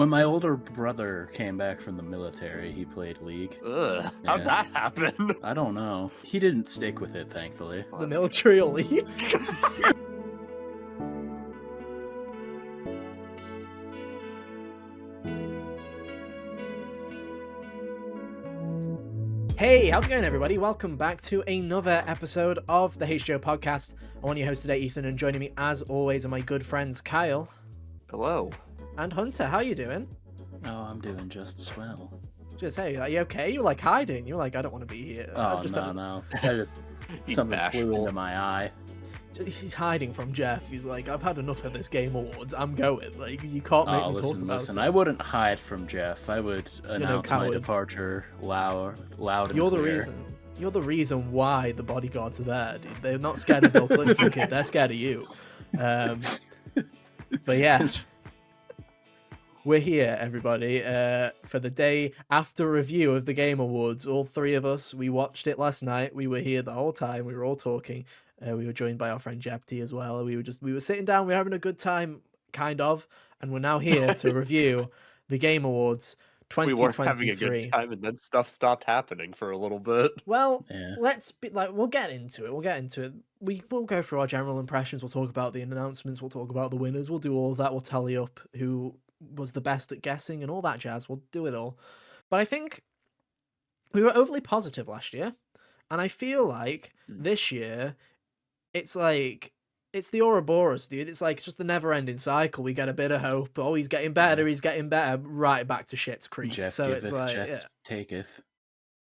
When my older brother came back from the military, he played League. Ugh, Yeah. how'd that happen? I don't know. He didn't stick with it, thankfully. The military will leave. Hey, how's it going, everybody? Welcome back to another episode of the HGO podcast. I'm your host today, Ethan, and joining me, as always, are my good friends Kyle. Hello. And Hunter. How you doing? Oh, I'm doing just swell. Just hey, are you okay? You're like hiding. You're like, I don't want to be here. Oh, no. I just something flew into my eye. He's hiding from Jeff. He's like, I've had enough of this Game Awards. I'm going. Like, you can't make me talk about it. I wouldn't hide from Jeff. I would announce my departure loud and You're clear. You're the reason why the bodyguards are there, dude. They're not scared of Bill Clinton, kid. They're scared of you. But yeah. We're here, everybody, for the day after review of the Game Awards. All three of us, we watched it last night. We were here the whole time. We were all talking. We were joined by our friend Jepti as well. We were sitting down. We were having a good time, kind of. And we're now here to review the Game Awards 2023. We weren't having a good time, and then stuff stopped happening for a little bit. Well, we'll get into it. We'll go through our general impressions. We'll talk about the announcements. We'll talk about the winners. We'll do all of that. We'll tally up who was the best at guessing and all that jazz. We'll do it all. But I think we were overly positive last year, and I feel like this year it's the Ouroboros, dude. It's just the never-ending cycle. We get a bit of hope. Oh, he's getting better. Right back to shit's creek. Jeff so giveth, it's like, Jeff taketh.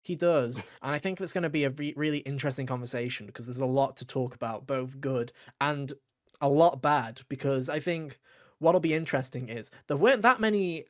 He does, and I think it's going to be a really interesting conversation because there's a lot to talk about, both good and a lot bad. Because I think what'll be interesting is there weren't that many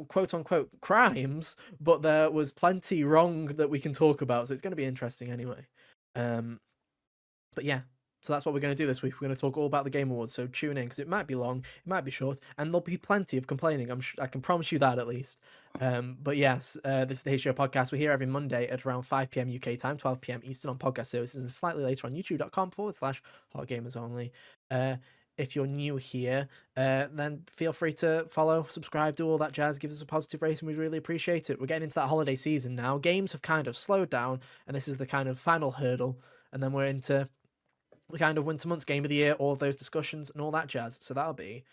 quote unquote crimes, but there was plenty wrong that we can talk about. So it's going to be interesting anyway. But yeah, so that's what we're going to do this week. We're going to talk all about the Game Awards. So tune in because it might be long, it might be short, and there'll be plenty of complaining. I can promise you that at least. But yes, this is the HGO podcast. We're here every Monday at around 5 p.m. UK time, 12 p.m. Eastern on podcast services, and slightly later on youtube.com/hotgamers only. If you're new here, then feel free to follow, subscribe, do all that jazz, give us a positive rating. We'd really appreciate it. We're getting into that holiday season now. Games have kind of slowed down, and this is the kind of final hurdle. And then we're into the kind of winter months, game of the year, all of those discussions and all that jazz. So that'll be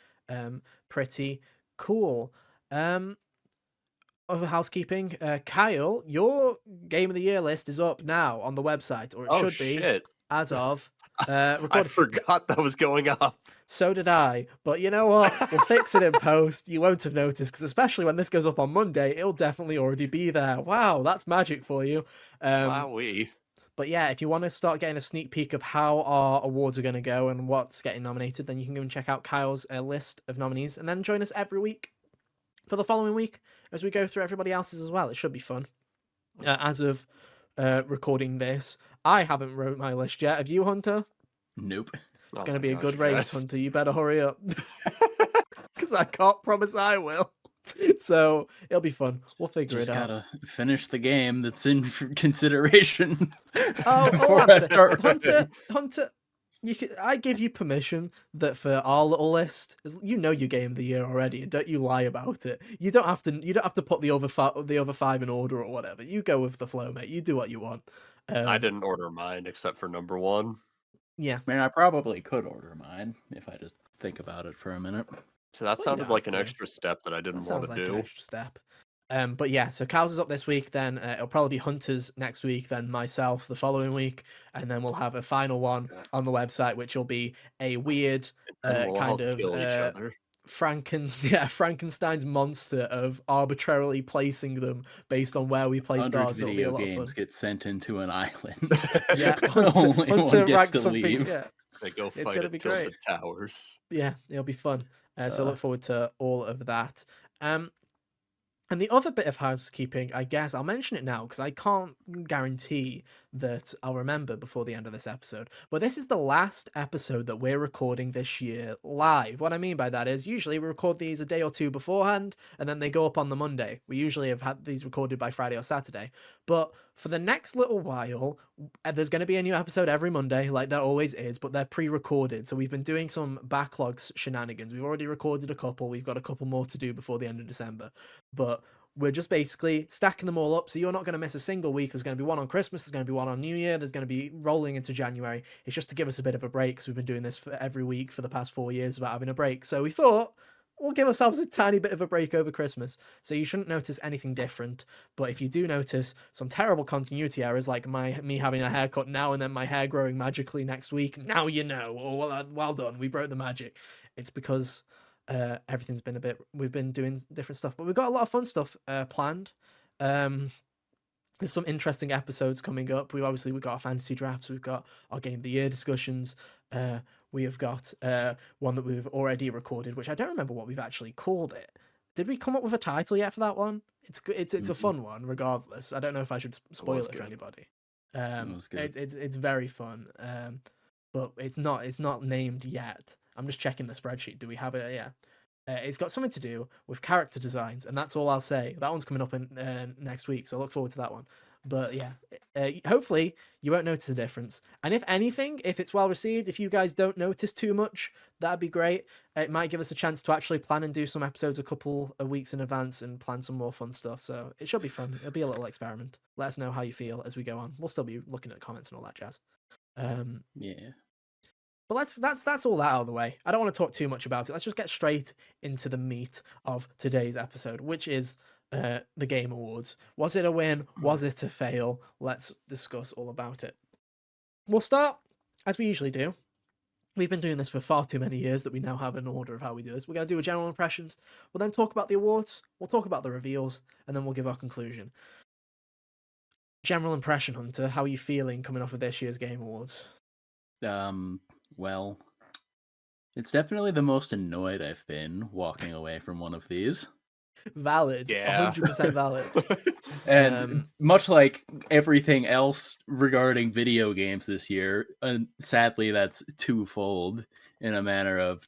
pretty cool. Other housekeeping, Kyle, your game of the year list is up now on the website, or it should be as of I forgot that was going up. So did I, but you know what? We'll fix it in post. You won't have noticed, because especially when this goes up on Monday, it'll definitely already be there. Wow, that's magic for you. Wowee. But yeah, if you want to start getting a sneak peek of how our awards are going to go and what's getting nominated, then you can go and check out Kyle's list of nominees, and then join us every week for the following week as we go through everybody else's as well. It should be fun. As of recording this, I haven't wrote my list yet. Have you, Hunter? Nope. It's going to be a good race, Hunter. You better hurry up. Because I can't promise I will. So it'll be fun. We'll figure it out. Just gotta finish the game that's in consideration. Hunter, I give you permission that for our little list, you know your game of the year already, and don't you lie about it. You don't have to put the other five in order or whatever. You go with the flow, mate. You do what you want. I didn't order mine except for number one. Yeah, I mean, I probably could order mine if I just think about it for a minute. So that sounded like an extra step that I didn't want to do. An extra step. But yeah, so Cows is up this week, then it'll probably be Hunter's next week, then myself the following week, and then we'll have a final one on the website, which will be a weird kind of Frankenstein's monster of arbitrarily placing them based on where we place stars. It'll be a lot of fun. Get sent into an island. Yeah, Hunter gets to leave. Yeah. They go fight it's gonna be Tilted great. Towers. Yeah, it'll be fun. So look forward to all of that. And the other bit of housekeeping, I guess I'll mention it now because I can't guarantee that I'll remember before the end of this episode. But this is the last episode that we're recording this year live. What I mean by that is usually we record these a day or two beforehand and then they go up on the Monday. We usually have had these recorded by Friday or Saturday. But for the next little while, there's going to be a new episode every Monday, like there always is, but they're pre-recorded. So we've been doing some backlogs shenanigans. We've already recorded a couple. We've got a couple more to do before the end of December. But we're just basically stacking them all up, so you're not going to miss a single week. There's going to be one on Christmas, there's going to be one on New Year, there's going to be rolling into January. It's just to give us a bit of a break, because we've been doing this for every week for the past 4 years without having a break. So we thought we'll give ourselves a tiny bit of a break over Christmas. So you shouldn't notice anything different. But if you do notice some terrible continuity errors, like me having a haircut now and then my hair growing magically next week, now you know. Or well done, we broke the magic. It's because everything's been we've been doing different stuff, but we've got a lot of fun stuff planned. There's some interesting episodes coming up. We've got our fantasy drafts, we've got our game of the year discussions, we have got one that we've already recorded, which I don't remember what we've actually called it. Did we come up with a title yet for that one? It's a fun one regardless. I don't know if I should spoil it for anybody. It's very fun, but it's not named yet. I'm just checking the spreadsheet. Do we have it? Yeah. It's got something to do with character designs, and that's all I'll say. That one's coming up in next week, so I look forward to that one. But yeah, hopefully you won't notice a difference. And if anything, if it's well received, if you guys don't notice too much, that'd be great. It might give us a chance to actually plan and do some episodes a couple of weeks in advance and plan some more fun stuff. So it should be fun. It'll be a little experiment. Let us know how you feel as we go on. We'll still be looking at comments and all that jazz. Yeah. But that's all that out of the way. I don't want to talk too much about it. Let's just get straight into the meat of today's episode, which is the Game Awards. Was it a win? Was it a fail? Let's discuss all about it. We'll start, as we usually do. We've been doing this for far too many years that we now have an order of how we do this. We're going to do a general impressions. We'll then talk about the awards. We'll talk about the reveals. And then we'll give our conclusion. General impression, Hunter. How are you feeling coming off of this year's Game Awards? Well, it's definitely the most annoyed I've been walking away from one of these. Valid. Yeah. 100% valid. And much like everything else regarding video games this year, sadly, that's twofold in a manner of,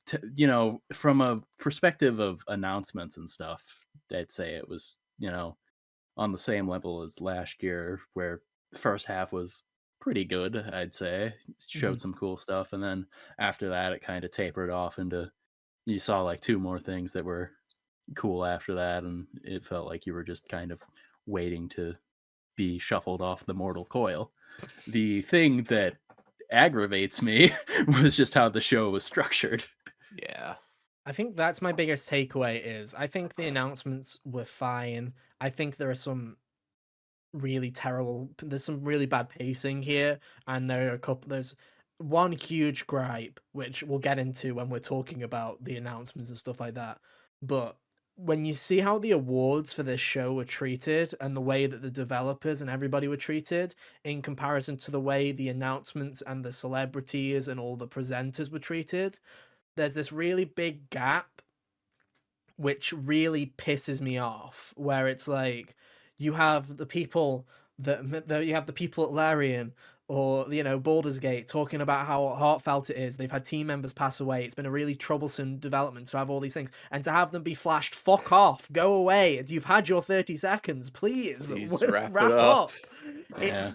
from a perspective of announcements and stuff, I'd say it was, on the same level as last year, where the first half was pretty good, I'd say. Showed some cool stuff, and then after that it kind of tapered off into, you saw like two more things that were cool after that, and it felt like you were just kind of waiting to be shuffled off the mortal coil. The thing that aggravates me was just how the show was structured. Yeah. I think that's my biggest takeaway is I think the announcements were fine. I think there are some there's some really bad pacing here, and there's one huge gripe which we'll get into when we're talking about the announcements and stuff like that. But when you see how the awards for this show were treated and the way that the developers and everybody were treated in comparison to the way the announcements and the celebrities and all the presenters were treated, there's this really big gap which really pisses me off, where it's like you have the people at Larian or Baldur's Gate talking about how heartfelt it is. They've had team members pass away. It's been a really troublesome development to have all these things, and to have them be flashed, fuck off, go away. You've had your 30 seconds, please wrap it up. Yeah.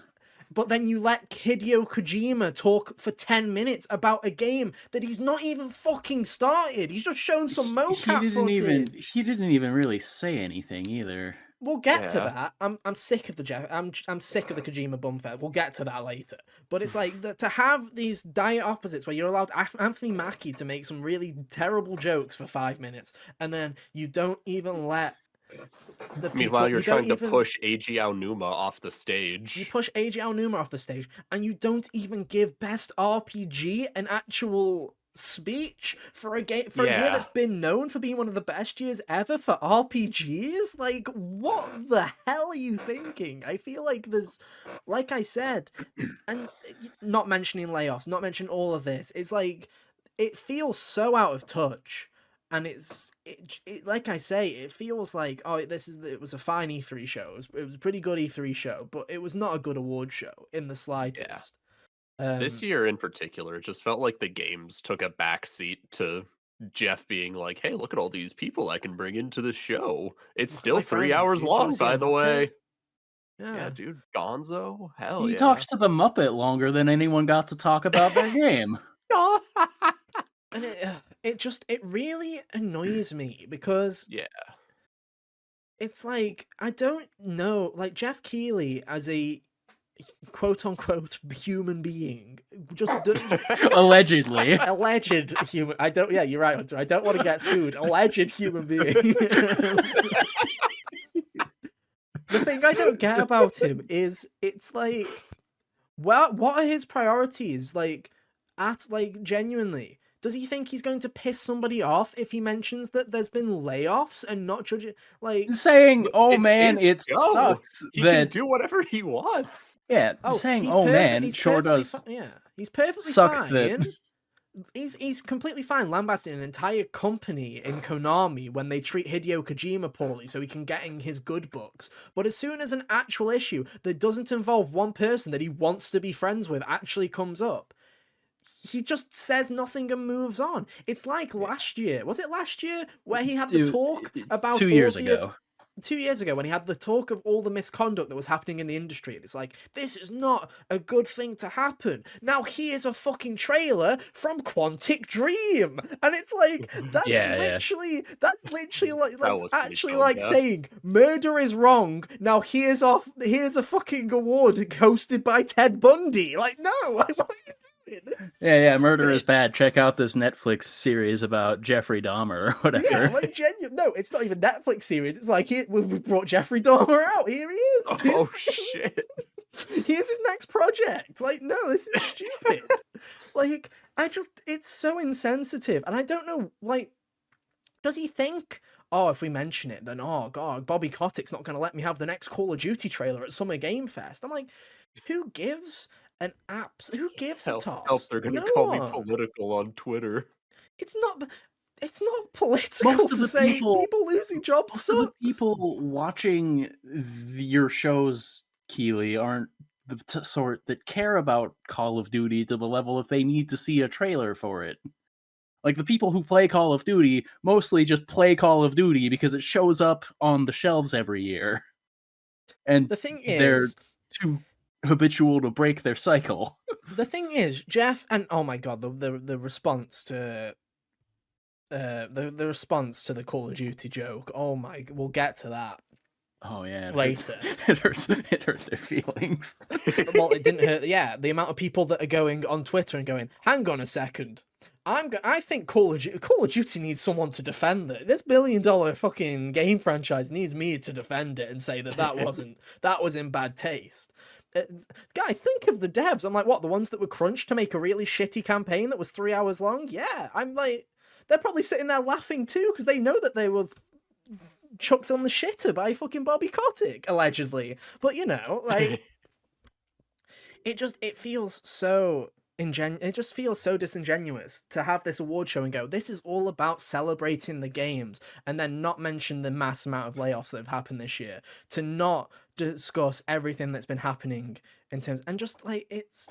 But then you let Hideo Kojima talk for 10 minutes about a game that he's not even fucking started. He's just shown some mocap footage. He didn't even really say anything either. We'll get to that. I'm sick of I'm sick of the Kojima bumfed. We'll get to that later. But it's like to have these dire opposites where you're allowed Anthony Mackie to make some really terrible jokes for 5 minutes, and then you don't even let the people. Meanwhile, you're trying to push Eiji Aonuma off the stage. You push Eiji Aonuma off the stage, and you don't even give Best RPG an actual speech for a game a year that's been known for being one of the best years ever for RPGs. Like, what the hell are you thinking? I feel like there's, like I said, and not mentioning layoffs, not mentioning all of this, it's like it feels so out of touch. and like I say, it feels like it was a fine E3 show. It was a pretty good E3 show, but it was not a good award show in the Yeah. slightest. This year in particular, it just felt like the games took a backseat to Jeff being like, "Hey, look at all these people I can bring into the show. It's Look at my still 3 friends. hours You want to long, see a by the Muppet? way." Yeah, Yeah. dude, Gonzo? Hell He yeah. talks to the Muppet longer than anyone got to talk about their game. And it really annoys me because Yeah. it's like I don't know, like Jeff Keighley as a quote unquote human being, Allegedly. alleged human. I don't. Yeah, you're right, Hunter. I don't want to get sued. Alleged human being. The thing I don't get about him is it's like, well, what are his priorities? Genuinely, does he think he's going to piss somebody off if he mentions that there's been layoffs and not judge it? Like, Saying, Look, "Oh it's man, his it show. sucks He can that." do whatever he wants. Yeah, oh, saying, "Oh man," he's sure perfectly does yeah, he's perfectly suck that. fine. He's completely fine lambasting an entire company in Konami when they treat Hideo Kojima poorly so he can get in his good books. But as soon as an actual issue that doesn't involve one person that he wants to be friends with actually comes up, he just says nothing and moves on. It's like last year. Was it last year where he had the Dude, talk about 2 all years the ago. 2 years ago when he had the talk of all the misconduct that was happening in the industry. It's like, this is not a good thing to happen. Now here's a fucking trailer from Quantic Dream. And it's like, Yeah. that's literally like, That that's was pretty actually tone like deaf. saying murder is wrong. Now here's a fucking award hosted by Ted Bundy. Like, no, what are you doing? Yeah, murder is bad. Check out this Netflix series about Jeffrey Dahmer or Yeah, whatever. like genuine. No, it's not even Netflix series. It's like we brought Jeffrey Dahmer out. Here he is. Oh shit. Here's his next project. Like, no, this is stupid. Like, it's so insensitive, and I don't know. Like, does he think? Oh, if we mention it, then oh god, Bobby Kotick's not going to let me have the next Call of Duty trailer at Summer Game Fest. I'm like, who gives an app? Who gives a Help, toss? they're gonna No call me one. political on Twitter. It's not. It's not political Most of to the say people, people losing jobs most of the sucks. people watching your shows, Keeley, aren't the sort that care about Call of Duty to the level if they need to see a trailer for it. Like, the people who play Call of Duty mostly just play Call of Duty because it shows up on the shelves every year. And The thing they're is, too habitual to break their cycle. Jeff, and oh my god, the response to the response to the Call of Duty joke. Oh my, we'll get to that Oh yeah, later. it hurts their feelings. Well, it didn't hurt. Yeah, the amount of people that are going on Twitter and going, "Hang on a second, I think Call of Duty needs someone to defend it. This $1 billion fucking game franchise needs me to defend it and say that was in bad taste." Uh, Guys, think of the devs. I'm like, what, the ones that were crunched to make a really shitty campaign that was 3 hours long? Yeah, I'm like, they're probably sitting there laughing too because they know that they were chucked on the shitter by fucking Bobby Kotick, allegedly. But you know, like, it feels so it just feels so disingenuous to have this award show and go, this is all about celebrating the games, and then not mention the mass amount of layoffs that have happened this year, to not discuss everything that's been happening in terms, and just like it's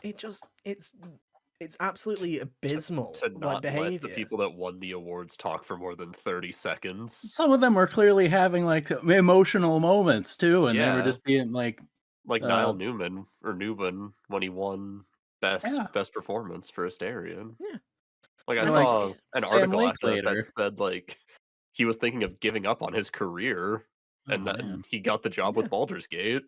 absolutely abysmal To like not let the behavior. people that won the awards talk for more than 30 seconds. Some of them were clearly having like emotional moments too, and they were Yeah. just being like, Like Niall Newman or Newman when he won yeah, best performance for Astarion. Yeah. Like I And like, saw an Sam article after that Linklater. said like he was thinking of giving up on his career and Oh then man. he got the job Yeah. with Baldur's Gate.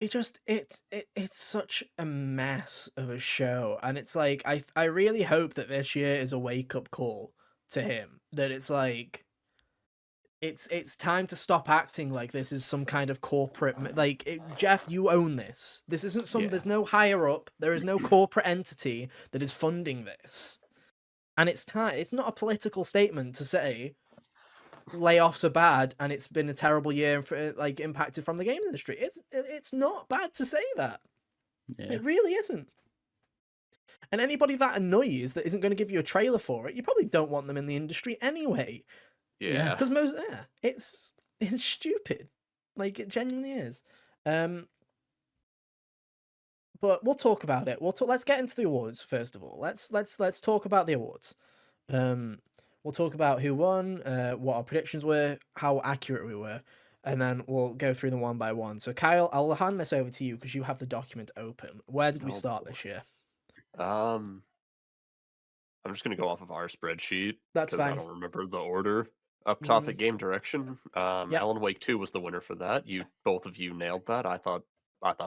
It's such a mess of a show, and it's like I really hope that this year is a wake up call to him, that it's like it's time to stop acting like this is some kind of corporate Jeff, you own this. This isn't Yeah. there's no higher up, there is no corporate entity that is funding this, and it's time. It's not a political statement to say layoffs are bad and it's been a terrible year for like impacted from the games industry. It's not bad to say that. Yeah. It really isn't. And anybody that annoys that isn't going to give you a trailer for it, you probably don't want them in the industry anyway. Yeah. Because it's stupid. Like, it genuinely is. But we'll talk about it. Let's get into the awards first of all. Let's talk about the awards. We'll talk about who won, what our predictions were, how accurate we were, and then we'll go through them one by one. So Kyle, I'll hand this over to you because you have the document open. Where did we Oh, start boy. this year? I'm just gonna go off of our spreadsheet That's because I fine. don't remember the order up top at Game Direction. Yep. Alan Wake 2 was the winner for that. Both of you nailed that. I thought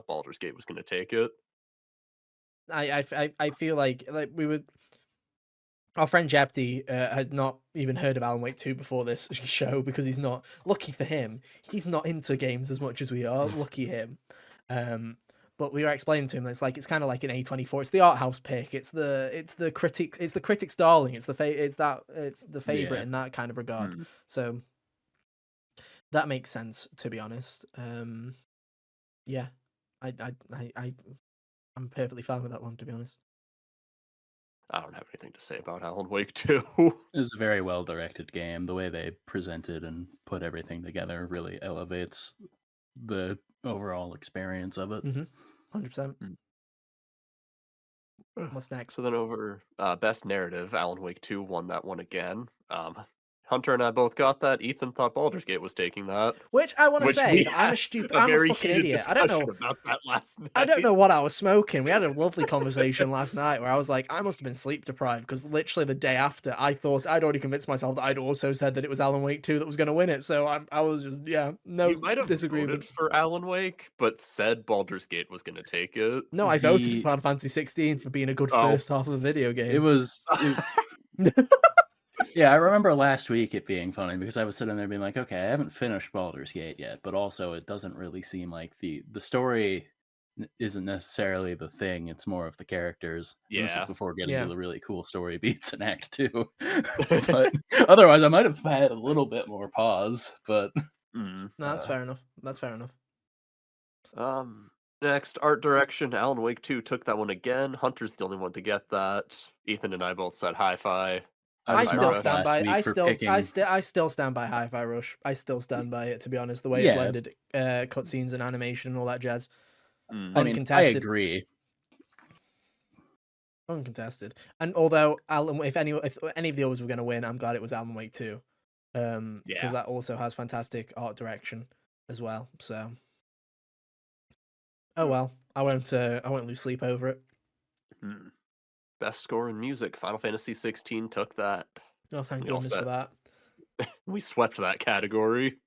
Baldur's Gate was gonna take it. I feel like we would. Our friend Jabdi had not even heard of Alan Wake 2 before this show because he's not. Lucky for him, he's not into games as much as we are. Lucky him. But we were explaining to him that it's kind of like an A24. It's the art house pick. It's the critic's darling. It's the favorite Yeah. in that kind of regard. Mm. So that makes sense, to be honest. Yeah, I'm perfectly fine with that one, to be honest. I don't have anything to say about Alan Wake 2. It was a very well directed game. The way they presented and put everything together really elevates the overall experience of it. 100%. Mm. What's next? So then over best narrative, Alan Wake 2 won that one again. Hunter and I both got that. Ethan thought Baldur's Gate was taking that. Which I want to Which say we that had a I'm a very fucking heated idiot. I don't discussion know. about that last night. I don't know what I was smoking. We had a lovely conversation last night where I was like, I must have been sleep deprived because literally the day after, I thought I'd already convinced myself that I'd also said that it was Alan Wake 2 that was going to win it. So I was just no You might have disagreement. voted for Alan Wake, but said Baldur's Gate was going to take it. No, I voted for The Final Fantasy 16 for being a good Oh. first half of the video it game. was yeah, I remember last week it being funny because I was sitting there being like, okay, I haven't finished Baldur's Gate yet, but also it doesn't really seem like the story isn't necessarily the thing. It's more of the characters. And this was Yeah. before getting Yeah. to the really cool story beats in Act 2. But otherwise, I might have had a little bit more pause. But Mm. No, that's fair enough. That's fair enough. Next, art direction. Alan Wake 2 took that one again. Hunter's the only one to get that. Ethan and I both said hi-fi. I I was still mocked stand last by. week I for still, picking. I still stand by Hi-Fi Rush. I still stand by it. To be honest, the way it Yeah. blended cutscenes and animation and all that jazz. I mean, I Uncontested. agree. Uncontested. And although if any of the others were going to win, I'm glad it was Alan Wake 2. Because Yeah. that also has fantastic art direction as well. So, oh well, I won't lose sleep over it. Mm. Best score in music. Final Fantasy 16 took that. Oh, thank We all goodness for set. that. We swept that category.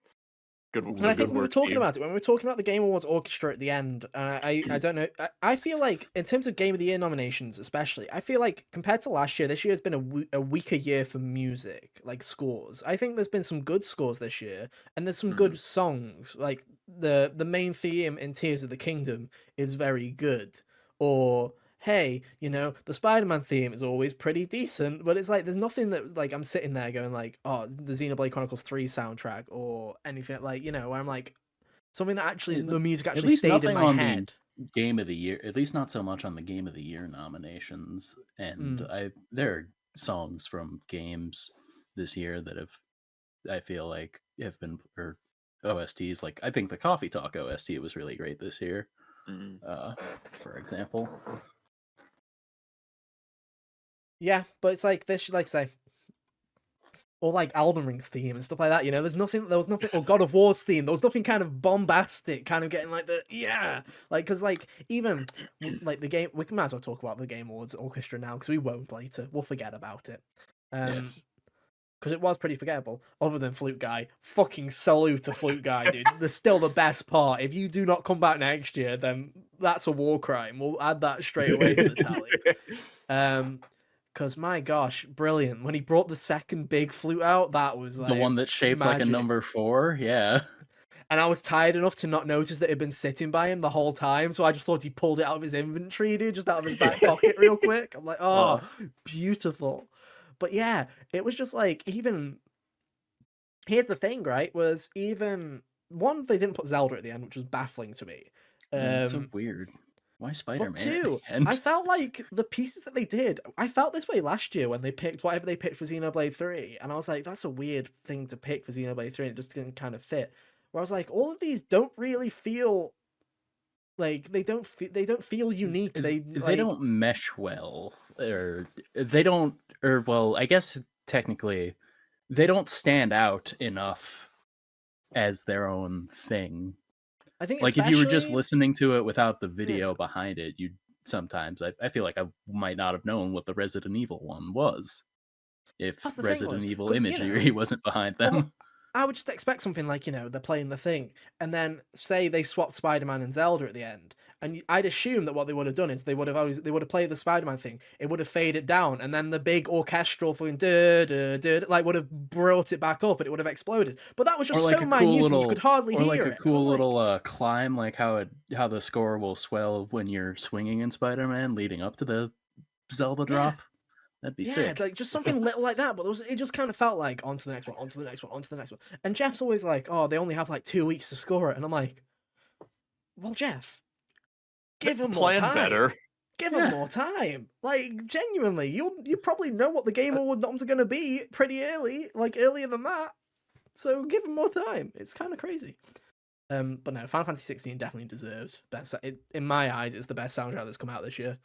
Good. And So I think good we were work, talking team. about it when we were talking about the Game Awards orchestra at the end. I don't know. I feel like in terms of Game of the Year nominations, especially, I feel like compared to last year, this year has been a weaker year for music, like scores. I think there's been some good scores this year, and there's some good songs. Like the main theme in Tears of the Kingdom is very good, or hey, the Spider-Man theme is always pretty decent, but it's like there's nothing that like I'm sitting there going like, oh, the Xenoblade Chronicles 3 soundtrack or anything like, where I'm like something that actually the music At actually least stayed in nothing my on head. the Game of the Year. At least not so much on the Game of the Year nominations. And there are songs from games this year that I feel like have been, or OSTs. Like I think the Coffee Talk OST was really great this year. For example. Yeah, but it's like this, like say, or like Elden Ring's theme and stuff like that. There was nothing, or God of War's theme. There was nothing kind of bombastic, kind of getting like like because like even like the game. We might as well talk about the Game Awards orchestra now because we won't later. We'll forget about it. Yes. Because it was pretty forgettable. Other than Flute Guy, fucking salute to Flute Guy, dude. They're still the best part. If you do not come back next year, then that's a war crime. We'll add that straight away to the tally. Because my gosh, brilliant. When he brought the second big flute out, that was like the one that's shaped like a magic. number 4, yeah. And I was tired enough to not notice that it had been sitting by him the whole time, so I just thought he pulled it out of his inventory, dude, just out of his back pocket real quick. I'm like, oh, beautiful. But yeah, it was just like, even... Here's the thing, right, was even... One, they didn't put Zelda at the end, which was baffling to me. It's so weird. Why But Spider-Man at two, the end? I felt like the pieces that they did. I felt this way last year when they picked whatever they picked for Xenoblade 3, and I was like, that's a weird thing to pick for Xenoblade 3, and it just didn't kind of fit. Where I was like, all of these don't really feel like they don't feel unique. They They don't mesh well, or they don't, or well, I guess technically, they don't stand out enough as their own thing. I think Like if you were just especially listening to it without the yeah. video behind it, you'd sometimes I feel like I might not have known what the Resident Evil one was if That's the thing Resident was Evil because imagery wasn't behind well, them. I would just expect something like, they're playing the thing, and then say they swapped Spider-Man and Zelda at the end, and I'd assume that what they would have done is they would have played the Spider-Man thing, it would have faded down, and then the big orchestral thing, like would have brought it back up, and it would have exploded. But that was just Or like so a minute, cool and you little, could hardly or like hear a it. And I'm cool like, little climb, like how the score will swell when you're swinging in Spider-Man leading up to the Zelda yeah, drop. That'd be yeah, sick. like just something little like that. But it just kind of felt like on to the next one, on to the next one, on to the next one. And Jeff's always like, oh, they only have like 2 weeks to score it, and I'm like, well, Jeff, give them more Plan time. better. Give them more time. Like, genuinely, you probably know what the Game Award noms are going to be pretty early, like earlier than that. So give them more time. It's kind of crazy. But no, Final Fantasy 16 definitely deserves best. In my eyes, it's the best soundtrack that's come out this year.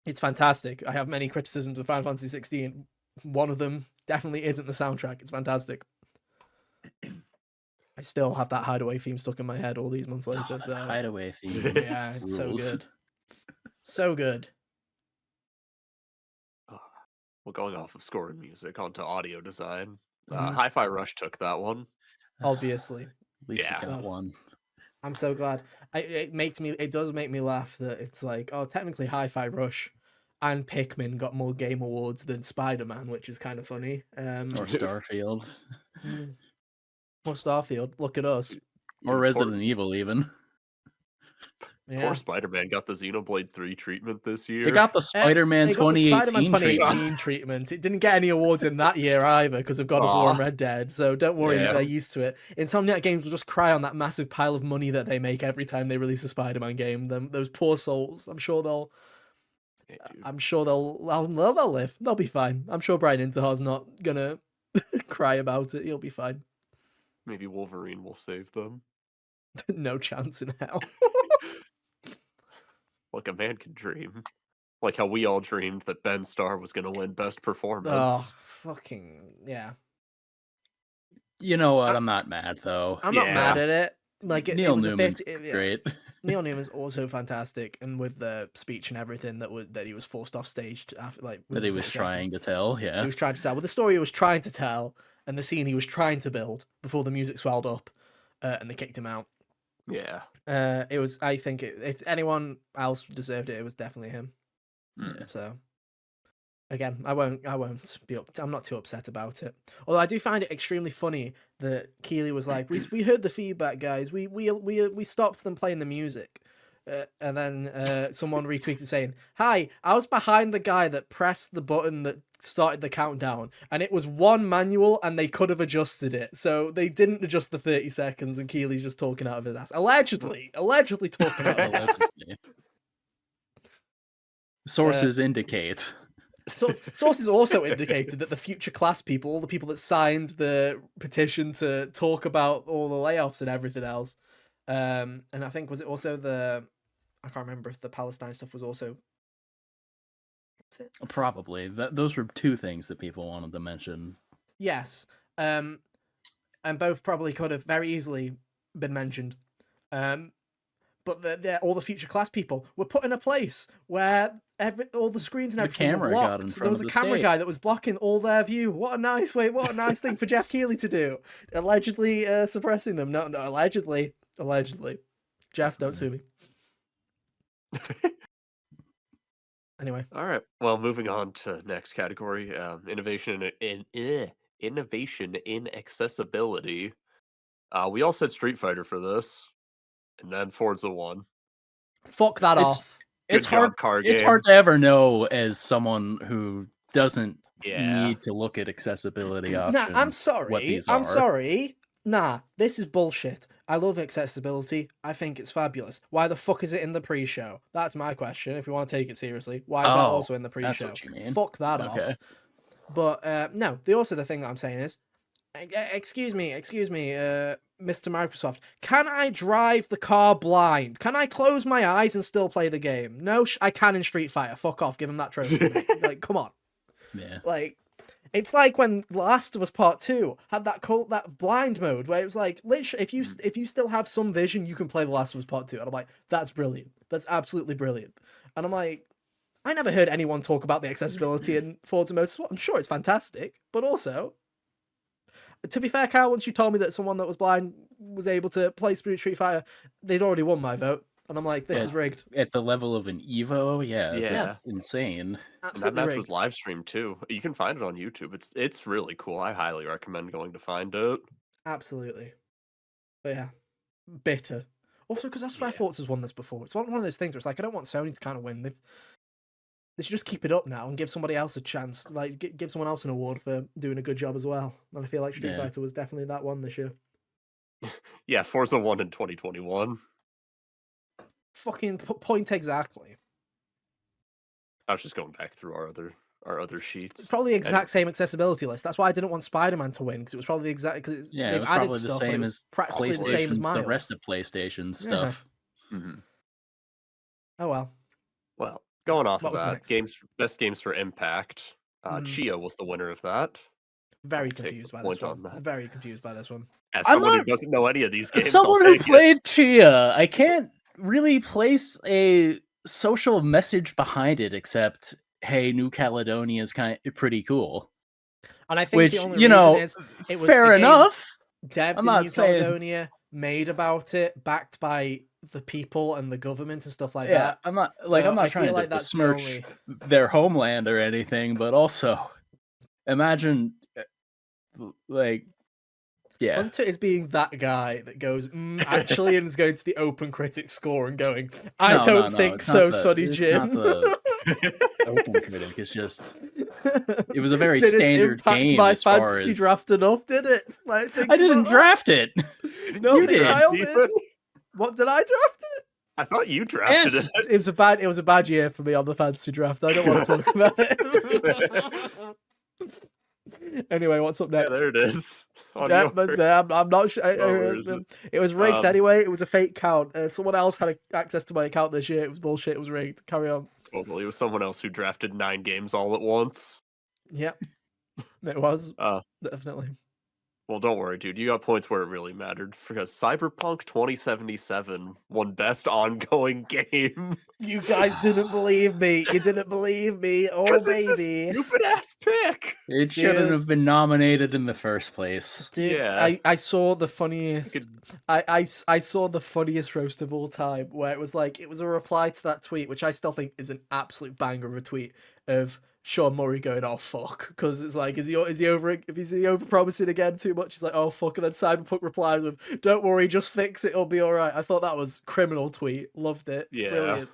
It's fantastic. I have many criticisms of Final Fantasy 16. One of them definitely isn't the soundtrack. It's fantastic. I still have that Hideaway theme stuck in my head all these months later. So Hideaway theme. yeah, it's so good. So good. Well, going off of score and music onto audio design, Mhm. Hi-Fi Rush took that one. Obviously. At least Yeah. it got one. I'm so glad. It does make me laugh that it's like, oh, technically Hi-Fi Rush and Pikmin got more game awards than Spider-Man, which is kind of funny. Or Starfield. Or Starfield. Look at us. Or Resident Evil, even. Yeah. Poor Spider-Man got the Xenoblade 3 treatment this year. It got the Spider-Man It got the 2018 Spider-Man 2018 treatment. treatment. It didn't get any awards in that year either because of God of War and Red Dead. So don't worry, Yeah. they're used to it. Insomniac Games will just cry on that massive pile of money that they make every time they release a Spider-Man game. Those poor souls. I'm sure they'll live. They'll be fine. I'm sure Brian Interhar's not gonna cry about it. He'll be fine. Maybe Wolverine will save them. No chance in hell. Like a man can dream. Like how we all dreamed that Ben Starr was going to win Best Oh, Performance. fucking yeah. You know what? I'm not mad though. I'm not mad at it. Like Neil it was Newman's a 50, great. Neil Newman's also fantastic, and with the speech and everything that he was forced off stage to, after, like That he was trying to tell. Yeah, he was trying to tell with the story he was trying to tell, and the scene he was trying to build before the music swelled up, and they kicked him out. Yeah. It was. I think if anyone else deserved it, it was definitely him. Yeah. So, again, I won't be up. I'm not too upset about it. Although I do find it extremely funny that Keeley was like, "We heard the feedback, guys. We stopped them playing the music." And then someone retweeted saying, "Hi, I was behind the guy that pressed the button that started the countdown, and it was one manual, and they could have adjusted it. So they didn't adjust the 30 seconds, and Keely's just talking out of his ass. Allegedly talking out of his ass. Sources indicate. Sources also indicated that the future class people, all the people that signed the petition to talk about all the layoffs and everything else, and I think was it also I can't remember if the Palestine stuff was also. What's it? Probably. Those were two things that people wanted to mention. Yes, and both probably could have very easily been mentioned, but all the future class people were put in a place where all the screens and everything were blocked. There was a camera guy that was blocking all their view. What a nice thing for Jeff Keighley to do. Allegedly suppressing them. No, allegedly. Jeff, don't sue me. Anyway. All right. Well, moving on to next category, innovation in accessibility. We all said Street Fighter for this, and then Forza won. Fuck that off. It's hard to ever know as someone who doesn't need to look at accessibility options. Nah, I'm sorry. Nah, this is bullshit. I love accessibility. I think it's fabulous. Why the fuck is it in the pre-show? That's my question. If we want to take it seriously, why is that Oh, also in the that's pre-show? what you mean. Fuck that Okay. off. But no, the thing that I'm saying is, excuse me, Mr. Microsoft, can I drive the car blind? Can I close my eyes and still play the game? No, I can in Street Fighter. Fuck off, give him that trophy, mate. Like, come on. Yeah. Like, it's like when Last of Us Part 2 had that blind mode where it was like, literally, if you still have some vision, you can play The Last of Us Part 2. And I'm like, that's brilliant. That's absolutely brilliant. And I'm like, I never heard anyone talk about the accessibility in Forza Motorsport. I'm sure it's fantastic, but also, to be fair, Kyle, once you told me that someone that was blind was able to play Street Fighter, they'd already won my vote. And I'm like, this is rigged. At the level of an Evo, Yeah. that's insane. And Absolutely that match rigged. was live streamed too. You can find it on YouTube. It's really cool. I highly recommend going to find it. Absolutely. But yeah, bitter. Also, because that's why Forza's won this before. It's one of those things where it's like, I don't want Sony to kind of win. They should just keep it up now and give somebody else a chance. Like, give someone else an award for doing a good job as well. And I feel like Street Fighter was definitely that one this year. Yeah, Forza won in 2021. Fucking point exactly. I was just going back through our other sheets. It's probably the exact same accessibility list. That's why I didn't want Spider-Man to win, because it was probably the exact. Because it was probably the same as practically the same as Miles. The rest of PlayStation stuff. Mm-hmm. Oh well. Well, going off What of was that, next? best games for Impact. Chia was the winner of that. Very confused by this one. Very confused by this one. As someone who doesn't know any of these games, someone who played Chia, I can't really place a social message behind it except, hey, New Caledonia is pretty cool. And I think the only reason is it was fair enough. Dev'd in New Caledonia, made about it, backed by the people and the government and stuff like that. I'm not trying to besmirch their homeland or anything, but also imagine Hunter is being that guy that goes, actually, and is going to the open critic score and going, I don't think so, Sonny Jim. It's not the open critic, it's just, it was a very standard game my as far fantasy as... draft enough, did it? Like, I didn't draft it. No, you did. What, did I draft it? I thought you drafted it. It was a bad year for me on the fantasy draft. I don't want to talk about it. Anyway, what's up next? Yeah, there it is. I'm not sure. It was rigged anyway. It was a fake count. Someone else had access to my account this year. It was bullshit. It was rigged. Carry on. Totally. It was someone else who drafted 9 games all at once. Yep. It was. Definitely. Well, don't worry, dude. You got points where it really mattered because Cyberpunk 2077 won Best Ongoing Game. You guys didn't believe me. You didn't believe me. Oh, baby. Stupid ass pick. It shouldn't have been nominated in the first place. Dude, yeah. I saw the funniest. I saw the funniest roast of all time where it was like, it was a reply to that tweet, which I still think is an absolute banger of a tweet, of Sean Murray going, oh fuck, because it's like, is he over promising again too much? He's like, oh fuck, and then Cyberpunk replies with, don't worry, just fix it, it'll be all right. I thought that was criminal tweet, loved it, brilliant.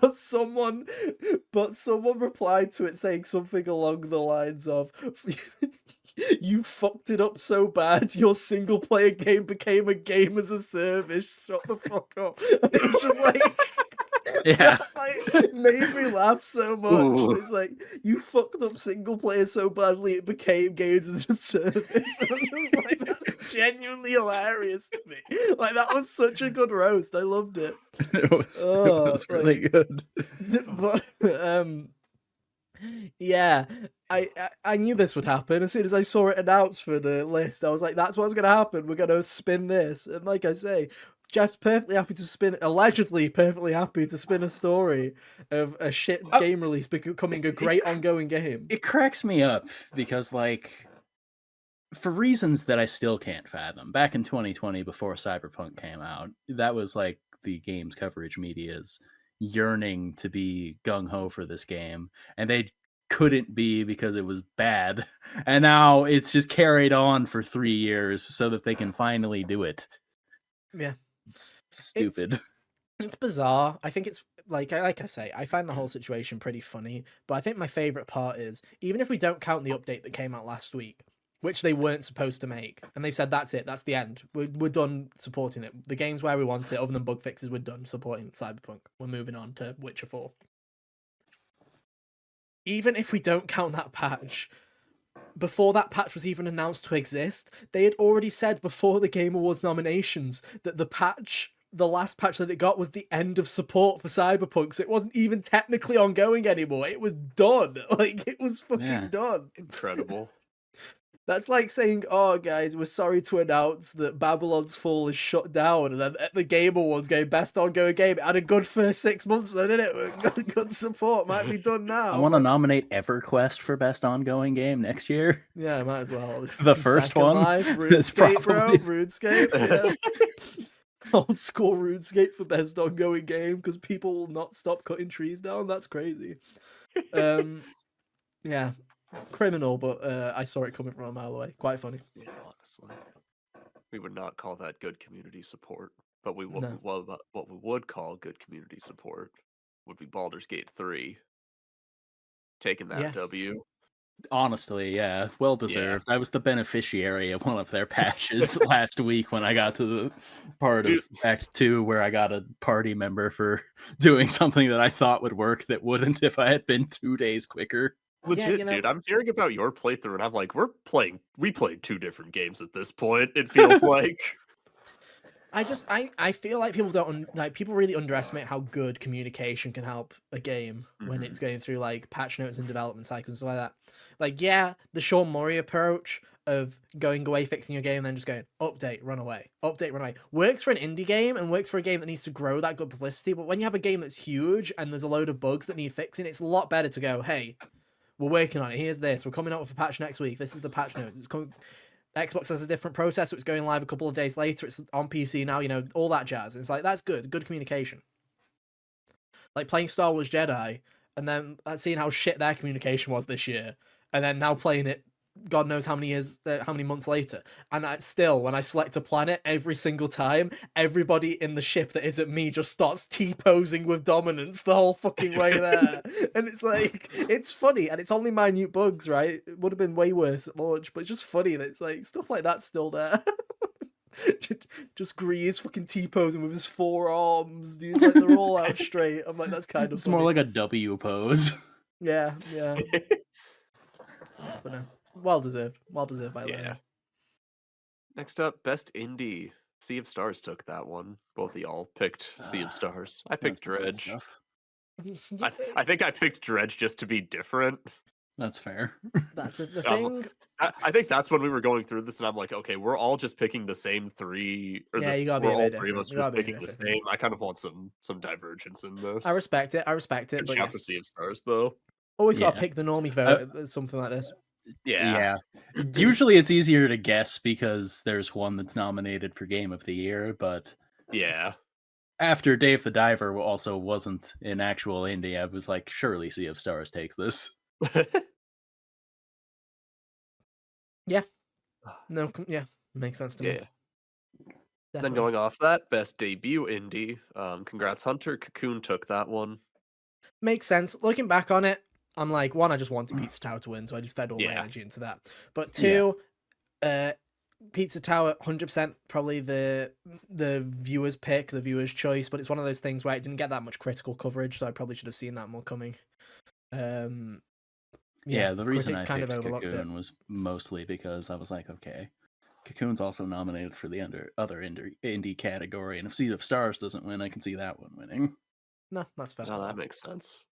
but someone replied to it saying something along the lines of, you fucked it up so bad, your single player game became a game as a service. Shut the fuck up. And it was just like, yeah, like, made me laugh so much. Ooh. It's like, you fucked up single player so badly it became games as a service. I'm just like, that's genuinely hilarious to me. Like, that was such a good roast. I loved it. It was really good. But yeah, I knew this would happen. As soon as I saw it announced for the list, I was like, that's what's gonna happen. We're gonna spin this. And like I say, Jeff's allegedly perfectly happy to spin a story of a shit game release becoming a great ongoing game. It cracks me up because, like, for reasons that I still can't fathom, back in 2020, before Cyberpunk came out, that was like the games coverage media's yearning to be gung-ho for this game, and they couldn't be because it was bad. And now it's just carried on for 3 years so that they can finally do it. Yeah. It's stupid. It's bizarre. I think it's like I say, I find the whole situation pretty funny, but I think my favorite part is, even if we don't count the update that came out last week, which they weren't supposed to make. And they said, that's it, that's the end. We're done supporting it. The game's where we want it, other than bug fixes, we're done supporting Cyberpunk. We're moving on to Witcher 4. Even if we don't count that patch, before that patch was even announced to exist, they had already said before the Game Awards nominations that the last patch that it got was the end of support for Cyberpunk, so it wasn't even technically ongoing anymore. It was done. Like, it was fucking done. Incredible. That's like saying, oh, guys, we're sorry to announce that Babylon's Fall is shut down, and then at the Game Awards going best ongoing game. It had a good first 6 months, though, didn't it? Good support. Might be done now. I want to nominate EverQuest for best ongoing game next year. Yeah, might as well. The first Second one. Life, RuneScape, bro. RuneScape. Yeah. Old school RuneScape for best ongoing game, because people will not stop cutting trees down. That's crazy. Yeah. Criminal, but I saw it coming from a mile away. Quite funny. Yeah, honestly, we would not call that good community support, but what we would call good community support would be Baldur's Gate 3 taking that W. Honestly, yeah, well deserved. I was the beneficiary of one of their patches last week when I got to the part of Act 2 where I got a party member for doing something that I thought would work that wouldn't if I had been 2 days quicker. Legit, dude. I'm hearing about your playthrough, and I'm like, we played 2 different games at this point. It feels like. I feel like people really underestimate how good communication can help a game when it's going through like patch notes and development cycles and stuff like that. Like, yeah, the Sean Murray approach of going away, fixing your game, and then just going update, run away, update, run away works for an indie game and works for a game that needs to grow that good publicity. But when you have a game that's huge and there's a load of bugs that need fixing, it's a lot better to go, hey, we're working on it. Here's this. We're coming out with a patch next week. This is the patch notes. It's coming. Xbox has a different process, so it's going live a couple of days later. It's on PC now, all that jazz. It's like, that's good. Good communication. Like playing Star Wars Jedi, and then seeing how shit their communication was this year, and then now playing it God knows how many months later. And still, when I select a planet, every single time, everybody in the ship that isn't me just starts T-posing with dominance the whole fucking way there. And it's like, it's funny, and it's only minute bugs, right? It would have been way worse at launch, but it's just funny that it's like, stuff like that's still there. Just Grease fucking T-posing with his forearms, dude, like they're all out straight. I'm like, that's kind of It's funny. more like a W pose. Yeah. But no. Well deserved by Leonard. Next up, best indie. Sea of Stars took that one. Both of y'all picked Sea of Stars. I picked Dredge. I think I picked Dredge just to be different. That's fair. That's the thing. I think that's when we were going through this, and I'm like, okay, we're all just picking the same three. Or yeah, you gotta we're be all different. three of us just picking the same. I kind of want some divergence in this. I respect it. Good But job for Sea of Stars, though. Always gotta pick the normie vote. Something like this. Yeah. Usually it's easier to guess because there's one that's nominated for Game of the Year, but yeah. After Dave the Diver also wasn't an actual indie, I was like, surely Sea of Stars takes this. Yeah. No, yeah. Makes sense to me. Definitely. Then going off that, best debut indie. Congrats, Hunter. Cocoon took that one. Makes sense. Looking back on it, I'm like, one, I just wanted Pizza Tower to win, so I just fed all my energy into that. But two, Pizza Tower, 100% probably the viewer's pick, the viewer's choice, but it's one of those things where it didn't get that much critical coverage, so I probably should have seen that more coming. The reason I picked Cocoon was mostly because I was like, okay, Cocoon's also nominated for the other indie category, and if Sea of Stars doesn't win, I can see that one winning. No, that's fair. No, that makes sense.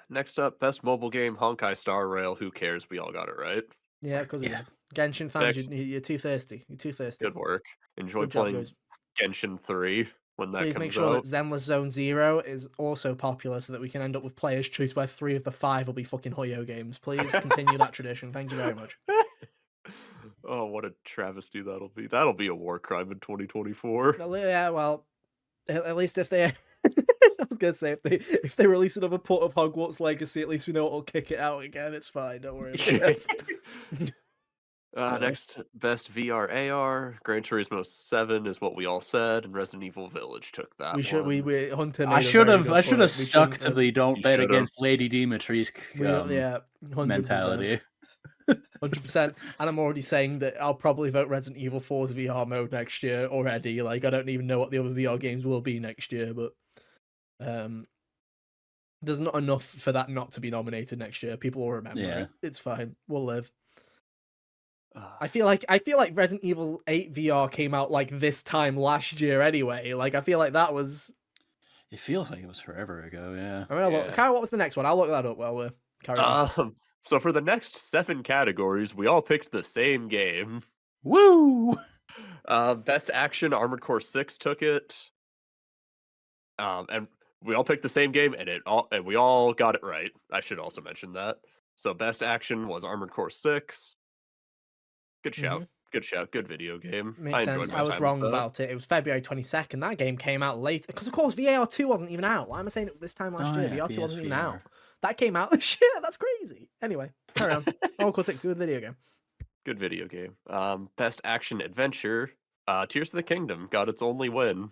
Next up, best mobile game, Honkai Star Rail. Who cares? We all got it right. Yeah, because Genshin fans, you're too thirsty. You're too thirsty. Good work. Enjoy playing Genshin 3 when that comes out. Please make sure that Zenless Zone Zero is also popular so that we can end up with Player's Choice where 3 of the 5 will be fucking Hoyo games. Please continue that tradition. Thank you very much. Oh, what a travesty that'll be. That'll be a war crime in 2024. Yeah, well, at least if they... I was gonna say if they release another port of Hogwarts Legacy, at least we know it'll kick it out again. It's fine, don't worry about it. Next, best VR AR, Gran Turismo 7 is what we all said, and Resident Evil Village took that. Hunter. I should have stuck to the don't bet against Lady Dimitrescu mentality. 100%. And I'm already saying that I'll probably vote Resident Evil 4's VR mode next year already. Like, I don't even know what the other VR games will be next year, but there's not enough for that not to be nominated next year. People will remember it. It's fine. We'll live. I feel like Resident Evil 8 VR came out like this time last year anyway. Like, I feel like that was. It feels like it was forever ago. Yeah. I'm gonna look. Kyle, what was the next one? I'll look that up while we're carrying on. So for the next 7 categories, we all picked the same game. Woo! Best Action, Armored Core 6 took it. And we all picked the same game, and we all got it right. I should also mention that. So Best Action was Armored Core 6. Good shout. Mhm. Good shout. Good video game. Makes sense. I was wrong about it. It was February 22nd. That game came out late. Because, of course, VAR 2 wasn't even out. Why am I saying it was this time last year? VR 2 wasn't even out. That came out. Shit, that's crazy. Anyway, carry on. Armored Core 6, good video game. Good video game. Best Action Adventure. Tears of the Kingdom got its only win.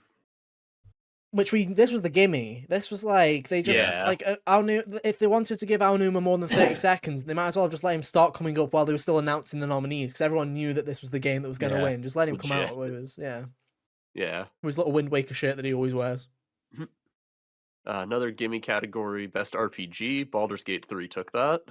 This was the gimme. This was like, they just, if they wanted to give Aonuma more than 30 seconds, they might as well have just let him start coming up while they were still announcing the nominees, because everyone knew that this was the game that was going to win. Just let him come out with his, with his little Wind Waker shirt that he always wears. Another gimme category, Best RPG, Baldur's Gate 3 took that.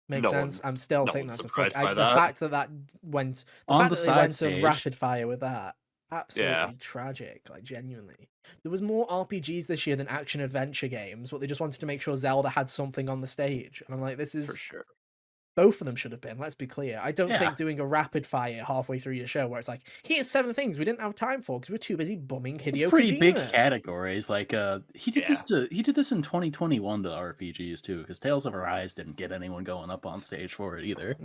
Makes sense. I'm still thinking that's surprised by by the fact that went on the side stage. Rapid fire with that. Absolutely tragic, like genuinely. There was more RPGs this year than action adventure games, but they just wanted to make sure Zelda had something on the stage. And I'm like, this is for sure. Both of them should have been, let's be clear. I don't think doing a rapid fire halfway through your show where it's like, here's 7 things we didn't have time for because we're too busy bumming Hideo Pretty Kojima. Big categories. Like he did this in 2021 to RPGs too, because Tales of Arise didn't get anyone going up on stage for it either.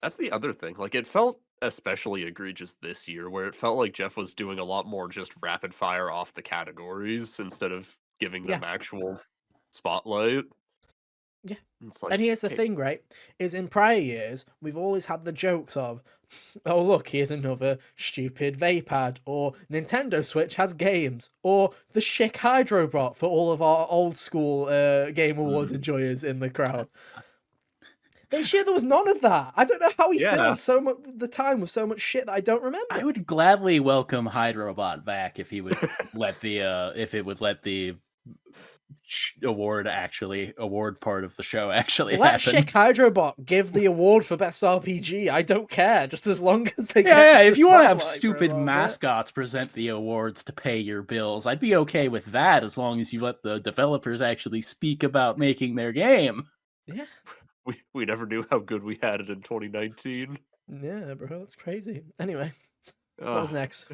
That's the other thing. Like, it felt especially egregious this year, where it felt like Jeff was doing a lot more just rapid fire off the categories instead of giving them actual spotlight. Yeah. Like, and here's the thing, right? Is in prior years, we've always had the jokes of, oh, look, here's another stupid vape ad, or Nintendo Switch has games, or the Chic Hydrobot for all of our old school Game Awards enjoyers in the crowd. This year there was none of that. I don't know how he filled so much the time with so much shit that I don't remember. I would gladly welcome Hydrobot back if he would let the award part of the show actually let happen. Chic Hydrobot give the award for best RPG. I don't care, just as long as they if you want to have stupid mascots present the awards to pay your bills, I'd be okay with that as long as you let the developers actually speak about making their game. Yeah. We never knew how good we had it in 2019. Yeah, bro, that's crazy. Anyway, what was next?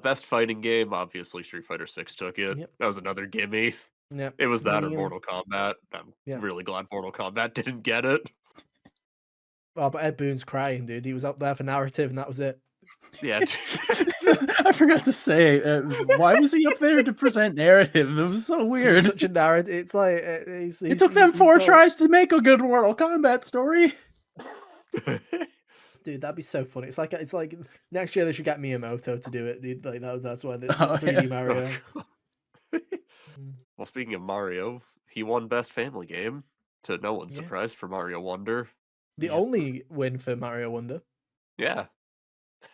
Best fighting game, obviously Street Fighter 6 took it. That was another gimme. Yep. It was that or Mortal Kombat. I'm really glad Mortal Kombat didn't get it. Oh, but Ed Boon's crying, dude. He was up there for narrative, and that was it. Yeah. I forgot to say, why was he up there to present narrative? It was so weird. Such a narrative. It's like it took them 4 tries to make a good Mortal Kombat story. Dude, that'd be so funny. It's like next year they should get Miyamoto to do it. Dude. Like that's why the 3D Mario. Well, speaking of Mario, he won Best Family Game, to no one's surprise, for Mario Wonder. The only win for Mario Wonder. Yeah.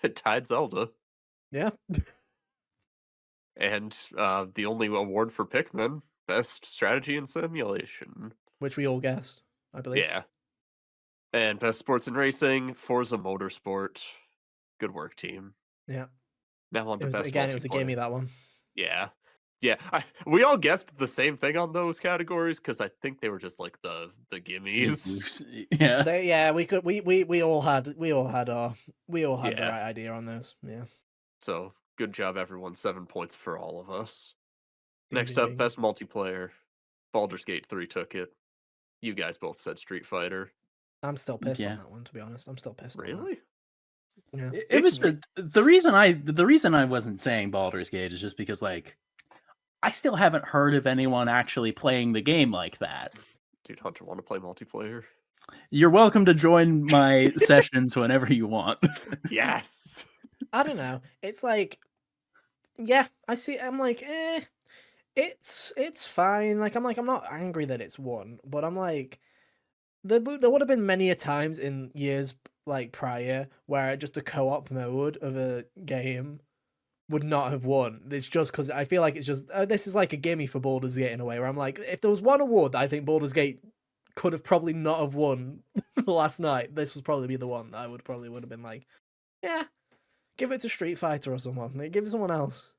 It tied Zelda. Yeah. And the only award for Pikmin, Best Strategy and Simulation. Which we all guessed, I believe. Yeah. And Best Sports and Racing, Forza Motorsport. Good work, team. Yeah. Now on to Best Again, it was a gimme, that one. Yeah. Yeah, we all guessed the same thing on those categories because I think they were just like the gimmies. Yeah. We all had the right idea on those. Yeah. So good job, everyone. 7 points for all of us. Next up, Best Multiplayer. Baldur's Gate 3 took it. You guys both said Street Fighter. I'm still pissed on that one, to be honest. I'm still pissed. Really? Yeah. It was the reason I wasn't saying Baldur's Gate is just because like I still haven't heard of anyone actually playing the game like that. Dude, Hunter, want to play multiplayer? You're welcome to join my sessions whenever you want. Yes. I don't know. It's like, yeah, I see. I'm like, it's fine. Like, I'm not angry that it's won, but I'm like, There would have been many a times in years like prior where just a co-op mode of a game would not have won. It's just because I feel like it's just this is like a gimme for Baldur's Gate in a way, where I'm like, if there was one award that I think Baldur's Gate could have probably not have won last night, this would probably be the one that I would have been like, yeah, give it to Street Fighter or someone. Like, give it to someone else.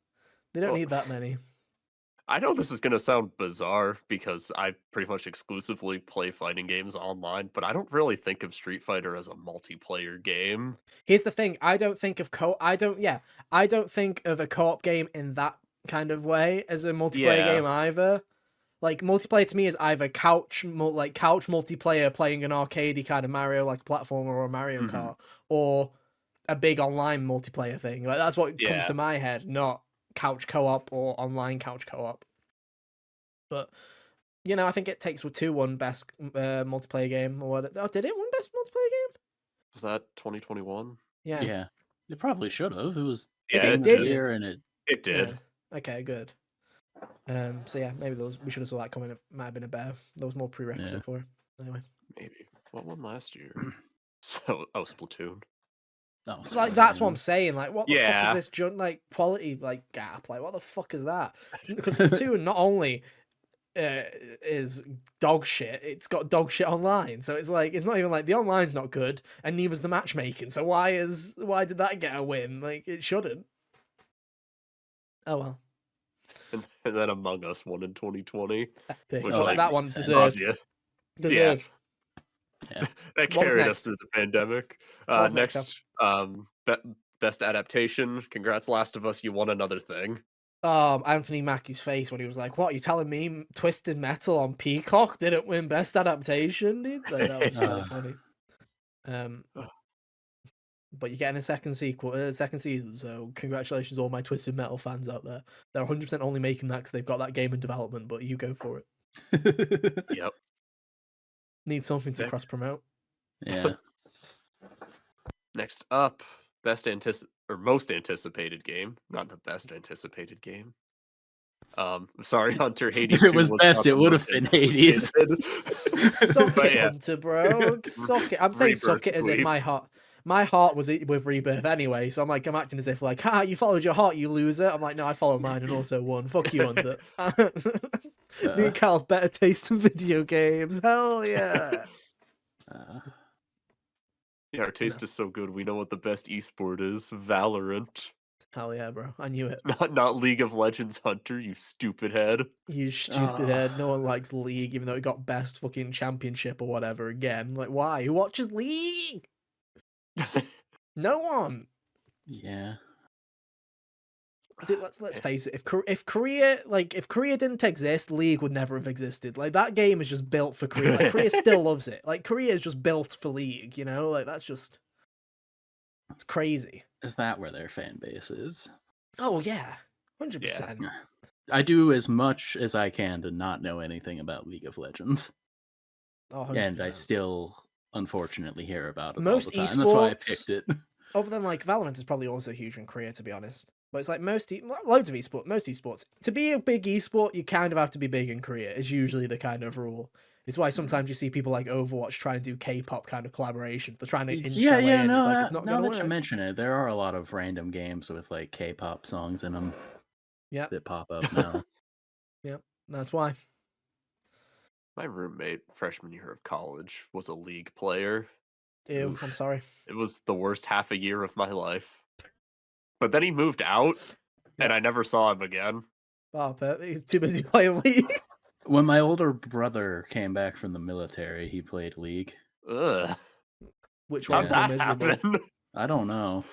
They don't need that many. I know this is going to sound bizarre because I pretty much exclusively play fighting games online, but I don't really think of Street Fighter as a multiplayer game. Here's the thing: I don't think of I don't think of a co-op game in that kind of way as a multiplayer game either. Like multiplayer to me is either couch multiplayer playing an arcadey kind of Mario like platformer or a Mario Kart, or a big online multiplayer thing. Like that's what comes to my head, not couch co-op or online couch co-op. But you know, I think It Takes Two won best multiplayer game or what? Oh, did it win best multiplayer game? Was that 2021? Yeah. Yeah. It probably should have. It was it did. and it did. Yeah. Okay, good. So yeah, maybe we should have saw that coming. It might have been a better. There was more prerequisite for it. Anyway. Maybe. What won last year? Splatoon. Oh, like that's what I'm saying. Like, what the fuck is this like quality like gap? Like, what the fuck is that? Because Splatoon not only is dog shit, it's got dog shit online. So it's like it's not even like the online's not good, and neither's the matchmaking. So why did that get a win? Like it shouldn't. Oh well. And then Among Us won in 2020. Which, that one deserved. Yeah. That carried us through the pandemic. Next, best adaptation. Congrats, Last of Us. You won another thing. Anthony Mackie's face when he was like, "What are you telling me? Twisted Metal on Peacock didn't win best adaptation, dude." Like, that was really funny. But you're getting a second season, so congratulations, all my Twisted Metal fans out there. They're 100% only making that because they've got that game in development. But you go for it. Yep. Need something to cross promote. Yeah. Next up, most anticipated game, not the best anticipated game. Sorry, Hunter. Hades. If it was best, it would have been Hades. Suck it, Hunter, bro. Suck it. I'm saying suck it as if my heart was with Rebirth anyway. So I'm acting as if like, you followed your heart, you loser. I'm like, no, I followed mine and also won. Fuck you, Hunter. Me and Cal have better taste in video games. Hell yeah. Yeah, our taste is so good. We know what the best esport is. Valorant. Hell yeah, bro. I knew it. Not League of Legends, Hunter, you stupid head. You stupid head. No one likes League, even though it got best fucking championship or whatever again. Like, why? Who watches League? No one. Yeah. Dude, let's face it. If Korea didn't exist, League would never have existed. Like that game is just built for Korea. Like Korea still loves it. Like Korea is just built for League. You know, like it's crazy. Is that where their fan base is? Oh yeah, 100%. I do as much as I can to not know anything about League of Legends. Oh, and I still, unfortunately, hear about it most all the time. Esports, that's why I picked it. Other than like Valorant is probably also huge in Korea, to be honest. But it's like loads of esports. Most esports, to be a big esport, you kind of have to be big in Korea. Is usually the kind of rule. It's why sometimes you see people like Overwatch try and do K-pop kind of collaborations. They're trying to No. It's like it's not now that work. You mention it, there are a lot of random games with like K-pop songs in them. Yeah, that pop up now. Yeah, that's why. My roommate, freshman year of college, was a League player. Ew, I'm sorry. It was the worst half a year of my life. But then he moved out, and I never saw him again. Oh, but he's too busy playing League. When my older brother came back from the military, he played League. Ugh. Which one? How'd that happen? I don't know.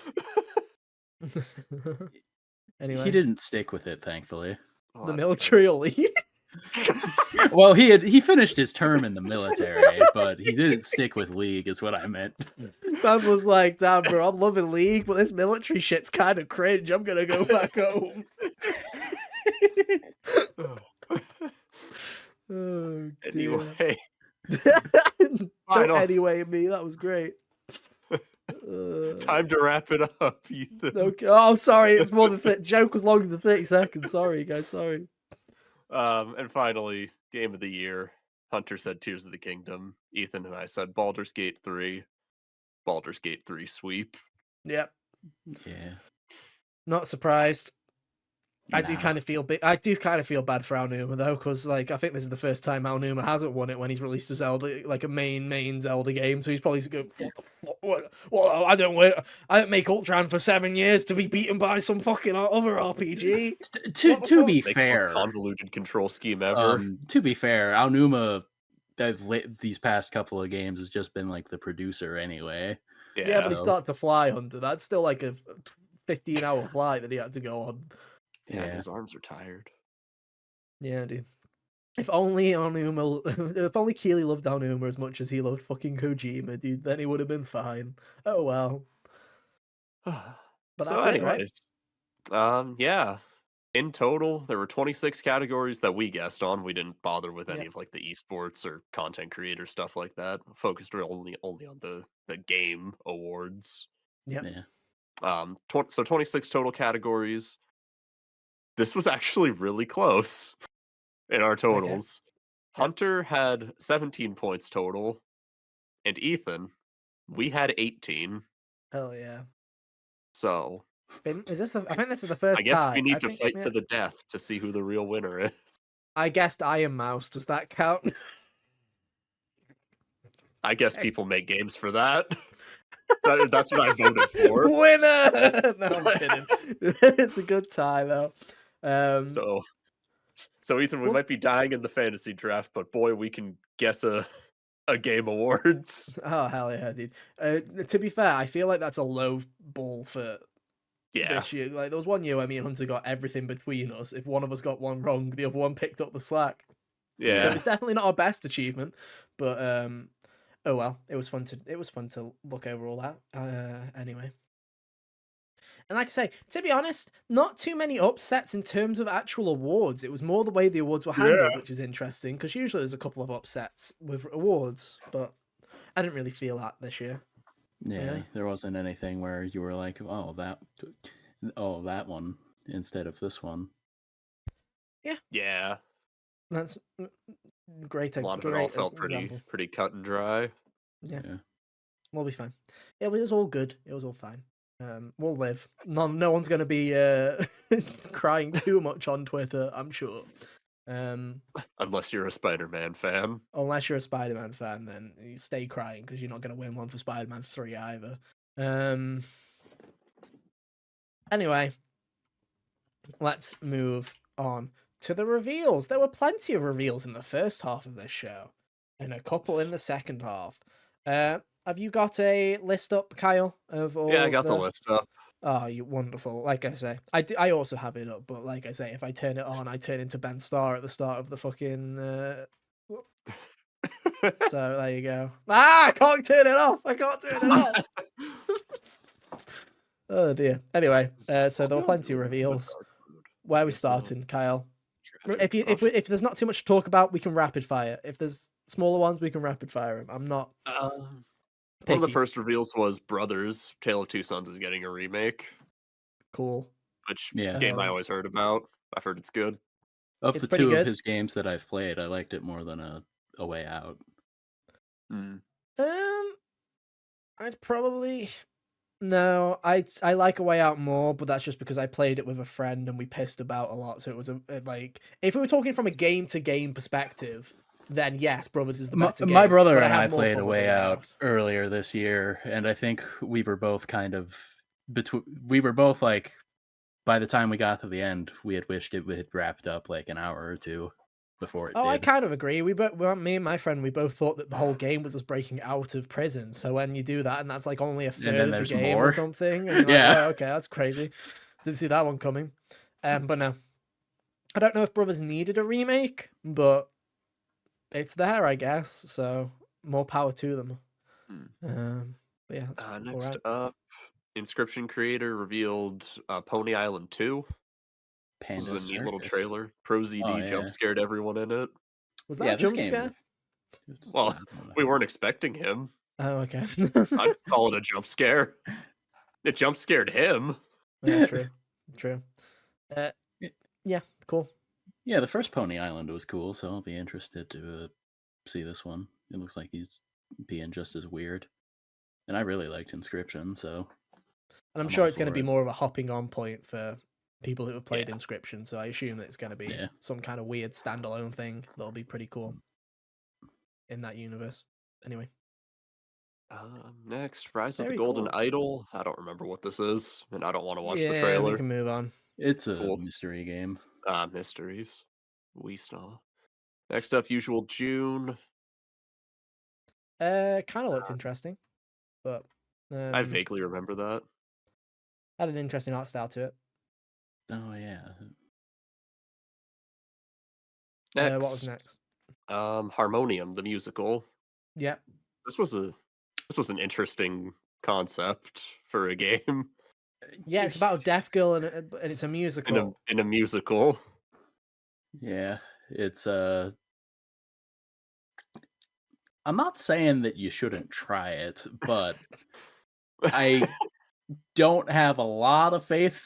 Anyway, he didn't stick with it, thankfully. The military League. Well, he finished his term in the military, but he didn't stick with League, is what I meant. Man was like, damn, bro, I'm loving League, but this military shit's kind of cringe. I'm gonna go back home. Oh, anyway. Don't anyway me. That was great. Time to wrap it up, Ethan. Okay. Oh, sorry. It's more than joke was longer than 30 seconds. Sorry, guys. Sorry. And finally, game of the year. Hunter said Tears of the Kingdom. Ethan and I said Baldur's Gate 3. Baldur's Gate 3 sweep. Yep. Yeah. Not surprised. I do Nah. kind of feel bad for Aonuma though, because like I think this is the first time Aonuma hasn't won it when he's released a Zelda, like a main Zelda game. So he's probably going, "What? I don't make Ultron for 7 years to be beaten by some fucking other RPG." To be Make the fair, most convoluted control scheme ever. to be fair, Aonuma, these past couple of games has just been like the producer anyway. Yeah, but he So, started to fly, Hunter. That's still like a 15-hour flight that he had to go on. Yeah, yeah. his arms are tired. Yeah, dude. If only Aonuma, if only Keely loved Aonuma as much as he loved fucking Kojima, dude, then he would have been fine. Oh well. But So that's anyways, it, right? yeah. In total, there were 26 categories that we guessed on. We didn't bother with any Yep. of like the esports or content creator stuff like that. Focused only on the game awards. Yep. Yeah. So 26 total categories. This was actually really close in our totals. Okay. Hunter had 17 points total, and Ethan, we had 18. Hell yeah. So I think this is the first I guess tie. we need to think, fight yeah. to the death to see who the real winner is. I guessed Iron Mouse. Does that count? I guess people make games for that. That's what I voted for. Winner! No, I'm kidding. It's a good tie though. So Ethan, we might be dying in the fantasy draft, but boy, we can guess a game awards. Oh hell yeah, dude. To be fair, I feel like that's a low ball for this year. Like there was one year where me and Hunter got everything between us. If one of us got one wrong, the other one picked up the slack. Yeah. So it's definitely not our best achievement, but oh well, it was fun to look over all that. Anyway. And like I say, to be honest, not too many upsets in terms of actual awards. It was more the way the awards were handled, which is interesting, because usually there's a couple of upsets with awards, but I didn't really feel that this year. Yeah, really. There wasn't anything where you were like, that one instead of this one. Yeah. That's great. A lot of it all felt pretty cut and dry. Yeah. We'll be fine. It was all good. It was all fine. We'll live. No one's going to be crying too much on Twitter, I'm sure. Unless you're a Spider-Man fan. Unless you're a Spider-Man fan, then you stay crying because you're not going to win one for Spider-Man 3 either. Anyway, let's move on to the reveals. There were plenty of reveals in the first half of this show, and a couple in the second half. Have you got a list up, Kyle? Of all? Yeah, I got the list up. Oh, you wonderful! Like I say, I also have it up, but like I say, if I turn it on, I turn into Ben Starr at the start of the fucking. So there you go. I can't turn it off. I can't turn it off. Oh dear. Anyway, so there were plenty of reveals. Where are we starting, Kyle? If there's not too much to talk about, we can rapid fire. If there's smaller ones, we can rapid fire them. I'm not. One of the first reveals was Brothers: Tale of Two Sons is getting a remake. Cool. Which game I always heard about. I've heard it's good. Of the two of his games that I've played, I liked it more than a Way Out. I'd probably. No, I like A Way Out more, but that's just because I played it with a friend and we pissed about a lot. So it was like, if we were talking from a game-to-game perspective, then yes, Brothers is the better game. My brother and I played A Way Out earlier this year, and I think we were both like, by the time we got to the end, we had wished it had wrapped up like an hour or two before it did. I kind of agree. Me and my friend, we both thought that the whole game was us breaking out of prison. So when you do that, and that's like only a third of the game or something, and you're like, oh, okay, that's crazy. Didn't see that one coming. But no, I don't know if Brothers needed a remake, but it's there, I guess. So more power to them. But yeah, that's next up, Inscription creator revealed Pony Island 2. This is a neat little trailer. Pro ZD jump scared everyone in it. Was that a jump scare? Well, we weren't expecting him. Oh, okay. I'd call it a jump scare. It jump scared him. Yeah, true. Yeah, cool. Yeah, the first Pony Island was cool, so I'll be interested to see this one. It looks like he's being just as weird. And I really liked Inscription, so And I'm I'm sure all it's going to for be it. more of a hopping on point for people who have played Yeah. Inscription. So I assume that it's going to be Yeah. some kind of weird standalone thing that'll be pretty cool in that universe. Anyway, Next, Rise of the very Golden cool. Idol. I don't remember what this is, and I don't want to watch the Yeah, we trailer. can move on. It's a Cool. mystery game. Mysteries. We saw. Next up, Usual June. Kind of looked interesting, but I vaguely remember that. had an interesting art style to it. Oh yeah. Next, What was next? Harmonium, the musical. Yeah, This was an interesting concept for a game yeah, it's about a deaf girl and it's a musical. in a musical. Yeah. It's I'm not saying that you shouldn't try it, but I don't have a lot of faith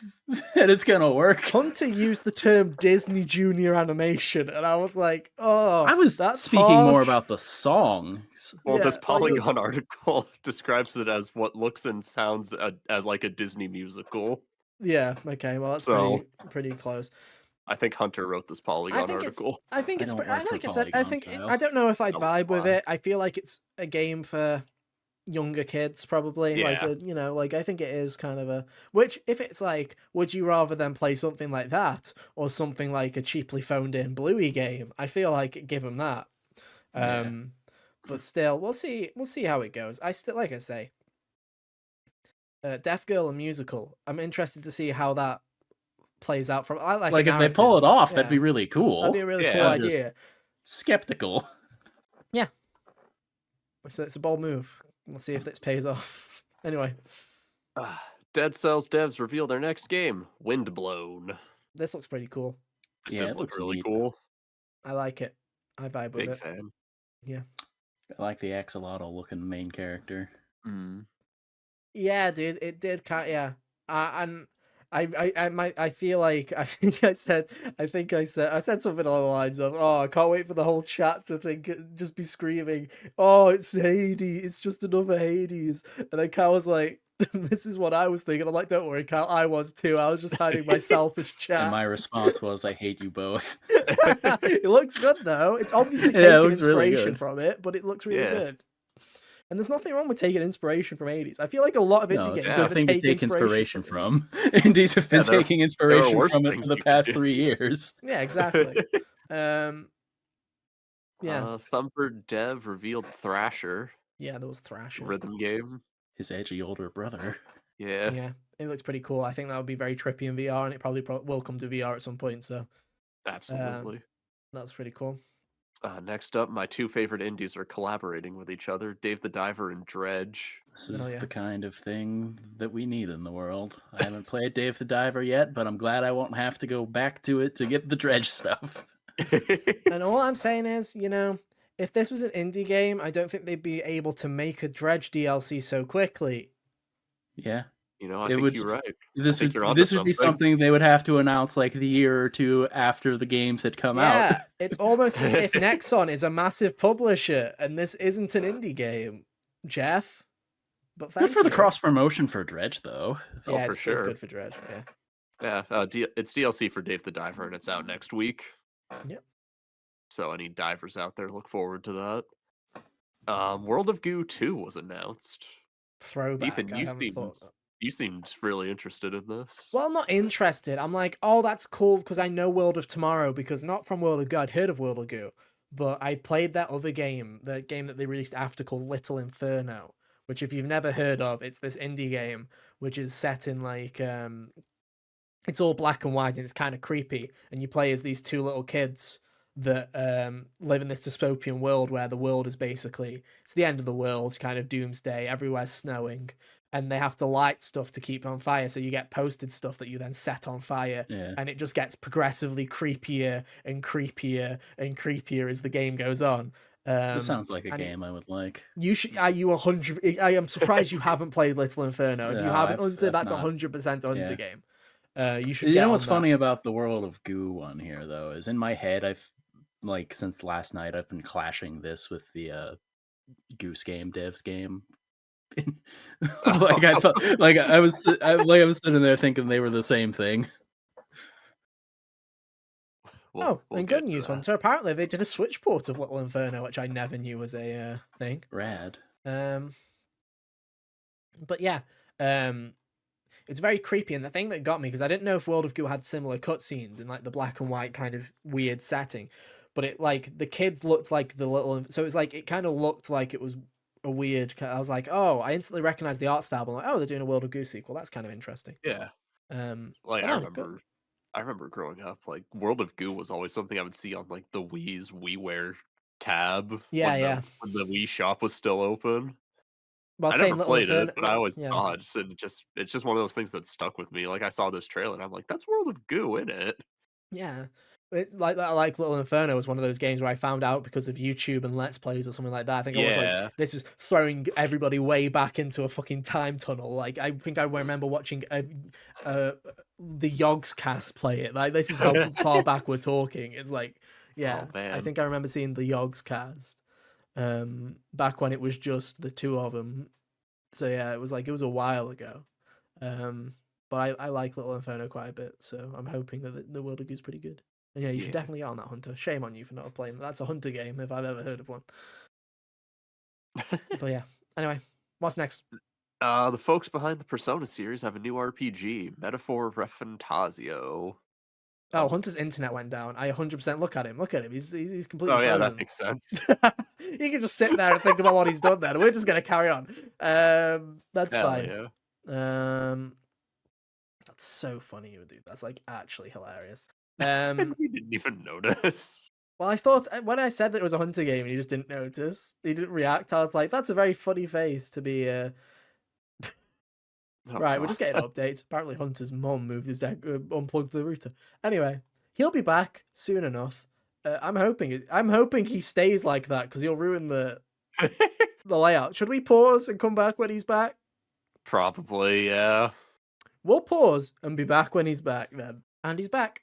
that it's gonna work. Hunter used the term Disney Junior animation, and I was like, "Oh, I was that's speaking more harsh." about the songs. Well, Yeah, this like, Polygon article describes it as what looks and sounds as like a Disney musical. yeah, okay, well that's So pretty close. I think Hunter wrote this Polygon article. I think I it's don't work for like I said, I Polygon, think Kyle. I don't know if I'd Oh, vibe with why? it. I feel like it's a game for younger kids, probably. Like, Yeah. you know, like I think it is kind of a. Which, if it's like, would you rather than play something like that or something like a cheaply phoned in Bluey game? I feel like give them that. Yeah. But still, we'll see. We'll see how it goes. I still, like I say, Deaf Girl and musical. I'm interested to see how that plays out. From I like a Like if they pull it narrative. off, that'd Yeah, be really cool. that'd be a really cool Yeah. I'm just idea. skeptical. Yeah, it's a bold move. We'll see if this pays off. Anyway, Dead Cells devs reveal their next game, Windblown. this looks pretty cool. This Yeah, did it look looks really neat. cool. I like it. I vibe with Big it. fan. Yeah. I like the axolotl looking main character. Mm. Yeah, dude, it did kind. Yeah, and I feel like I think I said something along the lines of, "Oh, I can't wait for the whole chat to just be screaming, oh, it's Hades, it's just another Hades," and then Kyle was like, "This is what I was thinking." I'm like, "Don't worry, Kyle, I was too. I was just hiding my selfish chat." And my response was, I hate you both. It looks good though. It's obviously Yeah, it taking looks really inspiration good. from it, but it looks really Yeah. good. And there's nothing wrong with taking inspiration from Hades. I feel like a lot of indie No, it's games a are good going thing to to take take inspiration it. from. Indies have been Yeah, there- taking there are inspiration worse from it things for the you could past do. 3 years. Yeah, exactly. Yeah, Thumper dev revealed Thrasher yeah, those Thrasher. rhythm game. His edgy older brother. Yeah. Yeah, it looks pretty cool. I think that would be very trippy in VR, and it probably will come to VR at some point. So Absolutely. that's pretty cool. Next up, my two favorite indies are collaborating with each other, Dave the Diver and Dredge. This is yeah. the kind of thing that we need in the world. I haven't played Dave the Diver yet, but I'm glad I won't have to go back to it to get the Dredge stuff. And all I'm saying is, you know, if this was an indie game, I don't think they'd be able to make a Dredge DLC so quickly. Yeah. You know, I It think would- you're right. This I think would you're onto this would be something they would have to announce like the year or two after the games had come out. Yeah, it's almost as if Nexon is a massive publisher and this isn't an indie game, Jeff. But Good for the cross promotion for Dredge, though. Yeah, for it's sure. good for Dredge. Yeah. Yeah, it's DLC for Dave the Diver, and it's out next week. Yep. So any divers out there, look forward to that. World of Goo 2 was announced. Throwback. Ethan, you seemed really interested in this. Well, I'm not interested. I'm like, oh, that's cool because I know World of Tomorrow, because not from World of Goo. I'd heard of World of Goo, but I played that other game, the game that they released after called Little Inferno, which if you've never heard of, it's this indie game which is set in like it's all black and white and it's kind of creepy, and you play as these two little kids that live in this dystopian world where the world is basically, it's the end of the world, kind of doomsday, everywhere's snowing, and they have to light stuff to keep on fire, so you get posted stuff that you then set on fire. Yeah. And it just gets progressively creepier and creepier and creepier as the game goes on. This sounds like a game I would like. You should. You 100. I am surprised you haven't played Little Inferno. If you No, haven't, I've that's not. 100% Hunter Yeah. game. You should. You get know on what's that. funny about the World of Goo one here, though, is in my head like since last night, I've been clashing this with the Goose Game devs game. Like I thought, like I was sitting there thinking they were the same thing. Oh, We'll and get good to news, that. Hunter. Apparently, they did a Switch port of Little Inferno, which I never knew was a thing. Rad. But yeah, it's very creepy. And the thing that got me, because I didn't know if World of Goo had similar cutscenes in like the black and white kind of weird setting, but it like the kids looked like the little, so it's like it kind of looked like it was a weird. I was like, oh, I instantly recognized the art style. I'm like, oh, they're doing a World of Goo sequel. That's kind of interesting. Yeah. Like But I no, good. remember I remember growing up, like World of Goo was always something I would see on like the Wii's WiiWare tab Yeah, yeah. when the Wii shop was still open. Well, I same never Little played it, Inferno. but I always Yeah. dodged, and it's just one of those things that stuck with me. Like I saw this trailer, and I'm like, "That's World of Goo in it." Yeah, it's like Little Inferno was one of those games where I found out because of YouTube and Let's Plays or something like that. I think I was like, Yeah. this is throwing everybody way back into a fucking time tunnel. Like I think I remember watching the Yogs cast play it. Like this is how far back we're talking. It's like, yeah, Oh I man. think I remember seeing the Yogs cast back when it was just the two of them. So yeah, it was a while ago. Um, but I like Little Inferno quite a bit, so I'm hoping that the World of Goo is pretty good. And yeah, you should Yeah. definitely get on that, Hunter. Shame on you for not playing. That's a Hunter game if I've ever heard of one. But yeah, anyway, what's next? The folks behind the Persona series have a new RPG, Metaphor Refantasio. Oh, Um, Hunter's internet went down. I 100% look at him. Look at him. He's completely oh yeah, that frozen. makes sense. He can just sit there and think about what he's done. Then we're just gonna carry on. That's Hell fine. yeah. That's so funny, you dude. That's like actually hilarious. And we didn't even notice. Well, I thought when I said that it was a Hunter game and he just didn't notice, he didn't react. I was like, that's a very funny face to be. Oh Right, we're god. just getting updates. Apparently, Hunter's mum moved his deck, unplugged the router. Anyway, he'll be back soon enough. I'm hoping. I'm hoping he stays like that because he'll ruin the layout. Should we pause and come back when he's back? Probably, yeah. We'll pause and be back when he's back then. And he's back.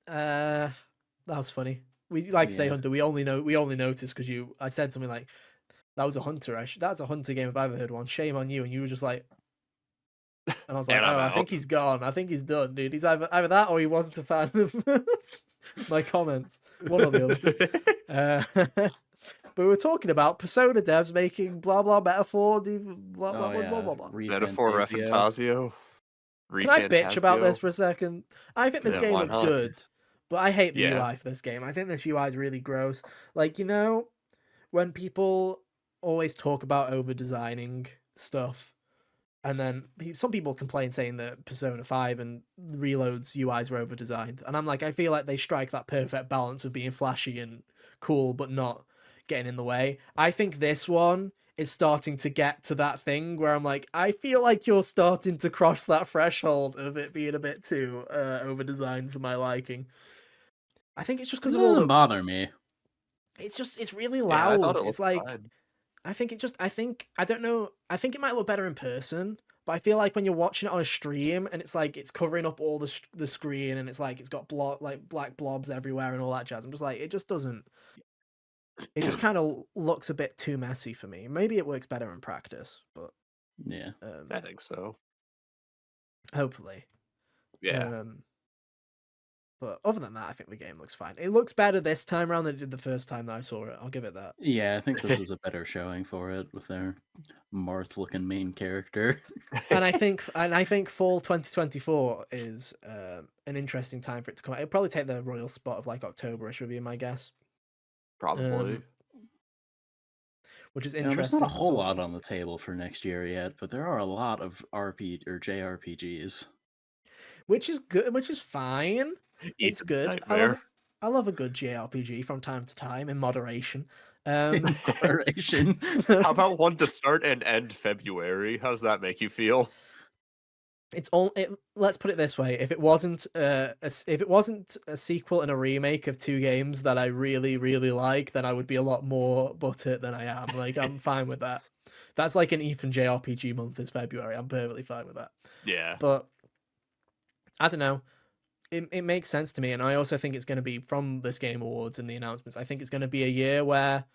That was funny. We like to say Yeah. Hunter. We only noticed because I said something like that was a Hunter. That's a Hunter game if I ever heard one. Shame on you. And you were just like, and I was like, And I'm oh, I out. think he's gone. I think he's done, dude. He's either that or he wasn't a fan of my comments. One or the other. But we were talking about Persona devs making blah blah metaphor, blah blah Oh blah blah yeah, blah blah. Metaphor Refantasio. Refantasio. Can I bitch about this Refantasio. for a second? I think this Yeah, game why looks not? good, but I hate the Yeah. UI for this game. I think this UI is really gross. Like, when people always talk about over designing stuff, and then some people complain saying that Persona 5 and Reload's UIs were over designed. And I'm like, I feel like they strike that perfect balance of being flashy and cool, but not getting in the way. I think this one is starting to get to that thing where I'm like, I feel like you're starting to cross that threshold of it being a bit too over designed for my liking. I think it's just It because of all doesn't the. bother me. It's really Yeah, I thought loud. it It's looked like fine. I don't know. I think it might look better in person, but I feel like when you're watching it on a stream and it's like it's covering up all the screen and it's like it's got black blobs everywhere and all that jazz. I'm just like it just doesn't. It just kind of looks a bit too messy for me. Maybe it works better in practice, but Yeah. I think so. hopefully. Yeah. But other than that, I think the game looks fine. It looks better this time around than it did the first time that I saw it. I'll give it that. Yeah, I think this is a better showing for it with their Marth-looking main character. And I think fall 2024 is an interesting time for it to come out. It'll probably take the royal spot of like October-ish would be my guess. Probably. Which is There's interesting. not a whole So lot on the table for next year yet, but there are a lot of RP or JRPGs. which is good, which is fine. It's It's a good. nightmare. I love a good JRPG from time to time in moderation. In moderation. How about one to start and end February? How does that make you feel? Let's put it this way: if it wasn't a sequel and a remake of two games that I really really like, then I would be a lot more butthurt than I am. Like I'm fine with that. That's like an Ethan JRPG month is February. I'm perfectly fine with that. Yeah. But I don't know. it makes sense to me, and I also think it's going to be from this Game Awards and the announcements. I think it's going to be a year where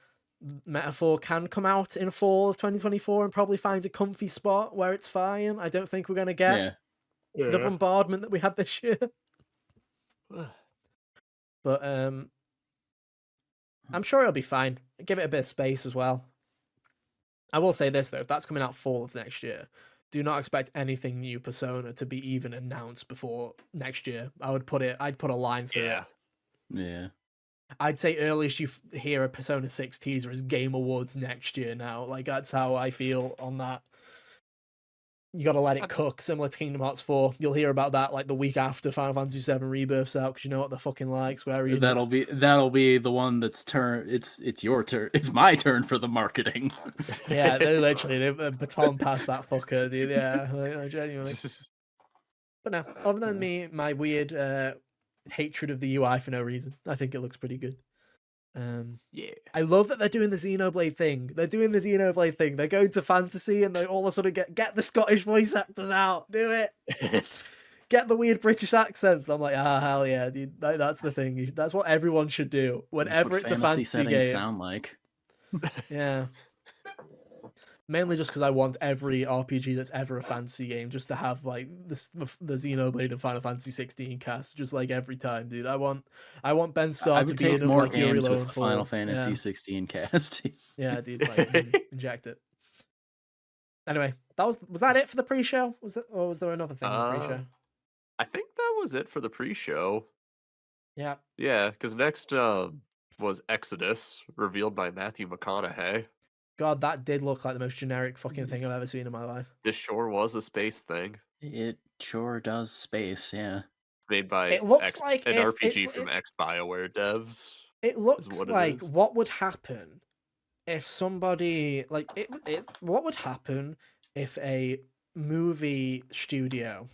Metaphor can come out in fall of 2024 and probably find a comfy spot where it's fine. I don't think we're going to get the bombardment that we had this year. But I'm sure it'll be fine. Give it a bit of space as well. I will say this though, if that's coming out fall of next year, do not expect anything new Persona to be even announced before next year. I'd put a line through it. Yeah. I'd say earliest you hear a Persona 6 teaser is Game Awards next year now. Like, that's how I feel on that. You gotta let it cook, similar to Kingdom Hearts 4. You'll hear about that like the week after Final Fantasy 7 Rebirth's out, because you know what they're fucking like, Square Enix. That'll be the one that's turn. It's your turn. It's my turn for the marketing. Yeah, they literally baton past that fucker, dude. Yeah, like, genuinely. But no, other than my weird hatred of the UI for no reason, I think it looks pretty good. I love that they're doing the Xenoblade thing. They're going to fantasy and they all of a sudden get the Scottish voice actors out. Do it. Get the weird British accents. I'm like, hell yeah, dude. That's the thing. That's what everyone should do whenever it's a fantasy game. Sound like. Yeah. Mainly just because I want every RPG that's ever a fantasy game just to have like the Xenoblade and Final Fantasy 16 cast, just like every time, dude. I want Ben Starr to be in more like games Yuri with Final Fantasy 16 cast. Yeah, dude, like inject it. Anyway, was that it for the pre-show? Or was there another thing in the pre-show? I think that was it for the pre-show. Yeah. Yeah, because next was Exodus, revealed by Matthew McConaughey. God, that did look like the most generic fucking thing I've ever seen in my life. This sure was a space thing. It sure does space, yeah. Made by it looks like an RPG from ex-BioWare devs. It looks like what would happen if somebody what would happen if a movie studio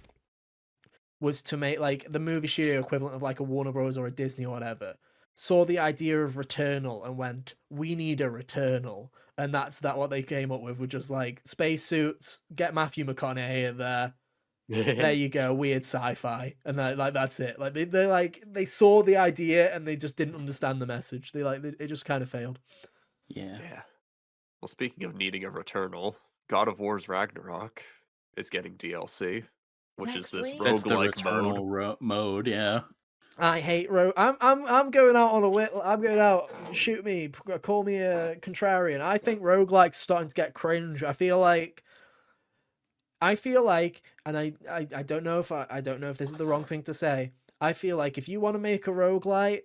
was to make like the movie studio equivalent of like a Warner Bros. Or a Disney or whatever, saw the idea of Returnal and went, we need a Returnal, and that's what they came up with just like spacesuits, get Matthew McConaughey in there. There you go, weird sci-fi, and that's it. Like they saw the idea and they just didn't understand the message. It just kind of failed. Yeah. Well, speaking of needing a Returnal, God of War's Ragnarok is getting DLC, which is this roguelike mode. Yeah. I hate I'm going out on a whip. I'm going out. Shoot me. Call me a contrarian. I think roguelike's starting to get cringe. I feel like, and I don't know if this is the wrong thing to say. I feel like if you want to make a roguelike,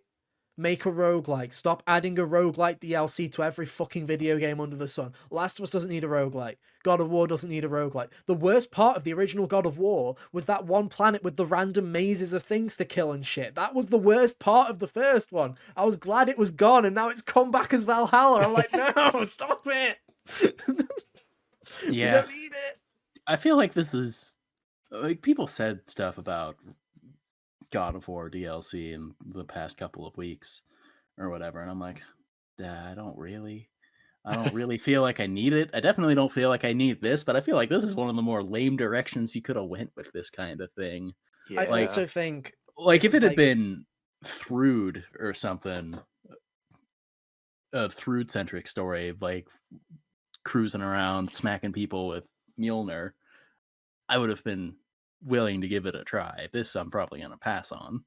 make a roguelike. Stop adding a roguelike DLC to every fucking video game under the sun. Last of Us doesn't need a roguelike. God of War doesn't need a roguelike. The worst part of the original God of War was that one planet with the random mazes of things to kill and shit. That was the worst part of the first one. I was glad it was gone, and now it's come back as Valhalla. I'm like, no, stop it. Yeah. We don't need it. I feel like this is like people said stuff about God of War DLC in the past couple of weeks or whatever, and I'm like, I don't really feel like I need it. I definitely don't feel like I need this, but I feel like this is one of the more lame directions you could have went with this kind of thing. Yeah. I also think like if it had been Thrud or something, a Thrud centric story, like cruising around smacking people with Mjolnir, I would have been willing to give it a try. This I'm probably going to pass on.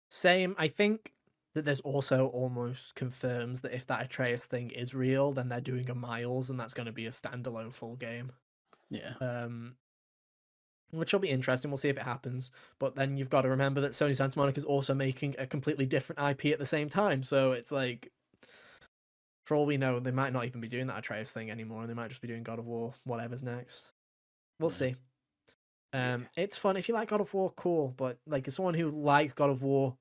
Same. I think that there's also almost confirms that if that Atreus thing is real, then they're doing a Miles, and that's going to be a standalone full game. Yeah. Which will be interesting. We'll see if it happens. But then you've got to remember that Sony Santa Monica is also making a completely different IP at the same time. So it's like, for all we know, they might not even be doing that Atreus thing anymore, and they might just be doing God of War, whatever's next. We'll see. It's fun. If you like God of War, cool. But like, as someone who likes God of War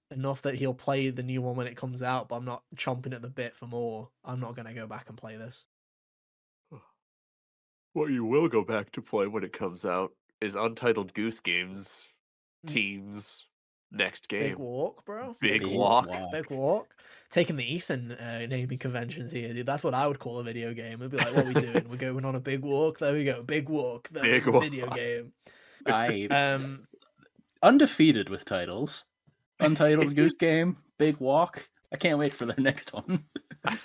enough that he'll play the new one when it comes out, but I'm not chomping at the bit for more, I'm not going to go back and play this. What you will go back to play when it comes out is Untitled Goose Games Team's next game. Big Walk, bro. Big Walk. Big Walk. Taking the Ethan naming conventions here, dude. That's what I would call a video game. It'd be like, what are we doing? We're going on a big walk. There we go. Big Walk. Video game. undefeated with titles. Untitled Goose Game, Big Walk. I can't wait for their next one.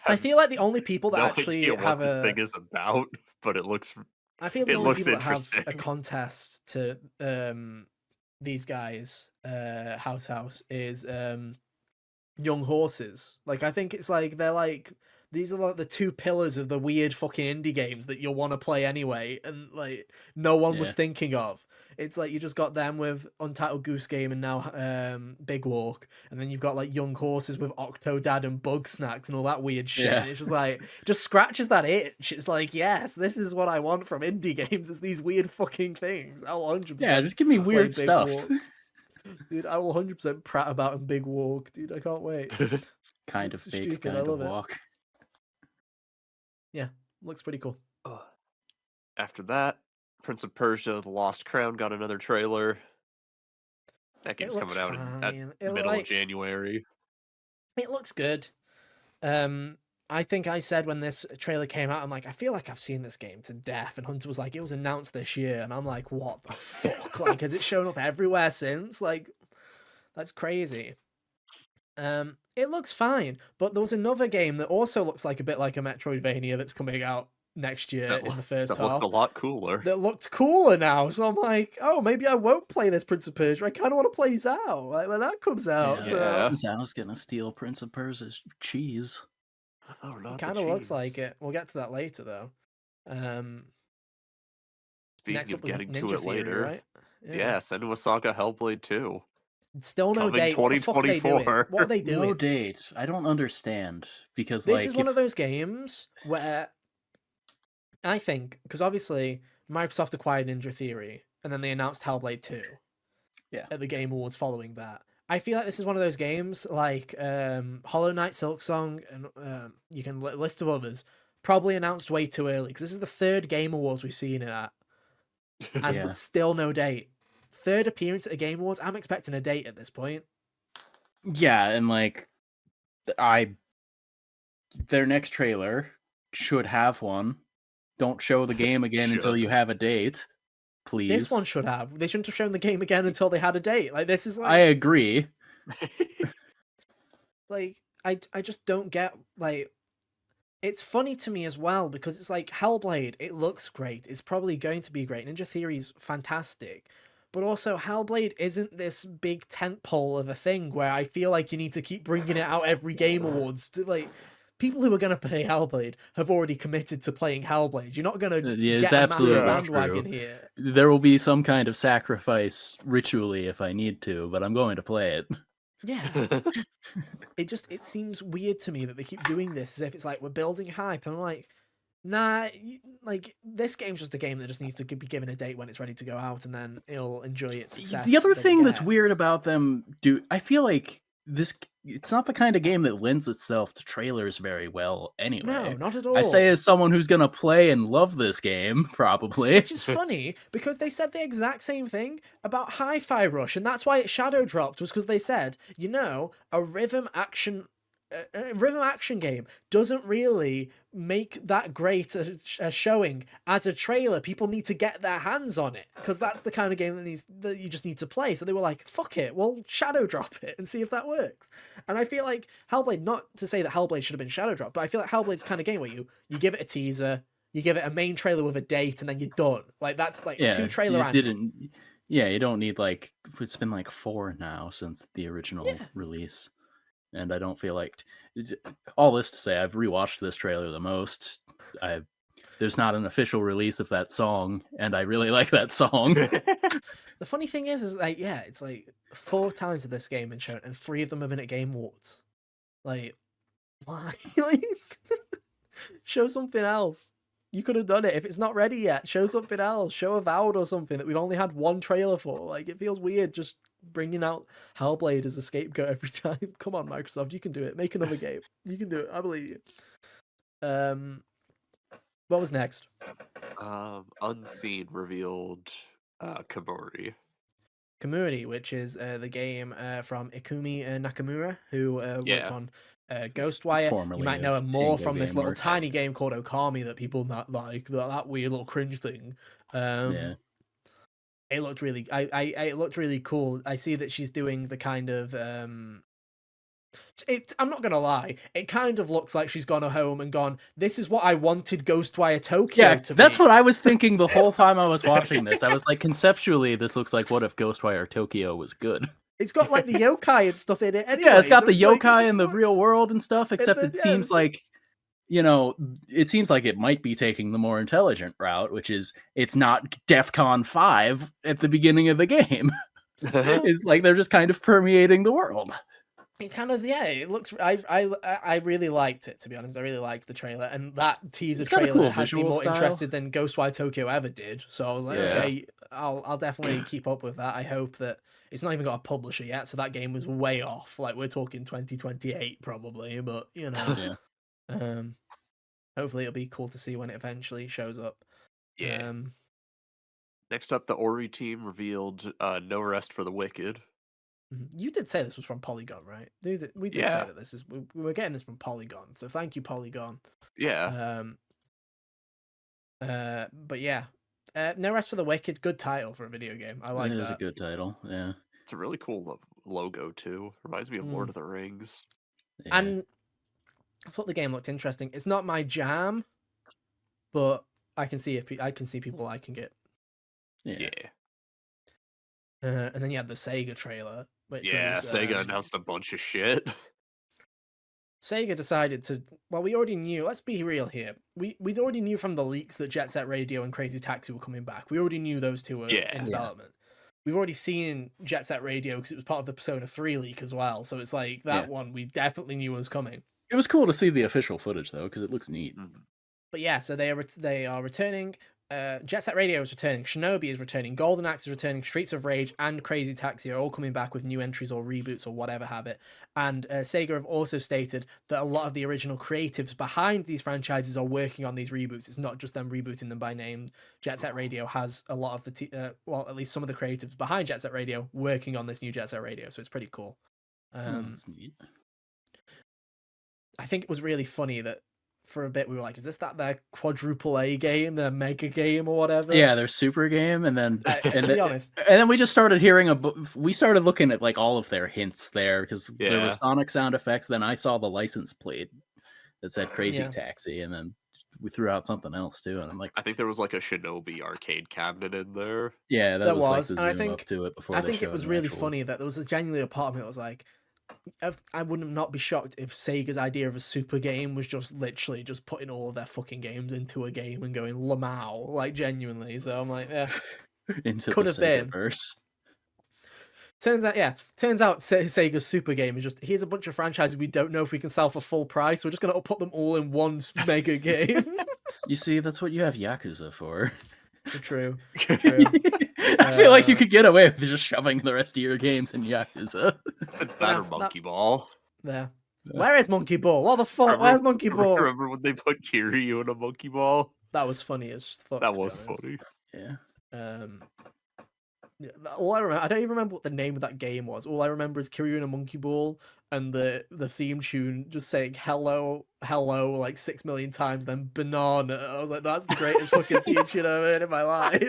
I feel like the only people that no actually idea have what this thing is about, but it looks have a interesting. contest to these guys house is young horses. Like I think it's like they're like these are like the two pillars of the weird fucking indie games that you'll want to play anyway, and like no one was thinking of. It's like you just got them with Untitled Goose Game and now Big Walk, and then you've got like Young Horses with Octodad and Bug Snacks and all that weird shit. Yeah. And it's just like just scratches that itch. It's like, yes, this is what I want from indie games. It's these weird fucking things. I'll 100%. Yeah, just give me weird stuff. Dude, I will 100% prat about a Big Walk. Dude, I can't wait. Kind of big, stupid. Kind of walk. Yeah, looks pretty cool. After that, Prince of Persia: The Lost Crown got another trailer. That game's coming out in middle of January. It looks good. I think I said when this trailer came out, I'm like, I feel like I've seen this game to death. And Hunter was like, it was announced this year. And I'm like, what the fuck? Like, has it shown up everywhere since? Like, that's crazy. It looks fine. But there was another game that also looks like a bit like a Metroidvania that's coming out next year in the first half. That looked a lot cooler. That looked cooler now. So I'm like, oh, maybe I won't play this Prince of Persia. I kind of want to play Zao like, when that comes out. Yeah. So Zao's gonna steal Prince of Persia's cheese. Oh, it kind of looks like it. We'll get to that later, though. Speaking of getting to it later, right? Yeah, Senua Saga Hellblade 2. Still no date. 2024. What are they doing? No date. I don't understand because this is one of those games where I think because obviously Microsoft acquired Ninja Theory and then they announced Hellblade 2. Yeah. At the Game Awards following that. I feel like this is one of those games like Hollow Knight, Silksong, and you can list of others probably announced way too early because this is the third Game Awards we've seen it at, and still no date. Third appearance at the Game Awards. I'm expecting a date at this point. Yeah, and like their next trailer should have one. Don't show the game again until you have a date. Please. This one should have. They shouldn't have shown the game again until they had a date. Like this is like I agree. like I just don't get like it's funny to me as well because it's like Hellblade, it looks great. It's probably going to be great. Ninja Theory's fantastic. But also Hellblade isn't this big tentpole of a thing where I feel like you need to keep bringing it out every Game Awards to like people who are going to play Hellblade have already committed to playing Hellblade. You're not going to get a massive bandwagon here. There will be some kind of sacrifice ritually if I need to, but I'm going to play it. Yeah. it seems weird to me that they keep doing this as if it's like we're building hype. And I'm like, nah, like this game's just a game that just needs to be given a date when it's ready to go out and then it'll enjoy its success. The other thing that's weird about them, I feel like it's not the kind of game that lends itself to trailers very well anyway. No, not at all. I say as someone who's going to play and love this game, probably. Which is funny, because they said the exact same thing about Hi-Fi Rush, and that's why it shadow dropped, was because they said, a rhythm action game doesn't really make that great a showing as a trailer. People need to get their hands on it because that's the kind of game that you just need to play. So they were like, fuck it, we'll shadow drop it and see if that works. And I feel like Hellblade, not to say that Hellblade should have been shadow dropped, but I feel like Hellblade's the kind of game where you give it a teaser, you give it a main trailer with a date, and then you're done. Like that's like 2 trailer you don't need like it's been like 4 now since the original release. And I don't feel like all this to say I've rewatched this trailer the most. There's not an official release of that song, and I really like that song. The funny thing is like it's like 4 times of this game been shown, and 3 of them have been at Game Awards. Like, why? Like, show something else. You could have done it if it's not ready yet. Show something else. Show Avowed or something that we've only had 1 trailer for. Like, it feels weird just bringing out Hellblade as a scapegoat every time. Come on, Microsoft, you can do it. Make another game. You can do it. I believe you. What was next? Unseen revealed Kamuri. Kamuri, which is the game from Ikumi Nakamura, who worked on Ghostwire. Formerly you might know him more from this little Gameworks. tiny game called Okami that people not like, that weird little cringe thing. It looked really, it looked really cool. I see that she's doing the kind of, I'm not gonna lie, it kind of looks like she's gone home and gone, this is what I wanted Ghostwire Tokyo Yeah, to that's be. what I was thinking the whole time I was watching this. I was like, conceptually, this looks like what if Ghostwire Tokyo was good? It's got like the yokai and stuff in it anyway. Yeah, it's got so the it's like, it yokai just and the real looks, world and stuff, except it yeah, seems like, you know, it seems like it might be taking the more intelligent route, which is it's not DEFCON 5 at the beginning of the game. It's like they're just kind of permeating the world. it kind of, yeah, it looks, I really liked it, to be honest. I really liked the trailer, and that teaser It's got a trailer cool had me visual more style. interested than Ghostwire Tokyo ever did. So I was like, Yeah. okay, I'll definitely keep up with that. I hope that it's not even got a publisher yet, so that game was way off. Like, we're talking 2028 probably, but you know, Yeah. hopefully it'll be cool to see when it eventually shows up. Yeah. Next up, the Ori team revealed No Rest for the Wicked. You did say this was from Polygon, right? We did say that this is, we were getting this from Polygon, so thank you, Polygon. Yeah. But yeah, No Rest for the Wicked, good title for a video game. I like that. It is a good title. Yeah. It's a really cool logo too. Reminds me of Lord of the Rings. Yeah. And I thought the game looked interesting. It's not my jam, but I can see people liking it. Yeah. And then you had the Sega trailer, which was Sega announced a bunch of shit. Sega decided to. Well, we already knew. Let's be real here. We already knew from the leaks that Jet Set Radio and Crazy Taxi were coming back. We already knew those two were in development. We've already seen Jet Set Radio because it was part of the Persona 3 leak as well. So it's like that one we definitely knew was coming. It was cool to see the official footage though, because it looks neat. But yeah, so they are returning. Jet Set Radio is returning. Shinobi is returning. Golden Axe is returning. Streets of Rage and Crazy Taxi are all coming back with new entries or reboots or whatever have it. And Sega have also stated that a lot of the original creatives behind these franchises are working on these reboots. It's not just them rebooting them by name. Jet Set Radio has a lot of the well, at least some of the creatives behind Jet Set Radio working on this new Jet Set Radio. So it's pretty cool. That's neat. I think it was really funny that for a bit we were like, is this their quadruple A game, their mega game or whatever? Yeah, their super game, and then to be honest, and then we just started hearing we started looking at like all of their hints there because there were Sonic sound effects. Then I saw the license plate that said Crazy Taxi, and then we threw out something else too. And I'm like, I think there was like a Shinobi arcade cabinet in there. Yeah, that was like the and zoom up to it before. I think it was really funny that there was genuinely a part of me that was like, I wouldn't not be shocked if Sega's idea of a super game was just literally just putting all of their fucking games into a game and going Lamau, like genuinely. So I'm like, yeah, into could the have been. Sega-verse. Turns out Sega's super game is just, here's a bunch of franchises we don't know if we can sell for full price. We're just gonna put them all in one mega game. You see, that's what you have Yakuza for. True. I feel like you could get away with just shoving the rest of your games in Yakuza. It's that or Monkey Ball. There. Where is Monkey Ball? What the fuck? Where's Monkey Ball? Remember when they put Kiryu in a Monkey Ball? That was funny as fuck. That was funny. Yeah. All I remember, I don't even remember what the name of that game was. All I remember is Kiryu in a Monkey Ball and the theme tune just saying hello, hello like 6 million times, then banana. I was like, that's the greatest fucking theme tune I've heard in my life.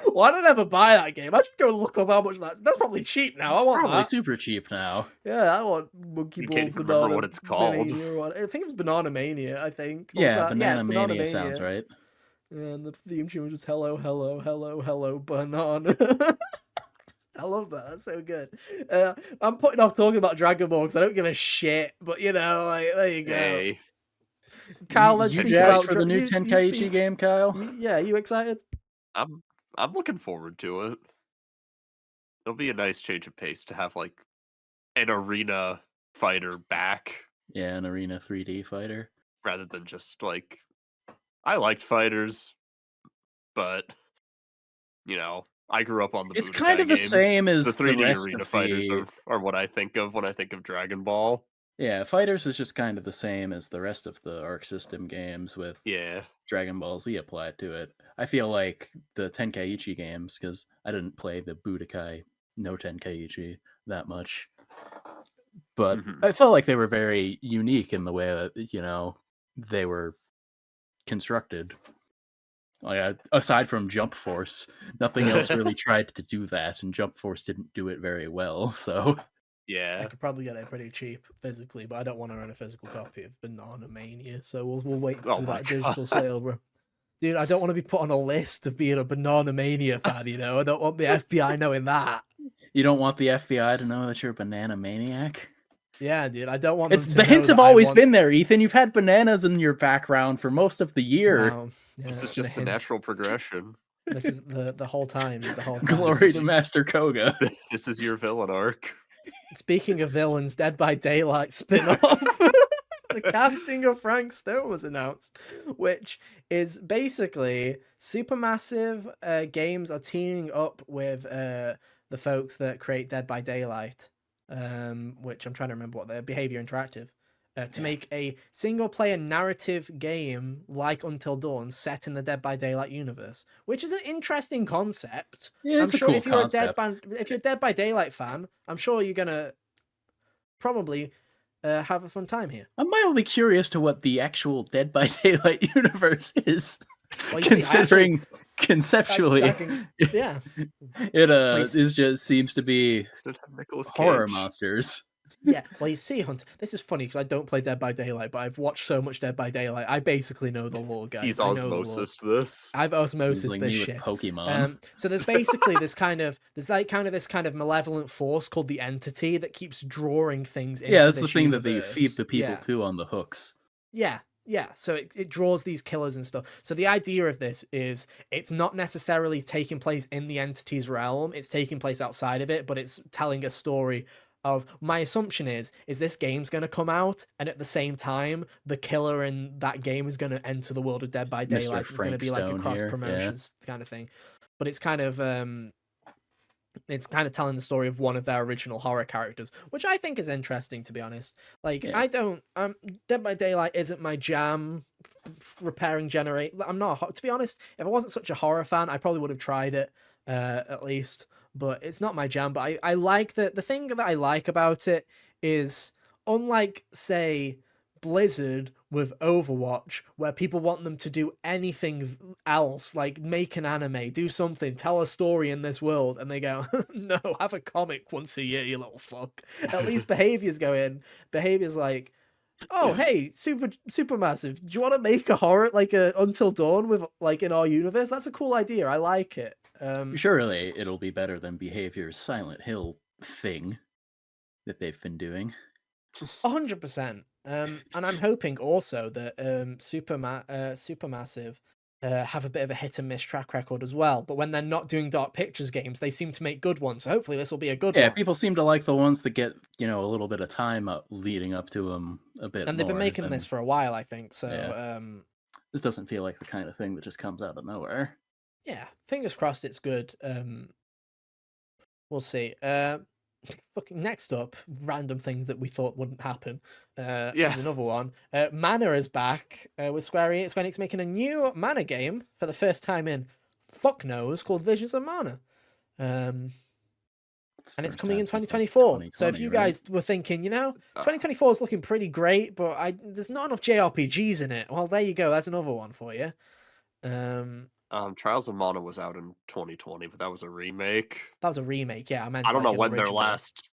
Why did I ever buy that game? I should go look up how much that's probably cheap now. I want probably that. super cheap now. Yeah, I want Monkey Ball. Can't remember what it's called. I think it was Banana Mania. I think. Yeah, Banana Mania sounds right. And the theme tune was just hello, hello, hello, hello, banana. I love that. That's so good. I'm putting off talking about Dragon Ball because I don't give a shit. But you know, like there you go. Hey. Kyle, let's you speak jazzed about for the new Tenkaichi game, Kyle. Yeah, you excited? I'm looking forward to it. It'll be a nice change of pace to have like an arena fighter back. Yeah, an arena 3D fighter. Rather than just like, I liked fighters, but you know, I grew up on the. It's Budokai kind of the games. same as the 3D rest arena of fighters the... are what I think of when I think of Dragon Ball. Yeah, Fighters is just kind of the same as the rest of the Arc System games with Dragon Ball Z applied to it. I feel like the Tenkaichi games, because I didn't play the Budokai no Tenkaichi that much, but I felt like they were very unique in the way that, you know, they were constructed. Like, aside from Jump Force, nothing else really tried to do that, and Jump Force didn't do it very well. So I Yeah. could probably get it pretty cheap physically, but I don't want to own a physical copy of Banana Mania, so we'll wait Oh for my that digital god. sale, bro. Dude, I don't want to be put on a list of being a Banana Mania fan, you know? I don't want the FBI knowing that. you don't want the FBI to know that you're a banana maniac? Yeah, dude, I don't want them It's to the know hints have that I always want. been there, Ethan. You've had bananas in your background for most of the year. Wow, This yeah, is the just the hint. natural progression. This is the whole time, the whole time. Glory to Master Koga. This is your villain arc. Speaking of villains, Dead by Daylight spin-off. The casting of Frank Stone was announced, which is basically Supermassive Games are teaming up with the folks that create Dead by Daylight, which I'm trying to remember what they're, Behavior Interactive, to make a single-player narrative game like Until Dawn set in the Dead by Daylight universe, which is an interesting concept. Yeah, I'm it's a sure cool if you're concept. if you're a Dead by Daylight fan, I'm sure you're gonna probably have a fun time here. I'm mildly curious to what the actual Dead by Daylight universe is, Well, you see, considering I conceptually, can, yeah. it Well, is just seems to be Doesn't it have Nicolas horror Cage? monsters. yeah. Well, you see, Hunt. This is funny because I don't play Dead by Daylight, but I've watched so much Dead by Daylight. I basically know the lore, guys. He's I know the lore. osmosis this. I've He's osmosis like this me with shit. Pokemon. So there's basically this kind of this kind of malevolent force called the Entity that keeps drawing things into Yeah, that's the this thing that they feed universe. the people Yeah. to on the hooks. Yeah, yeah. So it draws these killers and stuff. So the idea of this is it's not necessarily taking place in the entity's realm, it's taking place outside of it, but it's telling a story of, my assumption is this game's going to come out, and at the same time the killer in that game is going to enter the world of Dead by Mr. Daylight. It's going to Frank be like a Stone cross here, yeah. promotions kind of thing. But it's kind of telling the story of one of their original horror characters, which I think is interesting, to be honest. Like, Yeah. I don't, Dead by Daylight isn't my jam. Repairing generate, I'm not, to be honest, if I wasn't such a horror fan, I probably would have tried it, at least, but it's not my jam. But I like the thing that I like about it is, unlike, say, Blizzard with Overwatch, where people want them to do anything else, like make an anime, do something, tell a story in this world, and they go, no, have a comic once a year, you little fuck. At least Behavior's like, oh, hey, Supermassive, do you want to make a horror, like a Until Dawn with, like, in our universe? That's a cool idea. I like it. Surely it'll be better than Behavior's Silent Hill thing that they've been doing. 100%. And I'm hoping also that Supermassive have a bit of a hit and miss track record as well. But when they're not doing Dark Pictures games, they seem to make good ones. So hopefully this will be a good Yeah, one. people seem to like the ones that get, a little bit of time leading up to them a bit And they've been more making than- this for a while, I think. So Yeah. This doesn't feel like the kind of thing that just comes out of nowhere. yeah, fingers crossed it's good. We'll see. Fucking next up, random things that we thought wouldn't happen. Yeah. There's another one. Mana is back with Square Enix making a new Mana game for the first time in fuck knows, called Visions of Mana. And it's coming in 2024. So if you guys were thinking, 2024 is looking pretty great, but there's not enough JRPGs in it. Well, there you go. That's another one for you. Trials of Mana was out in 2020, but that was a remake. That was a remake, yeah. I don't know when their last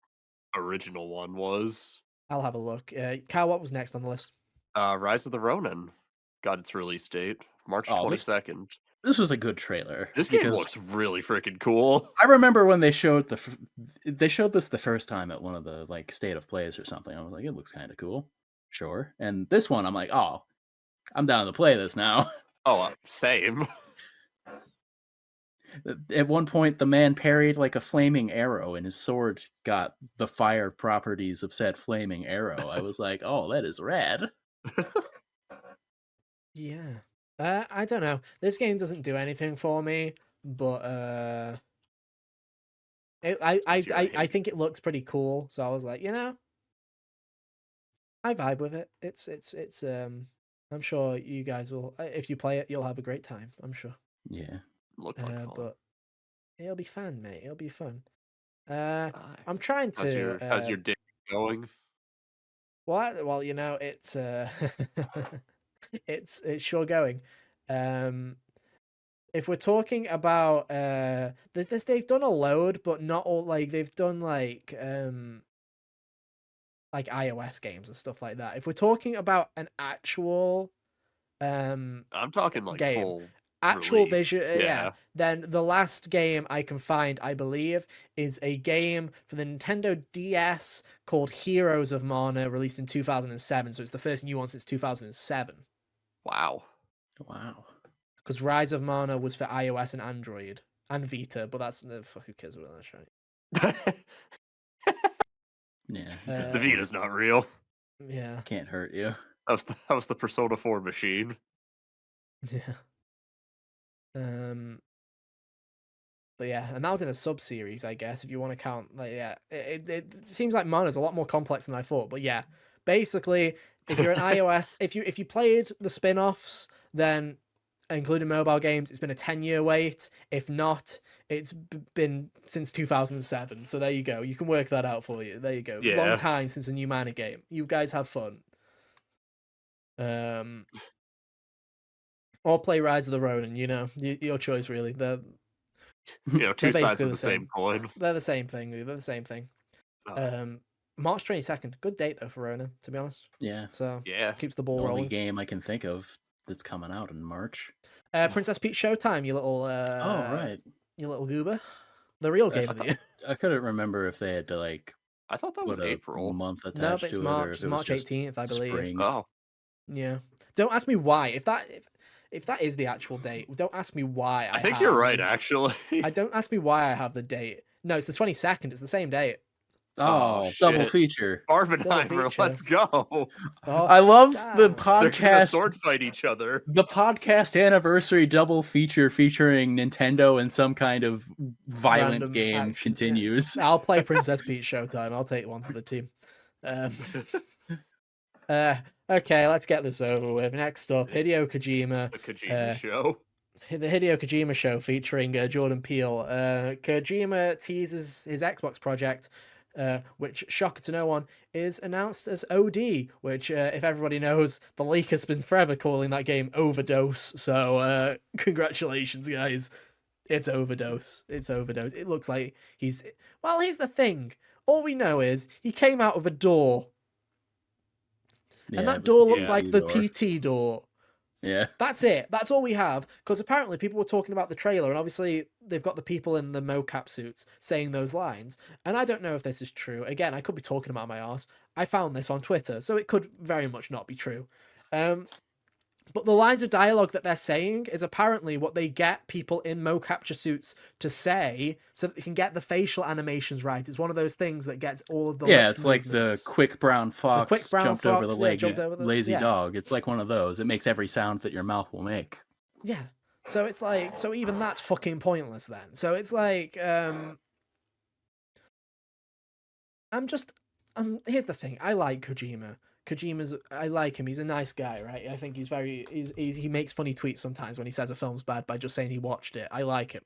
original one was. I'll have a look. Kyle, what was next on the list? Rise of the Ronin got its release date, March 22nd. This was a good trailer. This game looks really freaking cool. I remember when they showed this the first time at one of the State of Plays or something. I was like, it looks kind of cool. Sure. And this one, I'm like, oh, I'm down to play this now. Oh, same. At one point, the man parried like a flaming arrow, and his sword got the fire properties of said flaming arrow. I was like, oh, that is rad. Yeah. I don't know. This game doesn't do anything for me, but I think it looks pretty cool. So I was like, I vibe with it. It's I'm sure you guys will, if you play it, you'll have a great time. I'm sure. Yeah. Looked like fun. But it'll be fun, mate. It'll be fun. I'm trying to. How's your day going? Well, it's it's sure going. if we're talking about they've done a load, but not all. Like they've done like iOS games and stuff like that. If we're talking about an actual I'm talking like game, full actual release. vision, Yeah. then the last game I can find, I believe, is a game for the Nintendo DS called Heroes of Mana, released in 2007. So it's the first new one since 2007. Wow. Because Rise of Mana was for iOS and Android and Vita, but that's fuck, who cares about that shit? Yeah, the Vita's not real. Yeah, can't hurt you. That was the Persona 4 machine. Yeah. But yeah, and that was in a sub-series, I guess, if you want to count. Like, yeah, it seems like Mana's a lot more complex than I thought. But yeah, basically, if you're an iOS, if you played the spin-offs, then including mobile games, it's been a 10-year wait. If not, it's been since 2007. So there you go. You can work that out for you. There you go. Yeah. Long time since a new Mana game. You guys have fun. Or play Rise of the Ronin. You know, your choice really. Two sides of the same coin. They're the same thing. They're the same thing. Oh. March 22nd. Good date though for Ronin, to be honest. Yeah. So yeah, keeps the ball rolling. Only game I can think of that's coming out in March. Princess Peach Showtime. You little. Oh right. You little goober. The real game of the year. I couldn't remember if they had to like. I thought that was April. Month attached no, but it's to March. It, it's March 18th, I believe. Spring. Oh. Yeah. Don't ask me why. If that is the actual date, don't ask me why. I think you're right, actually. Don't ask me why I have the date. No, it's the 22nd. It's the same date. Oh, double feature. Barbenheimer, let's go. Oh, I love the podcast. They're gonna sword fight each other. The podcast anniversary double feature featuring Nintendo and some kind of violent random game action continues. Yeah. I'll play Princess Peach Showtime. I'll take one for the team. Okay, let's get this over with. Next up, Hideo Kojima. The Kojima show. The Hideo Kojima show featuring Jordan Peele. Kojima teases his Xbox project, which, shocker to no one, is announced as OD, which, if everybody knows, the leak has been forever calling that game Overdose. So, congratulations, guys. It's Overdose. It's Overdose. It looks like he's... Well, here's the thing. All we know is he came out of a door. Yeah, and that door looked like the PT door. Yeah. That's it. That's all we have. Because apparently people were talking about the trailer, and obviously they've got the people in the mocap suits saying those lines. And I don't know if this is true. Again, I could be talking about my arse. I found this on Twitter, so it could very much not be true. But the lines of dialogue that they're saying is apparently what they get people in mocapture suits to say so that they can get the facial animations right. It's one of those things that gets all of the it's like the quick brown fox jumped over the leg, lazy dog. It's like one of those. It makes every sound that your mouth will make. Yeah. So it's like, so even that's fucking pointless then. So it's like, here's the thing. I like Kojima. I like him. He's a nice guy, right? I think he makes funny tweets sometimes when he says a film's bad by just saying he watched it. I like him.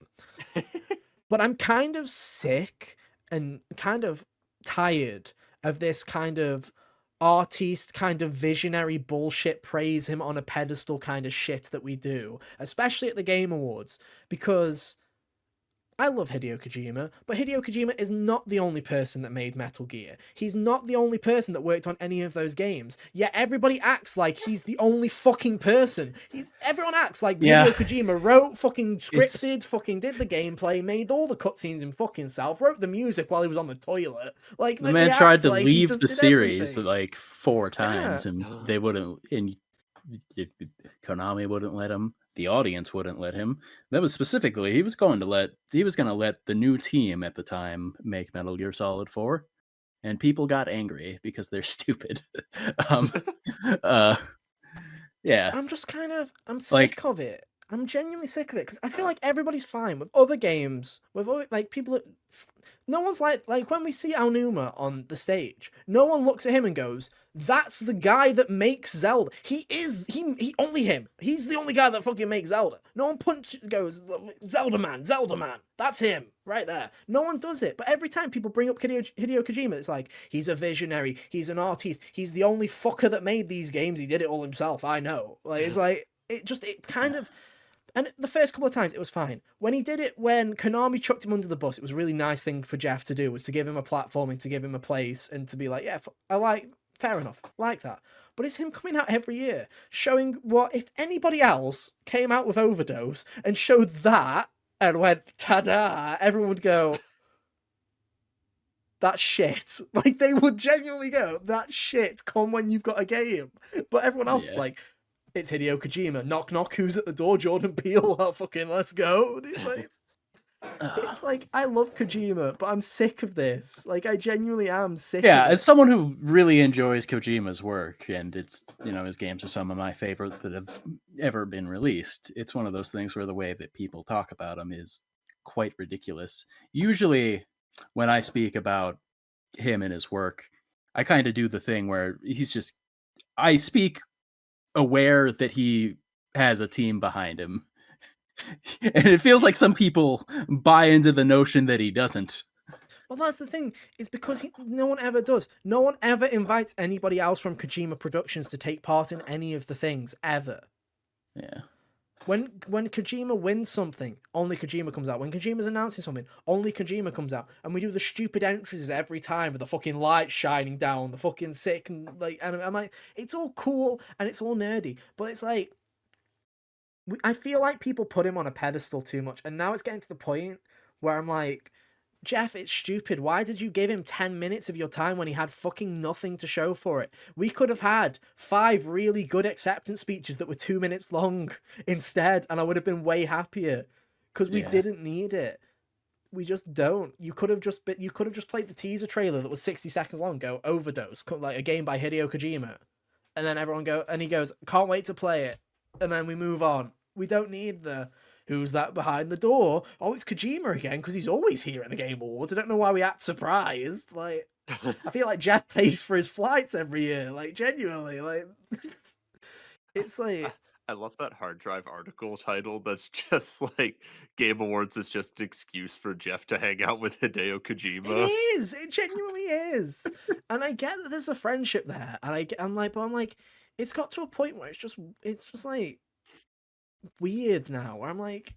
But I'm kind of sick and kind of tired of this kind of artiste, kind of visionary bullshit, praise him on a pedestal kind of shit that we do, especially at the Game Awards, because I love Hideo Kojima, but Hideo Kojima is not the only person that made Metal Gear. He's not the only person that worked on any of those games. Yet everybody acts like he's the only fucking person. Everyone acts like Hideo Kojima wrote, fucking scripted, fucking did the gameplay, made all the cutscenes himself, wrote the music while he was on the toilet. Like the man tried to leave the series like 4 times, and they wouldn't. And Konami wouldn't let him. The audience wouldn't let him. That was specifically he was going to let the new team at the time make Metal Gear Solid 4, and people got angry because they're stupid. Yeah. I'm sick of it. I'm genuinely sick of it because I feel like everybody's fine with other games, with other, like people. No one's like when we see Aonuma on the stage, no one looks at him and goes, "That's the guy that makes Zelda." He only him. He's the only guy that fucking makes Zelda. No one goes, "Zelda man, Zelda man." That's him right there. No one does it. But every time people bring up Hideo Kojima, it's like he's a visionary. He's an artist. He's the only fucker that made these games. He did it all himself. I know. Like it's like it kind of. And the first couple of times, it was fine. When he did it, when Konami chucked him under the bus, it was a really nice thing for Jeff to do, was to give him a platform and to give him a place and to be like, yeah, fair enough, like that. But it's him coming out every year, showing what, if anybody else came out with Overdose and showed that and went, ta-da, everyone would go, that's shit. Like, they would genuinely go, that's shit, come when you've got a game. But everyone else is like, it's Hideo Kojima. Knock, knock, who's at the door? Jordan Peele. Oh, fucking let's go. It's like, I love Kojima, but I'm sick of this. Like, I genuinely am sick of it. As someone who really enjoys Kojima's work, and it's, his games are some of my favorite that have ever been released, it's one of those things where the way that people talk about him is quite ridiculous. Usually, when I speak about him and his work, I kind of do the thing where I speak aware that he has a team behind him. And it feels like some people buy into the notion that he doesn't. Well, that's the thing. It's because no one ever does. No one ever invites anybody else from Kojima Productions to take part in any of the things, ever. Yeah. When Kojima wins something, only Kojima comes out. When Kojima's announcing something, only Kojima comes out. And we do the stupid entries every time with the fucking light shining down, the fucking sick, and I'm like, it's all cool and it's all nerdy, but it's like, I feel like people put him on a pedestal too much, and now it's getting to the point where I'm like, Jeff, it's stupid. Why did you give him 10 minutes of your time when he had fucking nothing to show for it? We could have had 5 really good acceptance speeches that were 2 minutes long instead, and I would have been way happier, because we didn't need it. We just don't. You could have just played the teaser trailer that was 60 seconds long. Go Overdose, like a game by Hideo Kojima, and then he goes, can't wait to play it, and then we move on. We don't need the who's that behind the door? Oh, it's Kojima again, because he's always here at the Game Awards. I don't know why we act surprised. Like, I feel like Jeff pays for his flights every year. Like, genuinely, like, it's like, I love that hard drive article title that's just like Game Awards is just an excuse for Jeff to hang out with Hideo Kojima. It is. It genuinely is. And I get that there's a friendship there, and I'm like, it's got to a point where it's just like weird now, where I'm like,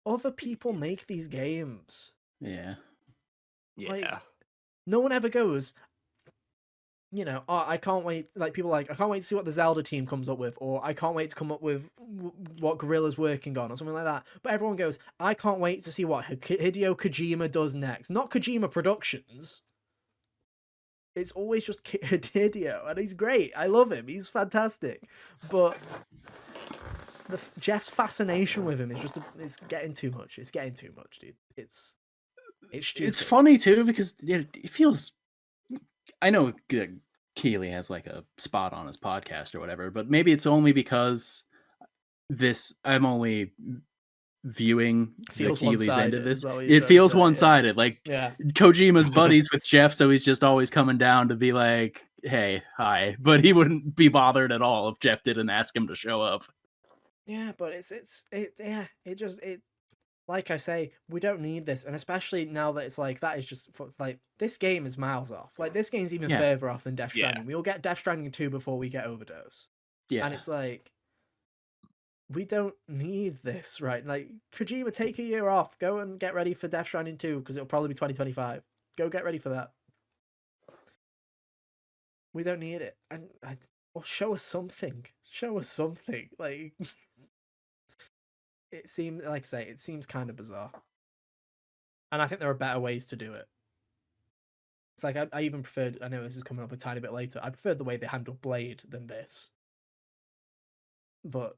other people make these games. Yeah. Like, no one ever goes, oh, I can't wait. Like, people I can't wait to see what the Zelda team comes up with, or I can't wait to come up with what Guerrilla's working on, or something like that. But everyone goes, I can't wait to see what Hideo Kojima does next. Not Kojima Productions. It's always just Hideo, and he's great. I love him. He's fantastic. But Jeff's fascination with him is it's getting too much. It's getting too much, dude. It's stupid. It's funny too, because it feels, I know Keeley has like a spot on his podcast or whatever, but maybe it's only because I'm only viewing the Keeley's end of this. It feels one-sided. Yeah. Like, Kojima's buddies with Jeff, so he's just always coming down to be like, hey, hi. But he wouldn't be bothered at all if Jeff didn't ask him to show up. Yeah, but like I say, we don't need this, and especially now that it's like, that is just like, this game is miles off. Like, this game's even further off than Death Stranding. We'll get Death Stranding 2 before we get Overdose. Yeah, and it's like, we don't need this, right? Like, Kojima, take a year off, go and get ready for Death Stranding 2, because it'll probably be 2025. Go get ready for that. We don't need it, and show us something. Show us something. Like. It seems, like I say, it seems kind of bizarre. And I think there are better ways to do it. It's like, I even preferred, I know this is coming up a tiny bit later, I preferred the way they handled Blade than this. But,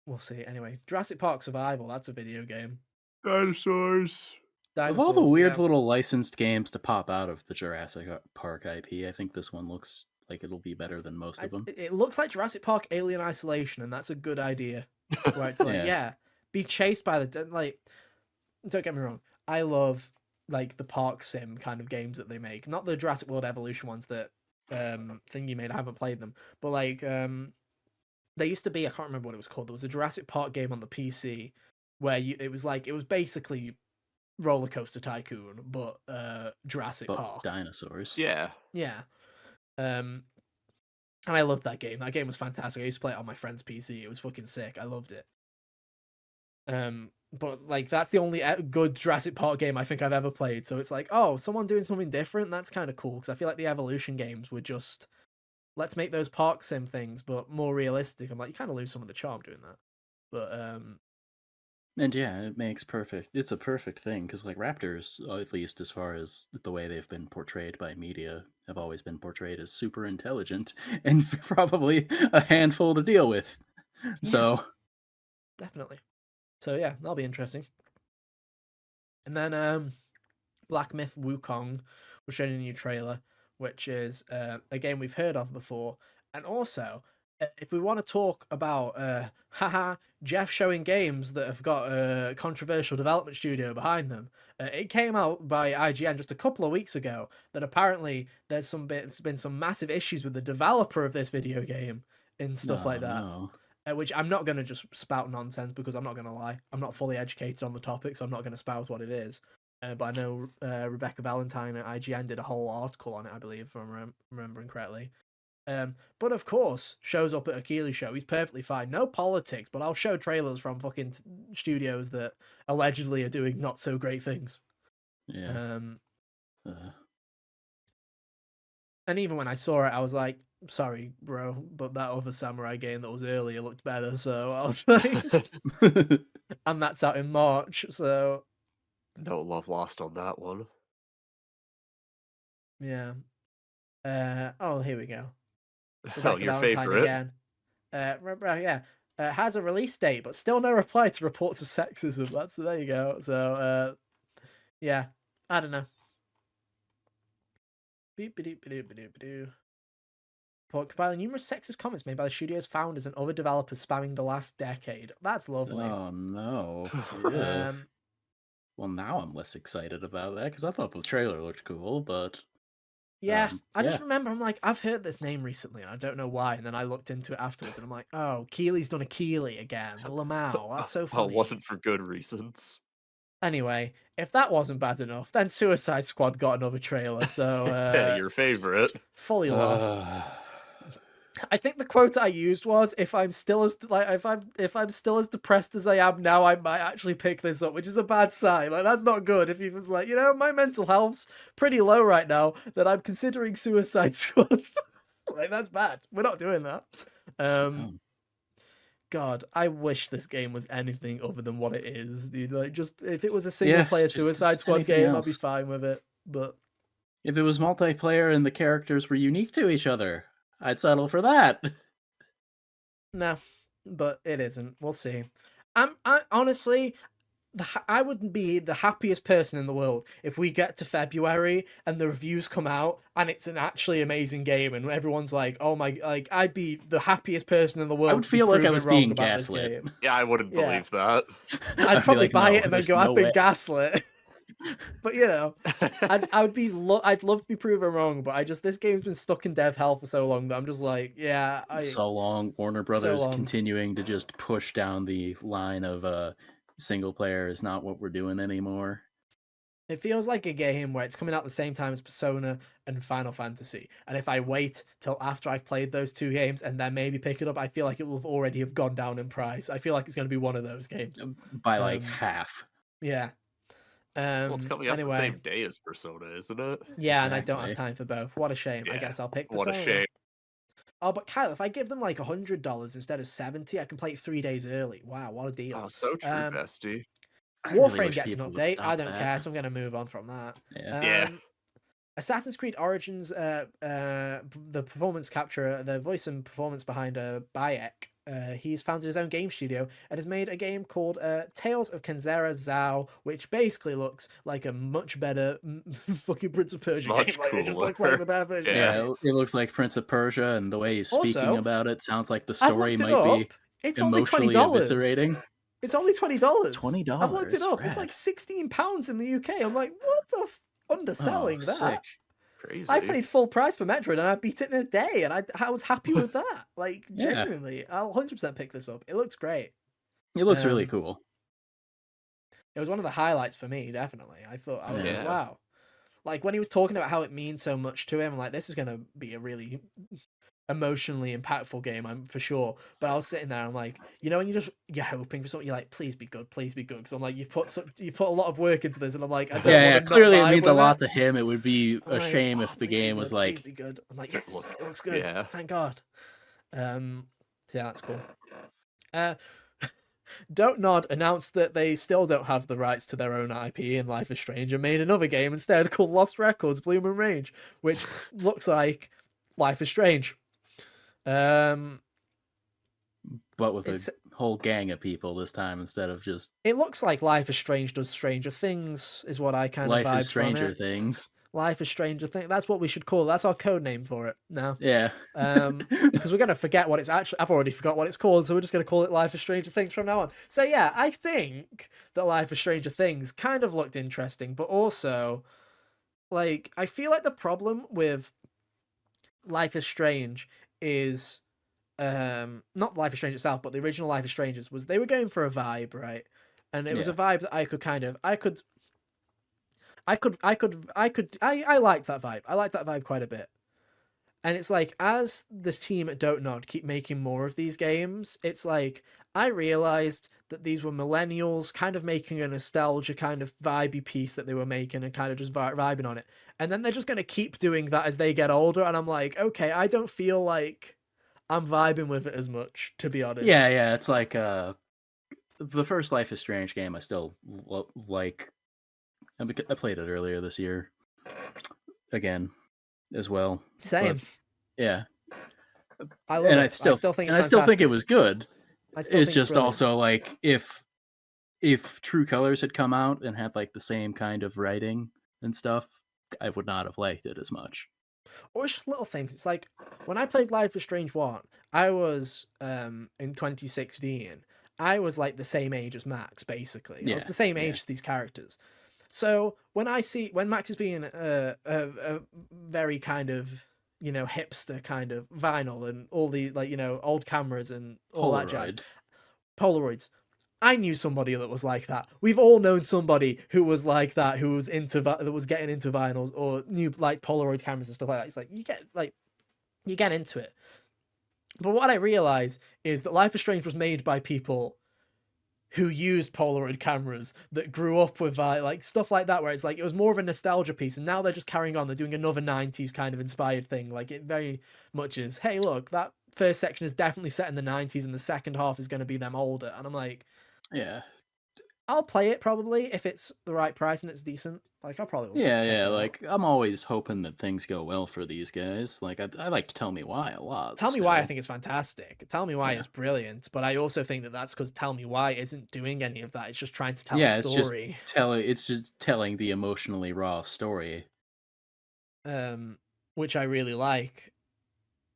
we'll see. Anyway, Jurassic Park Survival, that's a video game. Dinosaurs. Of all the weird little licensed games to pop out of the Jurassic Park IP, I think this one looks like it'll be better than most of them. It looks like Jurassic Park Alien Isolation, and that's a good idea. Where it's like, be chased by don't get me wrong, I love like the park sim kind of games that they make, not the Jurassic World Evolution ones that Thingy made. I haven't played them, but like there used to be, I can't remember what it was called, there was a Jurassic Park game on the PC where it was basically Roller Coaster Tycoon, but Jurassic Park dinosaurs. And I loved that game. That game was fantastic. I used to play it on my friend's PC. It was fucking sick. I loved it. But like that's the only good Jurassic Park game I think I've ever played. So it's like, oh, someone doing something different. That's kind of cool because I feel like the Evolution games were just let's make those park sim things, but more realistic. I'm like, you kind of lose some of the charm doing that. But And yeah, it's a perfect thing because like raptors, at least as far as the way they've been portrayed by media, have always been portrayed as super intelligent and probably a handful to deal with. yeah, So definitely. So yeah, that'll be interesting. And then Black Myth Wukong was shown in a new trailer, which is a game we've heard of before. And also, if we want to talk about haha, Jeff showing games that have got a controversial development studio behind them, it came out by IGN just a couple of weeks ago that apparently there's been some massive issues with the developer of this video game and stuff like that. no. Which I'm not going to just spout nonsense because I'm not going to lie. I'm not fully educated on the topic, so I'm not going to spout what it is. But I know Rebecca Valentine at IGN did a whole article on it, I believe, if I'm remembering correctly. But of course, shows up at a Keighley show. He's perfectly fine. No politics, but I'll show trailers from fucking studios that allegedly are doing not so great things. Yeah. And even when I saw it, I was like, sorry, bro, but that other samurai game that was earlier looked better. So I was like, and that's out in March. So no love lost on that one. yeah. Oh, here we go. Oh, your favorite. Again. Yeah. Has a release date, but still no reply to reports of sexism. There you go. So yeah, I don't know. Compiling numerous sexist comments made by the studio's founders and other developers spanning the last decade. That's lovely. Oh no. Well, now I'm less excited about that because I thought the trailer looked cool, but yeah, I just remember I'm like, I've heard this name recently and I don't know why. And then I looked into it afterwards and I'm like, oh, Keighley's done a Keighley again. Lamau, that's so funny. Well, it wasn't for good reasons. Anyway, if that wasn't bad enough, then Suicide Squad got another trailer. So your favorite. Fully lost. I think the quote I used was, "If I'm still as depressed as I am now, I might actually pick this up," which is a bad sign. Like that's not good. If he was like, my mental health's pretty low right now, that I'm considering Suicide Squad. Like that's bad. We're not doing that. God, I wish this game was anything other than what it is, dude. Like, just if it was a single player Suicide Squad game, I'd be fine with it. But if it was multiplayer and the characters were unique to each other, I'd settle for that. No, but it isn't. We'll see. I honestly, I would be the happiest person in the world if we get to February and the reviews come out and it's an actually amazing game and everyone's like, "Oh my!" Like I'd be the happiest person in the world. I would feel like I was being gaslit. Yeah, I wouldn't believe that. I'd probably buy it and then go, "I've been gaslit." But I'd love to be proven wrong, but this game's been stuck in dev hell for so long that I'm just like, so long. Warner Brothers continuing to just push down the line of single player is not what we're doing anymore. It feels like a game where it's coming out the same time as Persona and Final Fantasy, and if I wait till after I've played those two games and then maybe pick it up, I feel like it will already have gone down in price. I feel like it's going to be one of those games by like half. Yeah. Well, it's coming out the same day as Persona, isn't it? Yeah, exactly. And I don't have time for both. What a shame. Yeah. I guess I'll pick Persona. What a shame. Oh, but Kyle, if I give them like $100 instead of $70, I can play it 3 days early. Wow, what a deal. Oh, so true, bestie. Warframe gets an update. I don't care, so I'm going to move on from that. Yeah. Assassin's Creed Origins, the performance capture, the voice and performance behind Bayek, he's founded his own game studio and has made a game called Tales of Kenzera Zhao, which basically looks like a much better fucking Prince of Persia game. Like, it just looks like the better version. Yeah, it looks like Prince of Persia, and the way he's speaking about it sounds like the story might be emotionally eviscerating. It's only $20. $20. I've looked it up. Rad. It's like £16 in the UK. I'm like, what the underselling that? Sick. Crazy. I paid full price for Metroid and I beat it in a day, and I was happy with that. Like genuinely, I'll 100% pick this up. It looks great. It looks really cool. It was one of the highlights for me, definitely. I was like, wow. Like when he was talking about how it means so much to him, I'm like, this is gonna be a really emotionally impactful game, I'm for sure. But I was sitting there, I'm like, when you're hoping for something, you're like, please be good, because I'm like, you've put a lot of work into this, and I'm like, I don't want Yeah, to not clearly it vibe means a with lot it. to him. It would be I'm a like, shame oh, if the please be game was good, please like, be good. I'm like, It yes, it looks good. Yeah. Thank God. So yeah, that's cool. Don't Nod announced that they still don't have the rights to their own IP in Life is Strange and made another game instead called Lost Records Bloom and Rage, which looks like Life is Strange. but with a It's whole gang of people this time instead of just it looks like Life is Strange does Stranger Things, is what I kind of Life is vibed from Stranger it. Things. Life is Stranger Things. That's what we should call it. That's our code name for it now. Yeah. Because we're gonna forget what it's actually. I've already forgot what it's called, so we're just gonna call it Life is Stranger Things from now on. So yeah, I think that Life is Stranger Things kind of looked interesting, but also, like, I feel like the problem with Life is Strange is not Life is Strange itself, but the original Life is Strangers was they were going for a vibe, right? And it was a Yeah. vibe that I liked that vibe. I liked that vibe quite a bit. And it's like, as this team at Don't Nod keep making more of these games, it's like, I realized that these were millennials kind of making a nostalgia kind of vibey piece that they were making and kind of just vibing on it. And then they're just going to keep doing that as they get older. And I'm like, okay, I don't feel like I'm vibing with it as much, to be honest. Yeah. It's like the first Life is Strange game I still like. I played it earlier this year again as well. Same. But yeah. I love it. I still think it's fantastic. It was good. I still It's think it's just brilliant. also like if True Colors had come out and had like the same kind of writing and stuff, I would not have liked it as much. Or it's just little things. It's like when I played Life is Strange 1, I was in 2016. I was like the same age as Max, basically. I was the same age as these characters. So when Max is being a very kind of hipster kind of vinyl and all the old cameras and all that jazz, Polaroids. I knew somebody that was like that. We've all known somebody who was like that, who was that was getting into vinyls or new like Polaroid cameras and stuff like that. It's like you get into it. But what I realize is that Life is Strange was made by people who used Polaroid cameras that grew up with like stuff like that, where it's like it was more of a nostalgia piece, and now they're just carrying on. They're doing another '90s kind of inspired thing. Like it very much is. Hey, look, that first section is definitely set in the '90s, and the second half is going to be them older. And I'm like, yeah, I'll play it probably if it's the right price and it's decent. Like I'll probably check it out. Like I'm always hoping that things go well for these guys. Like I like to Tell Me Why a lot. Tell Me Why I think is fantastic. Tell Me Why is brilliant, but I also think that that's because Tell Me Why isn't doing any of that. It's just trying to tell a story. It's just telling the emotionally raw story. Which I really like,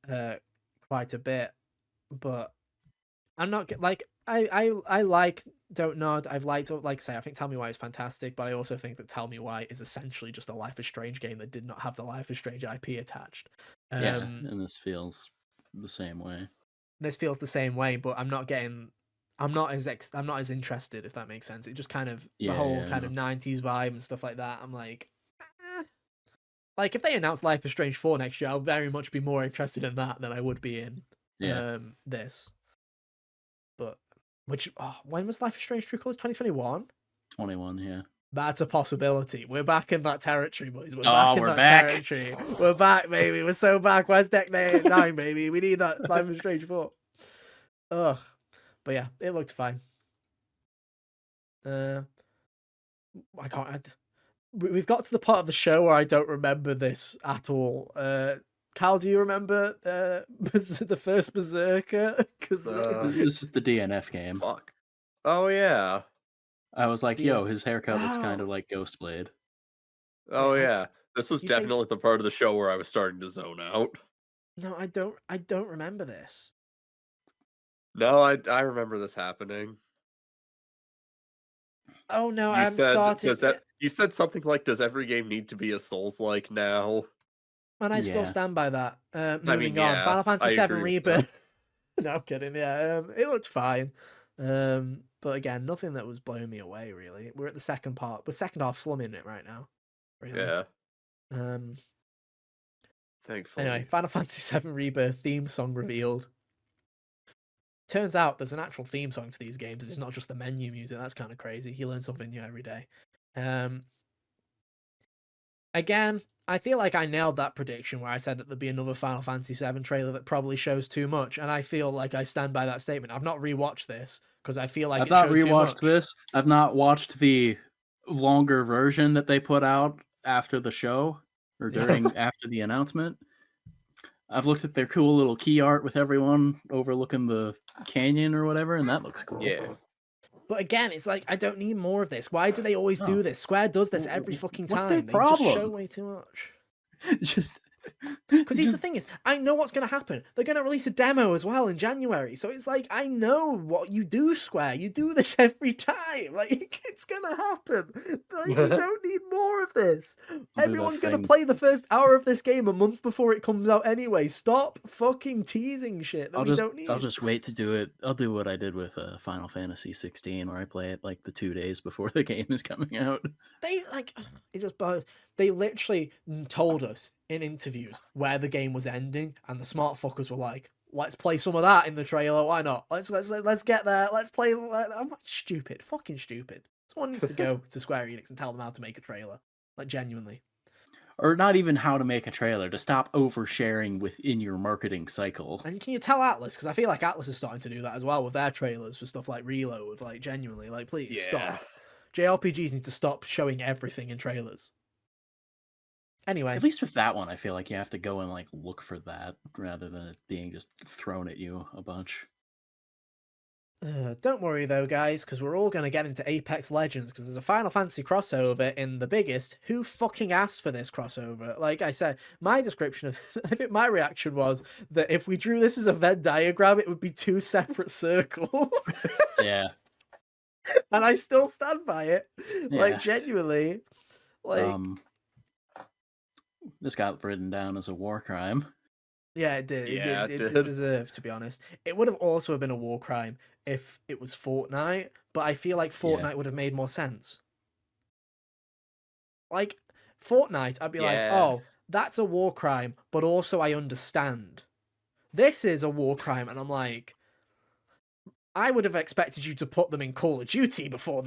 quite a bit, but I'm not like I like Don't Nod. I've liked, like say, I think Tell Me Why is fantastic, but I also think that Tell Me Why is essentially just a Life is Strange game that did not have the Life is Strange IP attached. And this feels the same way. This feels the same way, but I'm not as interested, if that makes sense. It just kind of the whole kind of 90s vibe and stuff like that. I'm like, like if they announce Life is Strange 4 next year, I'll very much be more interested in that than I would be in this. But when was Life is Strange True Colors? 2021? 21, yeah. That's a possibility. We're back in that territory, boys. We're back. Territory. We're back, baby. We're so back. Where's Deck 9, baby? We need that Life is Strange 4. Ugh. But yeah, it looked fine. I can't. We've got to the part of the show where I don't remember this at all. Cal, do you remember the first Berserker? Because this is the DNF game. Fuck. Oh yeah. I was like, yo, his haircut looks kind of like Ghostblade. Oh yeah. This was definitely the part of the show where I was starting to zone out. No, I don't remember this. No, I remember this happening. Oh no, I'm starting. You said something like, "Does every game need to be a Souls-like now?" And I still stand by that. Moving on, Final Fantasy VII Rebirth. No, I'm kidding. Yeah, it looked fine. But again, nothing that was blowing me away. Really, we're at the second part. We're second half slumming it right now. Really. Yeah. Thankfully. Anyway, Final Fantasy VII Rebirth theme song revealed. Turns out there's an actual theme song to these games. It's not just the menu music. That's kind of crazy. You learn something new every day. Again, I feel like I nailed that prediction where I said that there'd be another Final Fantasy VII trailer that probably shows too much, and I feel like I stand by that statement. I've not rewatched this because I feel like I've not rewatched too much. this. I've not watched the longer version that they put out after the show or after the announcement. I've looked at their cool little key art with everyone overlooking the canyon or whatever, and that looks cool. Yeah. But again, it's like, I don't need more of this. Why do they always do this? Square does this every fucking time. What's their problem? They just show way too much. Because here's the thing is, I know what's going to happen. They're going to release a demo as well in January. So it's like, I know what you do, Square. You do this every time. Like, it's going to happen. Like, you don't need more of this. Everyone's going to play the first hour of this game a month before it comes out anyway. Stop fucking teasing shit that we don't need. I'll just wait to do it. I'll do what I did with Final Fantasy 16, where I play it like the 2 days before the game is coming out. They literally told us in interviews where the game was ending, and the smart fuckers were like, "Let's play some of that in the trailer. Why not? Let's get there. Let's play." I'm stupid, fucking stupid. Someone needs to go to Square Enix and tell them how to make a trailer, like genuinely, or not even how to make a trailer. To stop oversharing within your marketing cycle. And can you tell Atlas? Because I feel like Atlas is starting to do that as well with their trailers for stuff like Reload. Like genuinely, like please stop. JRPGs need to stop showing everything in trailers. Anyway, at least with that one, I feel like you have to go and like look for that rather than it being just thrown at you a bunch. Don't worry though, guys, because we're all going to get into Apex Legends because there's a Final Fantasy crossover in the biggest. Who fucking asked for this crossover? Like I said, my description of I think my reaction was that if we drew this as a Venn diagram, it would be 2 separate circles. Yeah. And I still stand by it. Yeah. Like genuinely. Like this got written down as a war crime. Yeah, it did. Yeah, it deserved, to be honest. It would have also been a war crime if it was Fortnite, but I feel like Fortnite would have made more sense. Like, Fortnite, I'd be like, oh, that's a war crime, but also I understand. This is a war crime, and I'm like, I would have expected you to put them in Call of Duty before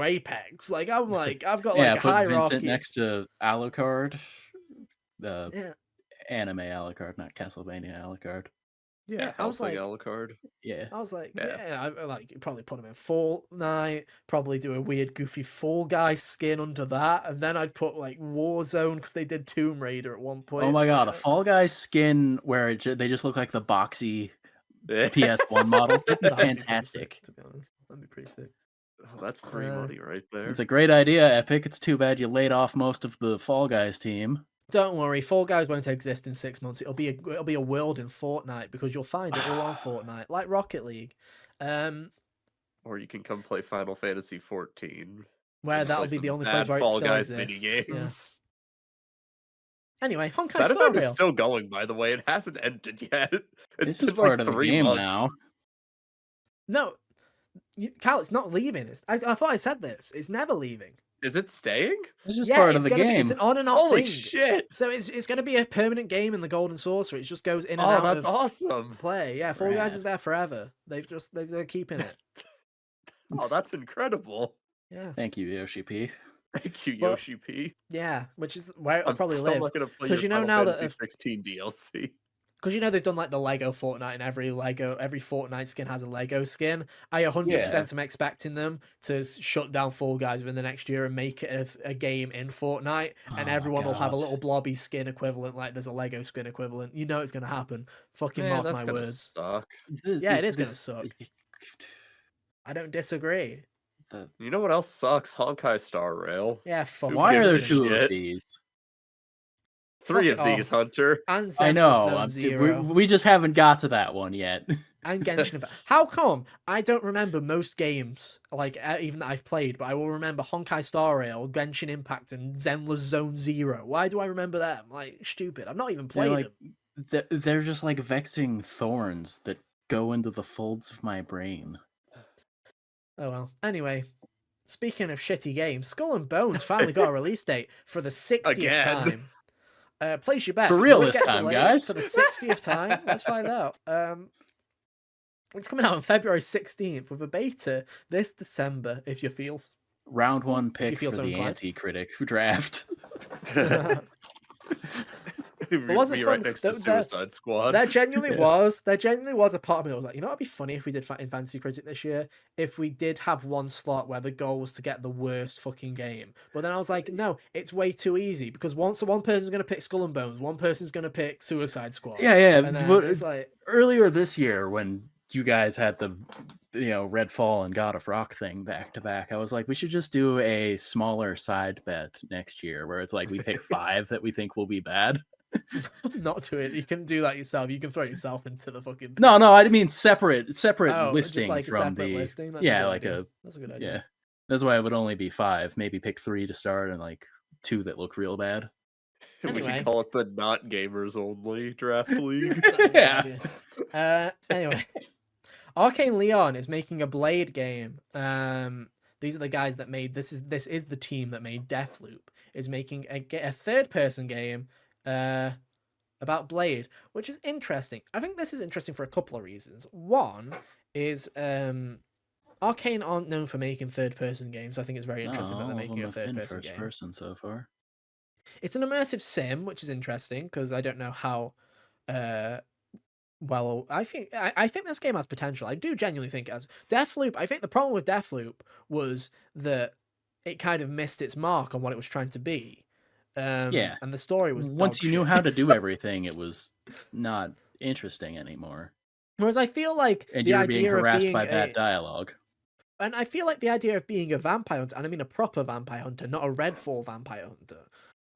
Apex. Like, I'm like, I've got like a hierarchy. Vincent next to Alucard. Anime Alucard, not Castlevania Alucard. Yeah, I was like Alucard. Yeah, I was like, I like probably put him in Fortnite, probably do a weird goofy Fall Guy skin under that, and then I'd put like Warzone because they did Tomb Raider at one point. Oh my god, a Fall Guy skin where they just look like the boxy PS1 models. That'd be fantastic. To be honest, that'd be pretty sick. Oh, that's free money right there. It's a great idea, Epic. It's too bad you laid off most of the Fall Guys team. Don't worry, Fall Guys won't exist in 6 months. It'll be a world in Fortnite because you'll find it all on Fortnite, like Rocket League. Or you can come play Final Fantasy 14. Where that'll be the only place where Fall it still Guys exists. mini games. Yeah. Anyway, Honkai Star That event Rail is still going, by the way. It hasn't ended yet. It's just part of the game now. No, Cal, it's not leaving. I thought I said this. It's never leaving. Is it staying? It's just part of the game. It's an on and off Holy thing. shit! So it's going to be a permanent game in the Golden Sorcerer. It just goes in and out. Oh, that's awesome. Play, yeah. Fall Guys is there forever. They're keeping it. Oh, that's incredible. Yeah. Thank you, Yoshi P. Thank you, Yoshi P. Yeah, which is where I'll probably live. I'm not gonna play your Final Fantasy 16 DLC. Because they've done like the Lego Fortnite, and every Fortnite skin has a Lego skin. I 100% am expecting them to shut down Fall Guys within the next year and make it a game in Fortnite, and everyone will have a little blobby skin equivalent, like there's a Lego skin equivalent. You know it's gonna happen. Fucking mark my words. Suck. Yeah, it is gonna suck. I don't disagree. You know what else sucks? Honkai Star Rail. Yeah, fuck. Why are there 2 of these? 3 of these, Hunter. And I know. We just haven't got to that one yet. And Genshin Impact. How come I don't remember most games, like even that I've played, but I will remember Honkai Star Rail, Genshin Impact, and Zenless Zone Zero? Why do I remember them? Like, stupid. I've not even played them. They're just like vexing thorns that go into the folds of my brain. Oh well. Anyway, speaking of shitty games, Skull and Bones finally got a release date for the 60th time. Place your bets. For real Will it this get time, delayed guys. for the 60th time? Let's find out. It's coming out on February 16th with a beta this December, if you feel. Round 1 pick feel for so the inclined. anti-critic draft. But was it fun? Right next to Suicide Squad. There genuinely was. There genuinely was a part of me that was like, you know, it'd be funny if we did in Fantasy Critic this year, if we did have one slot where the goal was to get the worst fucking game. But then I was like, no, it's way too easy because one person's going to pick Skull and Bones, one person's going to pick Suicide Squad. Yeah. And then it's like earlier this year when you guys had the Redfall and God of Rock thing back to back, I was like, we should just do a smaller side bet next year where it's like we pick 5 that we think will be bad. Not to it. You can do that yourself. You can throw yourself into the fucking pit. No, I mean separate just listing like from a separate the listing. That's that's a good idea. Yeah, that's why it would only be 5. Maybe pick 3 to start and like 2 that look real bad. We can call it the not gamers only draft league. Yeah. Anyway, Arcane Leon is making a Blade game. These are the guys that made this is the team that made Deathloop. Is making a third-person game about Blade, which is interesting. I think this is interesting for a couple of reasons. One is Arcane aren't known for making third-person games. So I think it's very interesting that they're making a third-person game. Person so far. It's an immersive sim, which is interesting because I don't know how well. I think this game has potential. I do genuinely think it has. Deathloop. I think the problem with Deathloop was that it kind of missed its mark on what it was trying to be. And the story was once you knew how to do everything, it was not interesting anymore. Whereas I feel like and you were being harassed by bad dialogue. And I feel like the idea of being a vampire hunter, and I mean a proper vampire hunter, not a Redfall vampire hunter,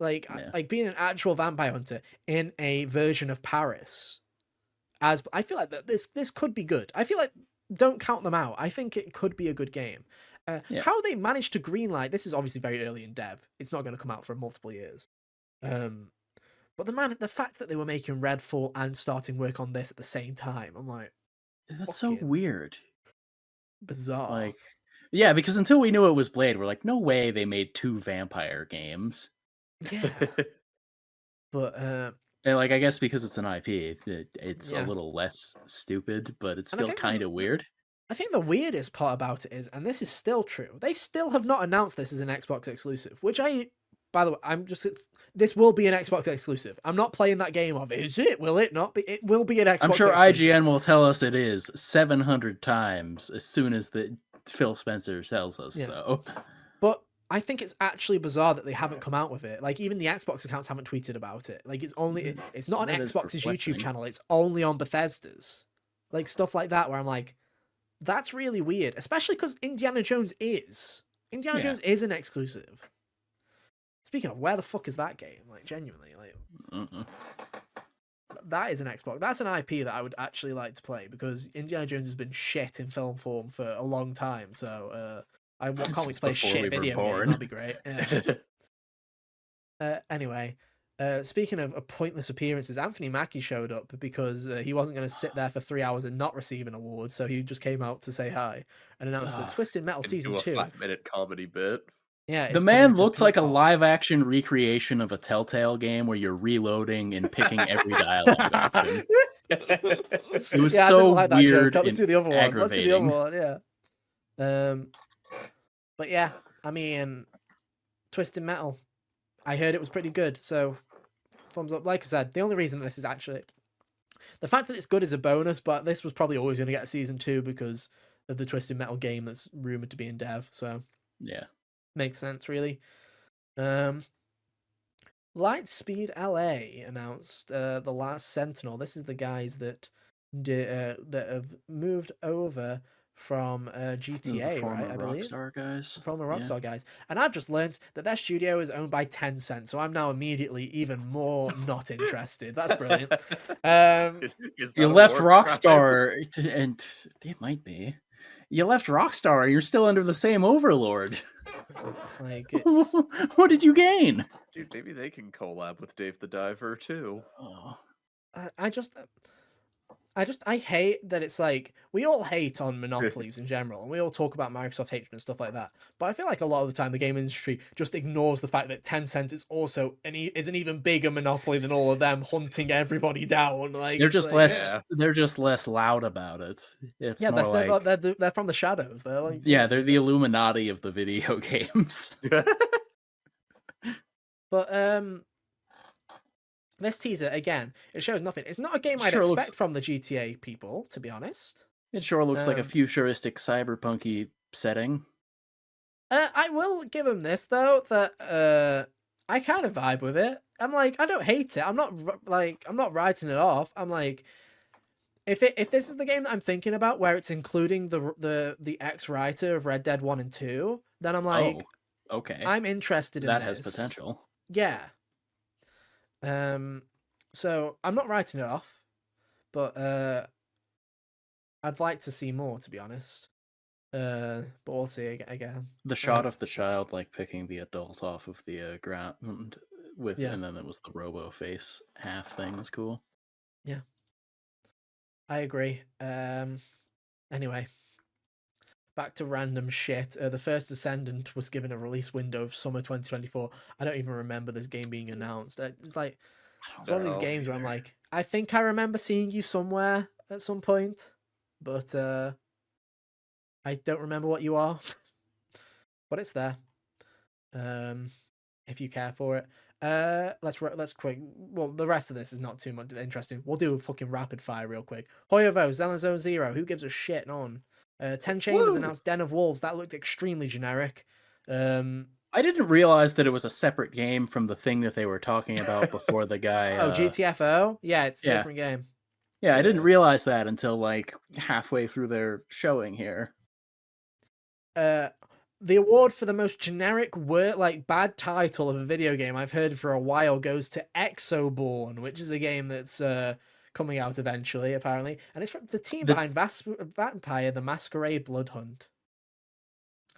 like being an actual vampire hunter in a version of Paris, as I feel like that this could be good. I feel like don't count them out. I think it could be a good game. How they managed to greenlight this is obviously very early in dev. It's not going to come out for multiple years. But the fact that they were making Redfall and starting work on this at the same time, I'm like, that's so weird, bizarre. Like, yeah, because until we knew it was Blade, we're like, no way they made 2 vampire games. Yeah, but and like I guess because it's an IP, it's a little less stupid, but it's still kind of weird. I think the weirdest part about it is, and this is still true, they still have not announced this as an Xbox exclusive, which by the way, this will be an Xbox exclusive. I'm not playing that game of it. Is it? Will it not be? It will be an Xbox I'm sure exclusive. IGN will tell us it is 700 times as soon as Phil Spencer tells us so. But I think it's actually bizarre that they haven't come out with it. Like, even the Xbox accounts haven't tweeted about it. Like, it's not on Xbox's YouTube channel. It's only on Bethesda's. Like, stuff like that where I'm like, that's really weird. Especially because Indiana Jones is an exclusive. Speaking of, where the fuck is that game? Like, genuinely, like, that is an Xbox. That's an IP that I would actually like to play because Indiana Jones has been shit in film form for a long time. So I can't wait to play a shit video game. That'll be great. Yeah. Anyway, speaking of pointless appearances, Anthony Mackie showed up because he wasn't going to sit there for 3 hours and not receive an award. So he just came out to say hi and announced that Twisted Metal Season 2. Do a 5-minute comedy bit. Yeah, the man looked like a live-action recreation of a Telltale game where you're reloading and picking every dialogue option. It was so weird and aggravating. Let's do the other one, yeah. But yeah, I mean, Twisted Metal. I heard it was pretty good, so thumbs up. Like I said, the only reason this is actually the fact that it's good is a bonus, but this was probably always going to get a season 2 because of the Twisted Metal game that's rumored to be in dev. So yeah. Makes sense, really. Lightspeed LA announced The Last Sentinel. This is the guys that have moved over from GTA, right? I believe. Rockstar guys. From the Rockstar guys. And I've just learned that their studio is owned by Tencent, so I'm now immediately even more not interested. That's brilliant. You left Rockstar, and it might be. You left Rockstar, you're still under the same overlord. Like, what did you gain? Dude, maybe they can collab with Dave the Diver too. I just I hate that it's like we all hate on monopolies in general, and we all talk about Microsoft hatred and stuff like that. But I feel like a lot of the time the game industry just ignores the fact that Tencent is also is an even bigger monopoly than all of them, hunting everybody down. Like it's like Yeah. they're just less loud about it. It's yeah, more like they're from the shadows. They're like yeah, they're the Illuminati of the video games. but this teaser again, it shows nothing. It's not a game I'd Sure looks expect from the GTA people, to be honest. it sure looks like a Um, futuristic cyberpunky setting. I will give him this though that I kind of vibe with it. I'm like I don't hate it. I'm not I'm not writing it off. I'm like if this is the game that I'm thinking about where it's including the ex writer of Red Dead 1 and 2, then I'm Oh, like okay. I'm interested in That has this. potential. Yeah. Um so I'm not writing it off, but I'd like to see more to be honest. But we'll see again. The shot of the child like picking the adult off of the ground with, Yeah. and then it was the robo face half thing was cool. Yeah. I agree. Anyway, back to random shit. The first Ascendant was given a release window of summer 2024. I don't even remember this game being announced. It's like I it's don't one of these know games where I'm either. like, I think I remember seeing you somewhere at some point, but I don't remember what you are. But it's there. Um, if you care for it. Let's quick. Well, the rest of this is not too much interesting. We'll do a fucking rapid fire real quick. Hoyovo, Zone Zero. Who gives a shit? On. 10 Chambers Woo! announced Den of Wolves. That looked extremely generic. I didn't realize that it was a separate game from the thing that they were talking about before the guy. Oh, GTFO. Yeah, it's a Yeah, different game. yeah, I didn't Yeah. realize that until like halfway through their showing here. The award for the most generic word, like bad title of a video game I've heard for a while goes to Exoborn, which is a game that's coming out eventually, apparently, and it's from the team The behind Vampire: The Masquerade Bloodhunt,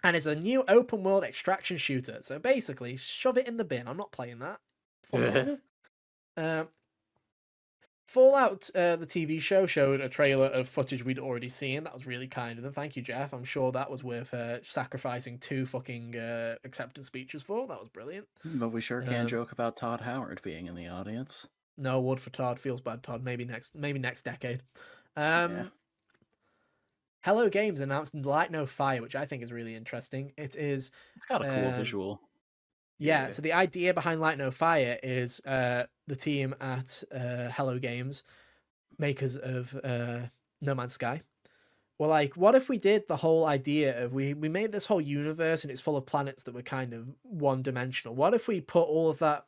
and it's a new open world extraction shooter. So basically, shove it in the bin. I'm not playing that. Fuck off. Um, Fallout, the TV show, showed a trailer of footage we'd already seen. That was really kind of them. Thank you, Jeff. I'm sure that was worth sacrificing 2 fucking acceptance speeches for. That was brilliant. but we sure can Um, joke about Todd Howard being in the audience. no award for Todd. Feels bad, Todd. Maybe next decade. Yeah, Hello Games announced Light No Fire, which I think is really interesting. It is it's got a cool um, visual. yeah, Yeah. so the idea behind Light No Fire is the team at Hello Games, makers of No Man's Sky. Well, like, what if we did the whole idea of we made this whole universe and it's full of planets that were kind of one dimensional? What if we put all of that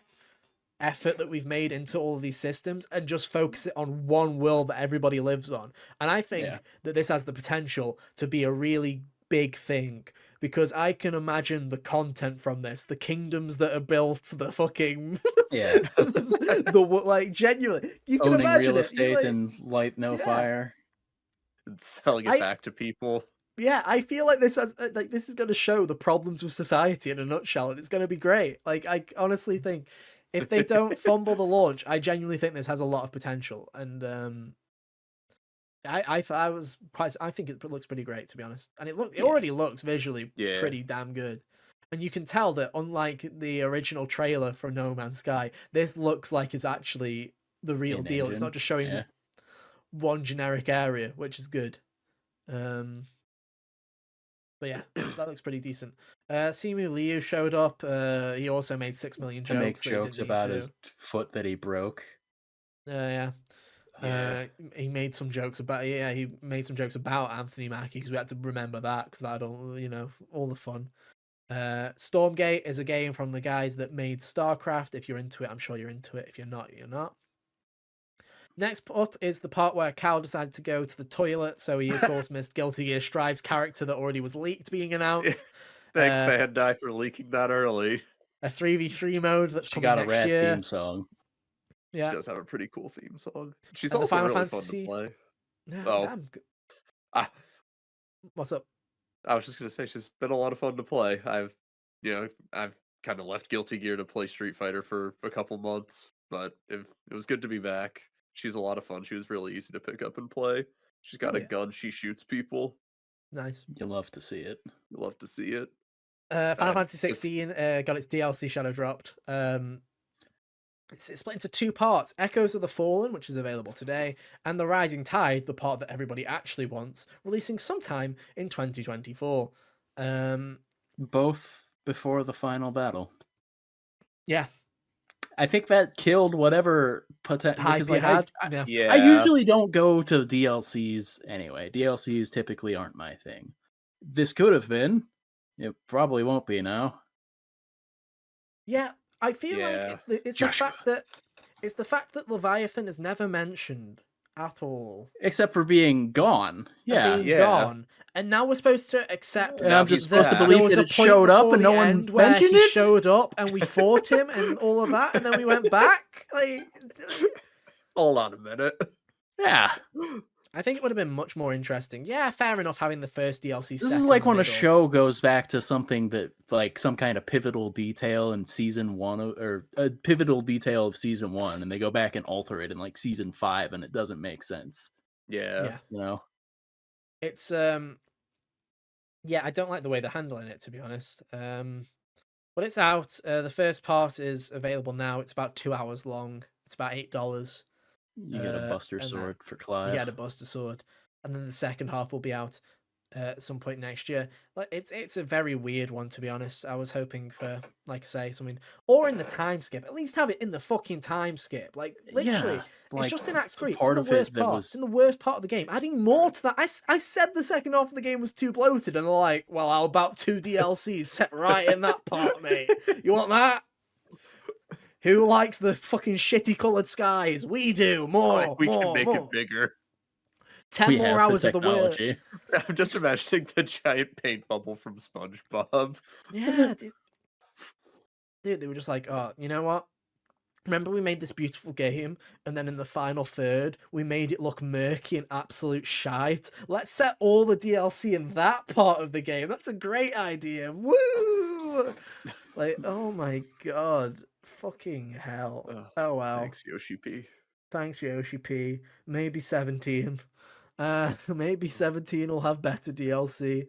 effort that we've made into all of these systems and just focus it on one world that everybody lives on? And I Yeah, think that this has the potential to be a really big thing because I can imagine the content from this, the kingdoms that are built, the fucking yeah. the like genuinely, you can Owning imagine real it. You estate like, and light no yeah. fire. And selling it I back to people. Yeah, I feel like this has like this is going to show the problems of society in a nutshell, and it's going to be great. Like I honestly think if they don't fumble the launch, I genuinely think this has a lot of potential, and I was quite I think it looks pretty great to be honest, and it Yeah, already looks visually Yeah. pretty damn good, and you can tell that unlike the original trailer for No Man's Sky, this looks like it's actually the real in deal. It's not engine. just showing Yeah, one generic area, which is good. Um, But yeah, that looks pretty decent. Simu Liu showed up. He also made 6 million to make jokes that he didn't jokes need about to. his foot that he broke. Yeah. Yeah. He made some jokes about he made some jokes about Anthony Mackie because we had to remember that because I don't all the fun. Stormgate is a game from the guys that made StarCraft. If you're into it, I'm sure you're into it. If you're not, you're not. Next up is the part where Cal decided to go to the toilet, so he of course missed Guilty Gear Strive's character that already was leaked being announced. Thanks, Uh, Bandai, for leaking that early. a 3v3 mode that's She coming got a next rad year. theme song. She Yeah, does have a pretty cool theme song. She's and the also Final really fun to Fantasy. play. Yeah, Oh, damn. I, What's up? I was just gonna say she's been a lot of fun to play. I've kind of left Guilty Gear to play Street Fighter for a couple months, but it was good to be back. She's a lot of fun. She was really easy to pick up and play. She's got a gun. She shoots people. Nice. You love to see it. You love to see it. Final Fantasy 16 got its DLC shadow dropped. It's split into 2 parts: Echoes of the Fallen, which is available today, and The Rising Tide, the part that everybody actually wants, releasing sometime in 2024. Both before the final battle. Yeah. I think that killed whatever potential, because like I usually don't go to DLCs anyway. DLCs typically aren't my thing. This could have been. It probably won't be now. Yeah, I feel like it's the fact that Leviathan is never mentioned at all, except for being gone. Yeah, gone, and now we're supposed to accept. And I'm just supposed to believe that it showed up and no one mentioned it. He showed up and we fought him and all of that, and then we went back. Like, hold on a minute. Yeah. I think it would have been much more interesting. Yeah, fair enough having the first DLC. This is like when a show goes back to something that, like, some kind of pivotal detail in season 1, or a pivotal detail of season 1, and they go back and alter it in like season 5, and it doesn't make sense. Yeah. You know? It's yeah, I don't like the way they're handling it, to be honest. But it's out. The first part is available now. It's about 2 hours long. It's about $8. You get a Buster Sword for Clive. You get a Buster Sword, and then the second half will be out at some point next year. Like, it's a very weird one, to be honest. I was hoping for, like I say, something, or in the time skip. At least have it in the fucking time skip. Like, literally, it's just in Act 3. Part it's in the worst part. It's in the worst part of the game. Adding more to that. I said the second half of the game was too bloated, and they're like, well, how about 2 DLCs set right in that part, mate? You want that? Who likes the fucking shitty coloured skies? We do. More. We can make it bigger. 10 more hours of the world. I'm just imagining the giant paint bubble from SpongeBob. Yeah, dude, they were just like, oh, you know what? Remember we made this beautiful game, and then in the final third, we made it look murky and absolute shite. Let's set all the DLC in that part of the game. That's a great idea. Woo! Like, oh my god. Fucking hell. Oh wow. Thanks, Yoshi P. Thanks, Yoshi P. Maybe 17. Maybe 17 will have better DLC.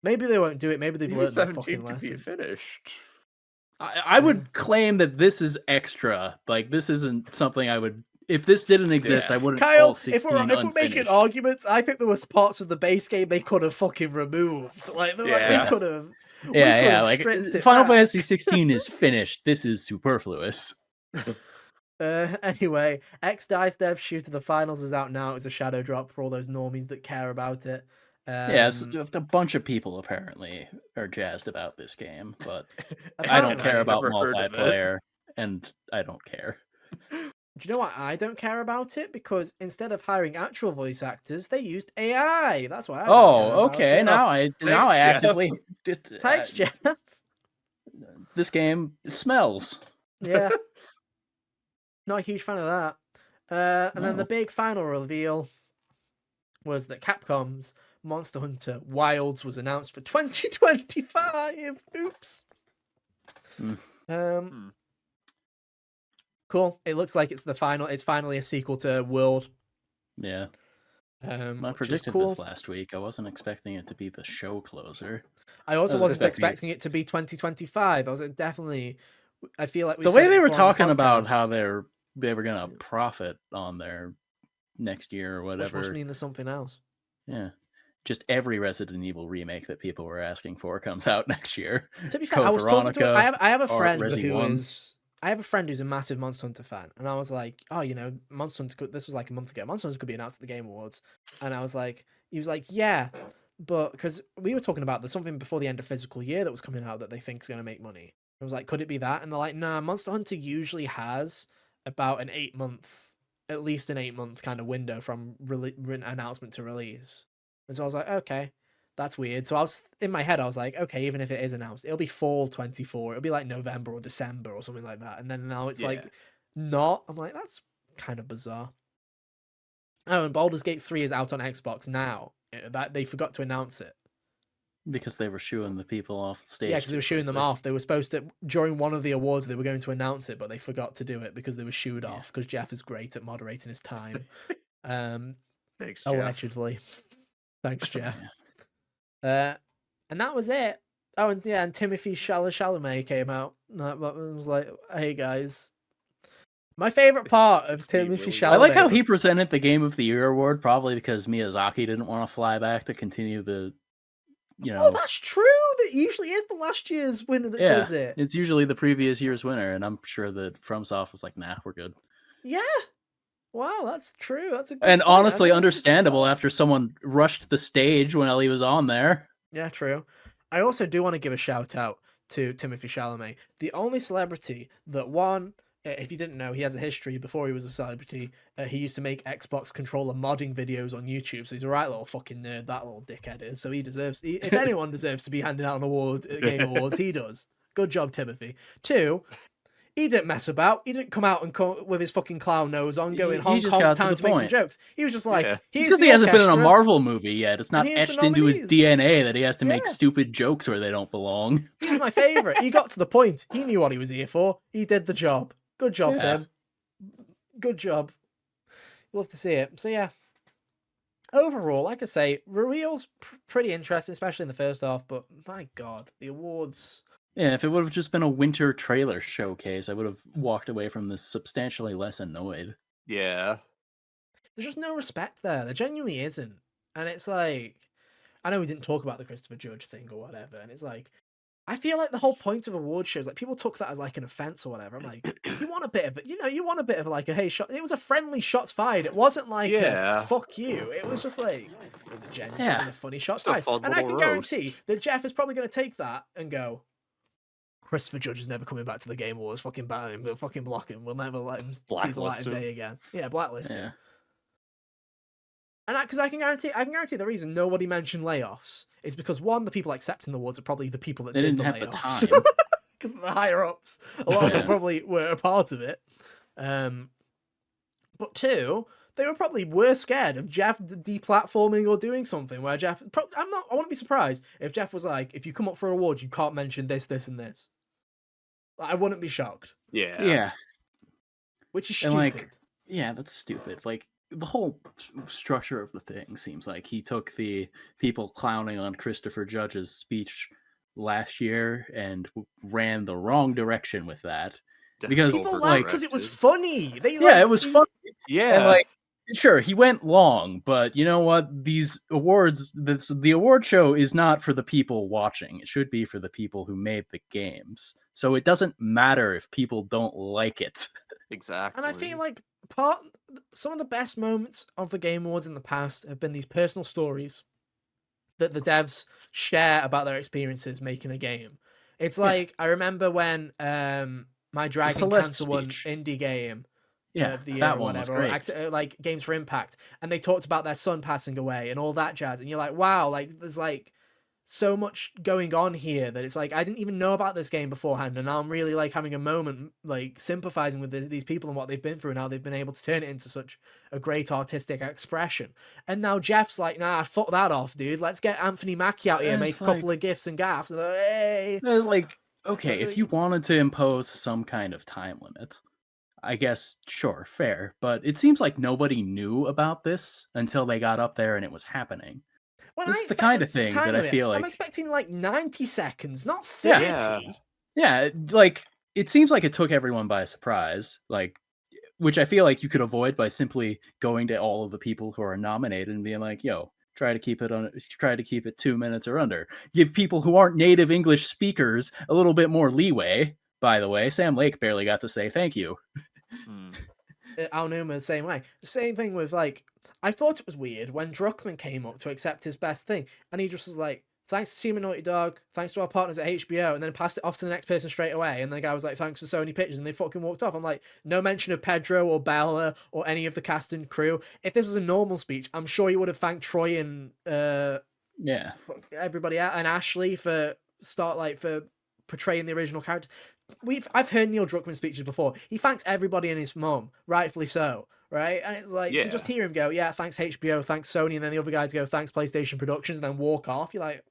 Maybe they won't do it. Maybe they've learned their fucking lesson. Be finished. I would claim that this is extra. Like, this isn't something I would. If this didn't exist, I wouldn't call 16 if we're making arguments, I think there was parts of the base game they could have fucking removed. Like, we could have. Like, Final Fantasy 16 is finished. This is superfluous. Anyway, X-Dice Dev Shooter the Finals is out now. It's a shadow drop for all those normies that care about it. A bunch of people apparently are jazzed about this game, but I don't care about multiplayer, and I don't care. Do you know why I don't care about it? Because instead of hiring actual voice actors, they used AI. That's why. Okay. Now I actively. Thanks, Jeff. This game smells. Yeah. Not a huge fan of that. And then the big final reveal was that Capcom's Monster Hunter Wilds was announced for 2025. Oops. Cool. It looks like it's the final. It's finally a sequel to World. Yeah. I predicted this last week. I wasn't expecting it to be the show closer. I also wasn't expecting it to be 2025. I was definitely. I feel like the way they were talking about how they were gonna profit on their next year or whatever. Which must mean there's something else. Yeah. Just every Resident Evil remake that people were asking for comes out next year. To be fair, I was talking to I have a friend I have a friend who's a massive Monster Hunter fan, and I was like, oh, you know, Monster Hunter this was like a month ago. Monster Hunter could be announced at the Game Awards, and I was like, he was like, yeah, but because we were talking about there's something before the end of physical year that was coming out that they think is going to make money. I was like, could it be that? And they're like, nah, Monster Hunter usually has about at least an 8-month kind of window from announcement to release. And so I was like, okay, that's weird. So in my head, I was like, okay, even if it is announced, it'll be fall 24. It'll be like November or December or something like that. And then now it's like not. I'm like, that's kind of bizarre. Oh, and Baldur's Gate 3 is out on Xbox now. That they forgot to announce it. Because they were shooing the people off the stage. Yeah, because they were shooing them off. They were supposed to, during one of the awards, they were going to announce it, but they forgot to do it because they were shooed off. Because Jeff is great at moderating his time. Thanks, Jeff. Allegedly. Thanks, Jeff. And that was it. Oh, and yeah, and Timothy Chalamet came out. That was like, hey guys. My favorite part of Timothy Chalamet. I like how he presented the Game of the Year award, probably because Miyazaki didn't want to fly back to continue the, Oh, that's true. That usually is the last year's winner that does it. It's usually the previous year's winner, and I'm sure that FromSoft was like, nah, we're good. Yeah. Wow, that's true. That's a good and point. Honestly understandable after someone rushed the stage while he was on there. Yeah, true. I also do want to give a shout out to Timothy Chalamet, the only celebrity that won. If you didn't know, he has a history before he was a celebrity. He used to make Xbox controller modding videos on YouTube, so he's a right little fucking nerd, that little dickhead is. So he deserves, if anyone deserves to be handing out an award at Game Awards, he does. Good job, Timothy. 2, he didn't mess about. He didn't come out and with his fucking clown nose on, going Hong Kong time to make some jokes. He was just like, it's because he hasn't been in a Marvel movie yet. It's not etched into his DNA that he has to make stupid jokes where they don't belong. He's my favorite. He got to the point. He knew what he was here for. He did the job. Good job, Tim. Good job. Love to see it. So yeah, overall, like I say, reveal's pretty interesting, especially in the first half. But my God, the awards. Yeah, if it would have just been a winter trailer showcase, I would have walked away from this substantially less annoyed. Yeah. There's just no respect there. There genuinely isn't. And it's like, I know we didn't talk about the Christopher Judge thing or whatever, and it's like, I feel like the whole point of award shows, like, people took that as like an offense or whatever. I'm like, you want a bit of it, you want a bit of like a hey shot. It was a friendly shots fired. It wasn't like a fuck you. It was just like, it was a genuine, it was a funny shots fired. And I can guarantee that Jeff is probably going to take that and go, Christopher Judge is never coming back to the Game Awards. Fucking ban him, but fucking block him. We'll never let him see the light of day again. Yeah, blacklist him. And because I can guarantee the reason nobody mentioned layoffs is because, one, the people accepting the awards are probably the people that did the layoffs. Because the higher ups, a lot of them probably were a part of it. But 2, they were probably scared of Jeff deplatforming or doing something where Jeff. I wouldn't be surprised if Jeff was like, if you come up for awards, you can't mention this, this, and this. I wouldn't be shocked. Yeah. Which is stupid. And like, yeah, that's stupid. Like, the whole structure of the thing seems like he took the people clowning on Christopher Judge's speech last year and ran the wrong direction with that. Because people laughed because it was funny. It was funny. Yeah. And like, sure, he went long, but you know what? These awards, the award show is not for the people watching. It should be for the people who made the games. So it doesn't matter if people don't like it. Exactly. And I feel like some of the best moments of the Game Awards in the past have been these personal stories that the devs share about their experiences making a game. It's like, I remember when My Dragon Cancer won indie game of the year or whatever, or like Games for Impact, and they talked about their son passing away and all that jazz, and you're like, wow, like there's like so much going on here that it's like, I didn't even know about this game beforehand, and now I'm really like having a moment like sympathizing with these people and what they've been through and how they've been able to turn it into such a great artistic expression. And now Jeff's like, nah, fuck that off, dude, let's get Anthony Mackie out here, make a couple of gifs and gaffs. Hey, it's like, okay, if you wanted to impose some kind of time limit, I guess, sure, fair, but it seems like nobody knew about this until they got up there and it was happening. This is the kind of thing that I feel like... I'm expecting like 90 seconds, not 30. Yeah, like, it seems like it took everyone by surprise, like, which I feel like you could avoid by simply going to all of the people who are nominated and being like, yo, try to keep it 2 minutes or under. Give people who aren't native English speakers a little bit more leeway. By the way, Sam Lake barely got to say thank you. Al Numa the same way. The same thing with like, I thought it was weird when Druckmann came up to accept his best thing, and he just was like, thanks to Team Naughty Dog, thanks to our partners at HBO, and then passed it off to the next person straight away, and the guy was like, thanks to Sony Pictures, and they fucking walked off. I'm like, no mention of Pedro or Bella or any of the cast and crew. If this was a normal speech, I'm sure he would have thanked Troy and everybody out, and Ashley for portraying the original character. I've heard Neil Druckmann speeches before. He thanks everybody and his mum, rightfully so, right? And it's like, to just hear him go, yeah, thanks HBO, thanks Sony, and then the other guy to go, thanks PlayStation Productions, and then walk off. You're like,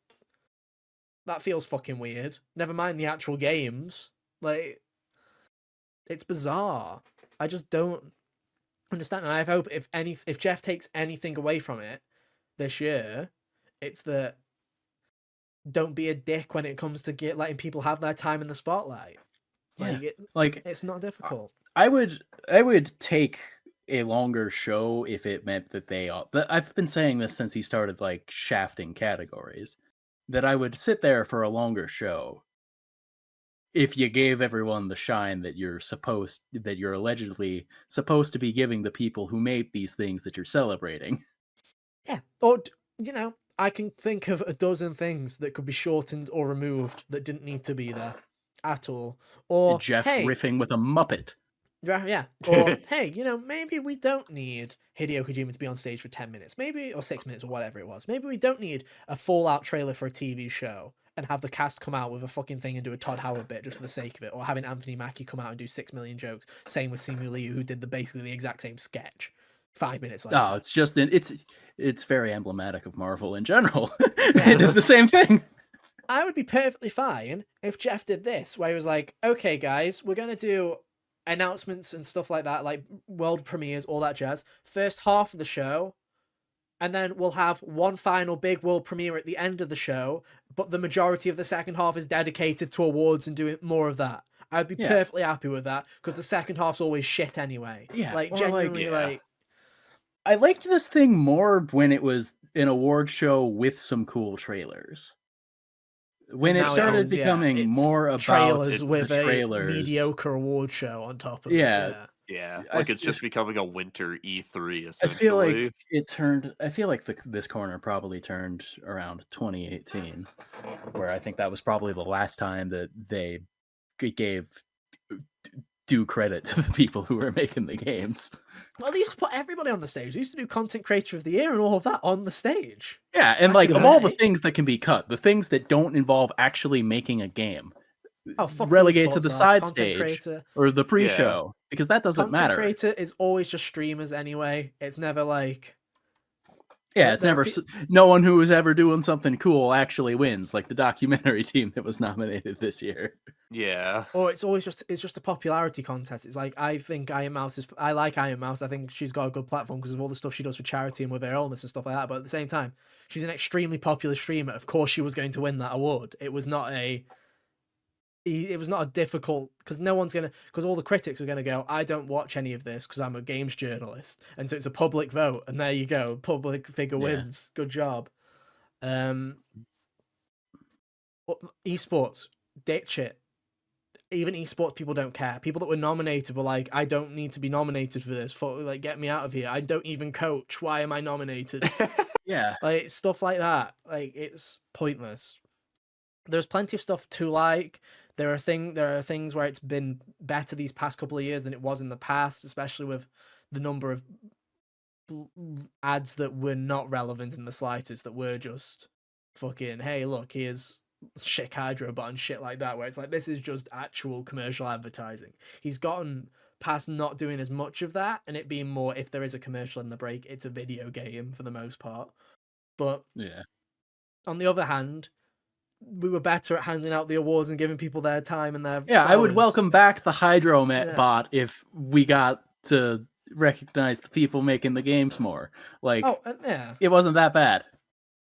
That feels fucking weird. Never mind the actual games. Like, it's bizarre. I just don't understand. And I hope if Jeff takes anything away from it this year, it's that don't be a dick when it comes to letting people have their time in the spotlight. Yeah, Like it's not difficult. I would take a longer show if it meant that but I've been saying this since he started like shafting categories, that I would sit there for a longer show if you gave everyone the shine that you're allegedly supposed to be giving the people who made these things that you're celebrating. Yeah, or I can think of a dozen things that could be shortened or removed that didn't need to be there at all. Or Jeff hey, riffing with a Muppet. yeah. Or hey, maybe we don't need Hideo Kojima to be on stage for 10 minutes, maybe, or 6 minutes, or whatever it was. Maybe we don't need a Fallout trailer for a TV show and have the cast come out with a fucking thing and do a Todd Howard bit just for the sake of it, or having Anthony Mackie come out and do 6 million jokes. Same with Simu Liu, who did basically the exact same sketch 5 minutes later. Oh, it's very emblematic of Marvel in general. They did the same thing. I would be perfectly fine if Jeff did this, where he was like, okay, guys, we're going to do announcements and stuff like that, like world premieres, all that jazz. First half of the show, and then we'll have one final big world premiere at the end of the show, but the majority of the second half is dedicated to awards and doing more of that. I'd be perfectly happy with that, because the second half's always shit anyway. Yeah, like genuinely, I liked this thing more when it was an award show with some cool trailers. When it started becoming more about trailers with the trailers, a mediocre award show on top of it. Yeah, like it's just becoming a winter E3 essentially. I feel like this corner probably turned around 2018, where I think that was probably the last time that they gave due credit to the people who were making the games. Well, they used to put everybody on the stage. They used to do Content Creator of the Year and all of that on the stage. Yeah, and like, of all the things that can be cut, the things that don't involve actually making a game, relegate to the side stage creator, or the pre-show, because that doesn't matter. Content Creator is always just streamers anyway. It's never like... Yeah, it's never... No one who was ever doing something cool actually wins, like the documentary team that was nominated this year. Yeah. Or it's always just a popularity contest. It's like, I think I like Iron Mouse. I think she's got a good platform because of all the stuff she does for charity and with her illness and stuff like that. But at the same time, she's an extremely popular streamer. Of course she was going to win that award. It was not a difficult, because because all the critics are going to go, I don't watch any of this because I'm a games journalist. And so it's a public vote. And there you go. Public figure wins. Good job. Esports, ditch it. Even esports people don't care. People that were nominated were like, I don't need to be nominated for this. Like, get me out of here. I don't even coach. Why am I nominated? Yeah. Like, stuff like that. Like, it's pointless. There's plenty of stuff to like. There are things where it's been better these past couple of years than it was in the past, especially with the number of ads that were not relevant in the slightest, that were just fucking, hey, look, here's Chic Hydrobot and shit like that, where it's like, this is just actual commercial advertising. He's gotten past not doing as much of that, and it being more, if there is a commercial in the break, it's a video game for the most part. But yeah, on the other hand, we were better at handing out the awards and giving people their time and their flowers. I would welcome back the Hydromet bot if we got to recognize the people making the games more. Like, it wasn't that bad.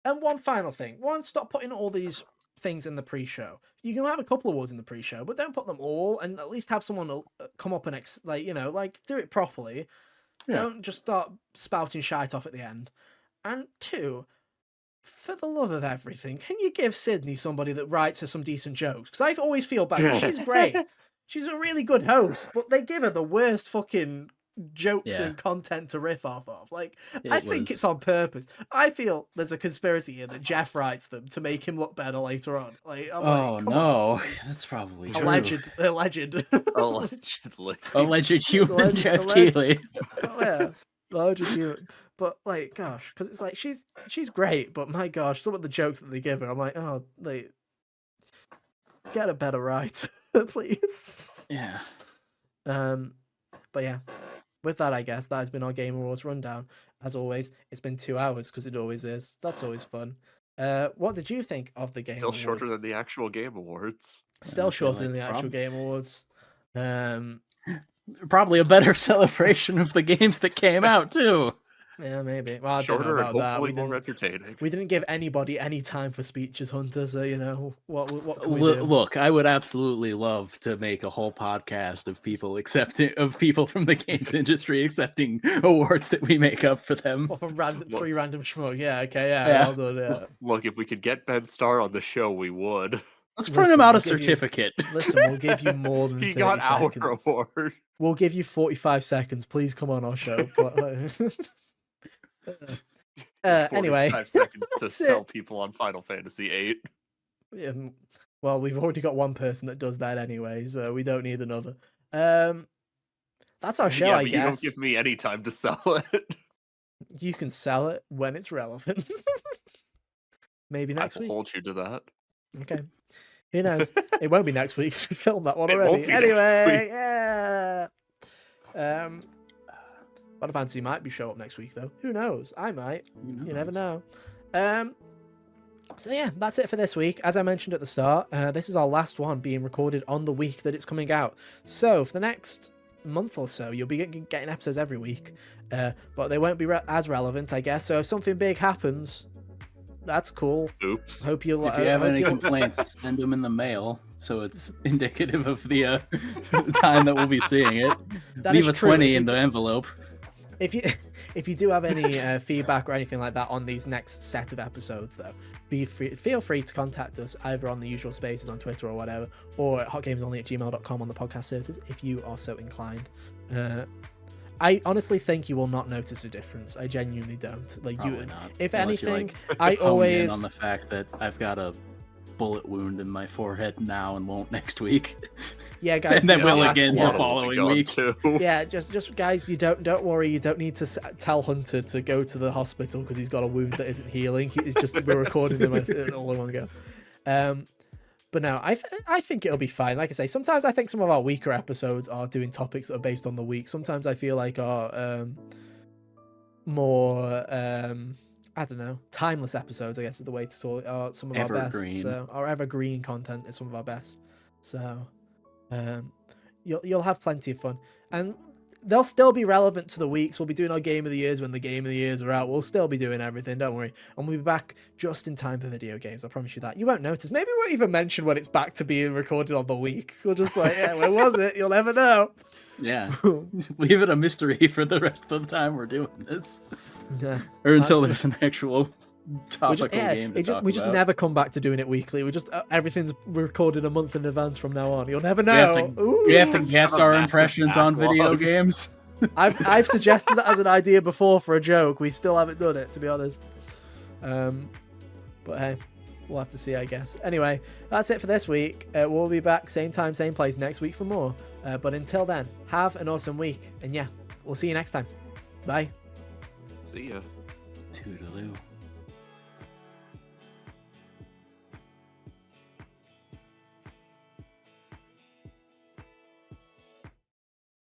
And one final thing, stop putting all these things in the pre-show. You can have a couple of awards in the pre-show, but don't put them all, and at least have someone come up and do it properly. Don't just start spouting shite off at the end. And 2, for the love of everything, can you give Sydney somebody that writes her some decent jokes? Because I always feel bad. She's great. She's a really good host, but they give her the worst fucking jokes and content to riff off of. Like, I think it's on purpose. I feel there's a conspiracy here that Jeff writes them to make him look better later on. Like, that's probably true. Alleged. Allegedly. Alleged human Jeff Keighley. Alleged human. But like, gosh, because it's like she's great, but my gosh, some of the jokes that they give her, I'm like, oh, like, get a better right, please. Yeah. But yeah, with that, I guess that has been our Game Awards rundown. As always, it's been 2 hours because it always is. That's always fun. What did you think of the Game Still Awards? shorter than the actual Game Awards. Still shorter than the actual Game Awards. Probably a better celebration of the games that came out too. Yeah, maybe. Well, I Shorter don't know about and that. hopefully more entertaining. We didn't give anybody any time for speeches, Hunter. So you know what can we do? Look, I would absolutely love to make a whole podcast of people from the games industry accepting awards that we make up for them. What, from three random schmuck? Yeah, okay, yeah. Well done, yeah. Look, if we could get Ben Starr on the show, we would. Let's print him out a certificate. We'll give you more than 30 he got our seconds. award. We'll give you 45 seconds. Please come on our show. Anyway, 5 seconds to sell people on Final Fantasy VIII. Yeah, well, we've already got one person that does that anyway, so we don't need another. That's our show, I guess. You don't give me any time to sell it. You can sell it when it's relevant. Maybe next week. I will hold you to that. Okay. Who knows? It won't be next week because we filmed that one already. Anyway, yeah. Final Fantasy might show up next week though. Who knows? I might. You never know. So yeah, that's it for this week. As I mentioned at the start, this is our last one being recorded on the week that it's coming out. So for the next month or so, you'll be getting episodes every week, but they won't be as relevant, I guess. So if something big happens, that's cool. Oops. Hope you. If you have any complaints, send them in the mail, so it's indicative of the time that we'll be seeing it. Leave a 20 in the envelope. If you do have any feedback or anything like that on these next set of episodes, though, feel free to contact us either on the usual spaces on Twitter or whatever, or at hotgamesonly@gmail.com on the podcast services if you are so inclined. I honestly think you will not notice a difference. I genuinely don't. Like Probably you, not. if Unless anything, I always on the fact that I've got a bullet wound in my forehead now and won't next week. Yeah, guys, and then will again the following week. Too. Yeah, just guys, you don't worry. You don't need to tell Hunter to go to the hospital because he's got a wound that isn't healing. It's just we're recording him all in one go. But no, I think it'll be fine. Like I say, sometimes I think some of our weaker episodes are doing topics that are based on the week. Sometimes I feel like our more I don't know, timeless episodes, I guess is the way to talk, are some of our best. So our evergreen content is some of our best. So you'll have plenty of fun, and they'll still be relevant to the weeks. We'll be doing our Game of the Years when the Game of the Years are out. We'll still be doing everything, don't worry. And we'll be back just in time for video games. I promise you that. You won't notice. Maybe we won't even mention when it's back to being recorded on the week. We're just like, yeah, when was it? You'll never know. Yeah. Leave it a mystery for the rest of the time we're doing this. Yeah. Or until there's an actual topical game to talk we just about. never come back to doing it weekly. We just everything's recorded a month in advance from now on. You'll never know. We have to guess our impressions on video games. I've suggested that as an idea before for a joke. We still haven't done it, to be honest. But hey, we'll have to see, I guess. Anyway, that's it for this week. We'll be back same time, same place next week for more. But until then, have an awesome week. And yeah, we'll see you next time. Bye. See ya. Toodaloo.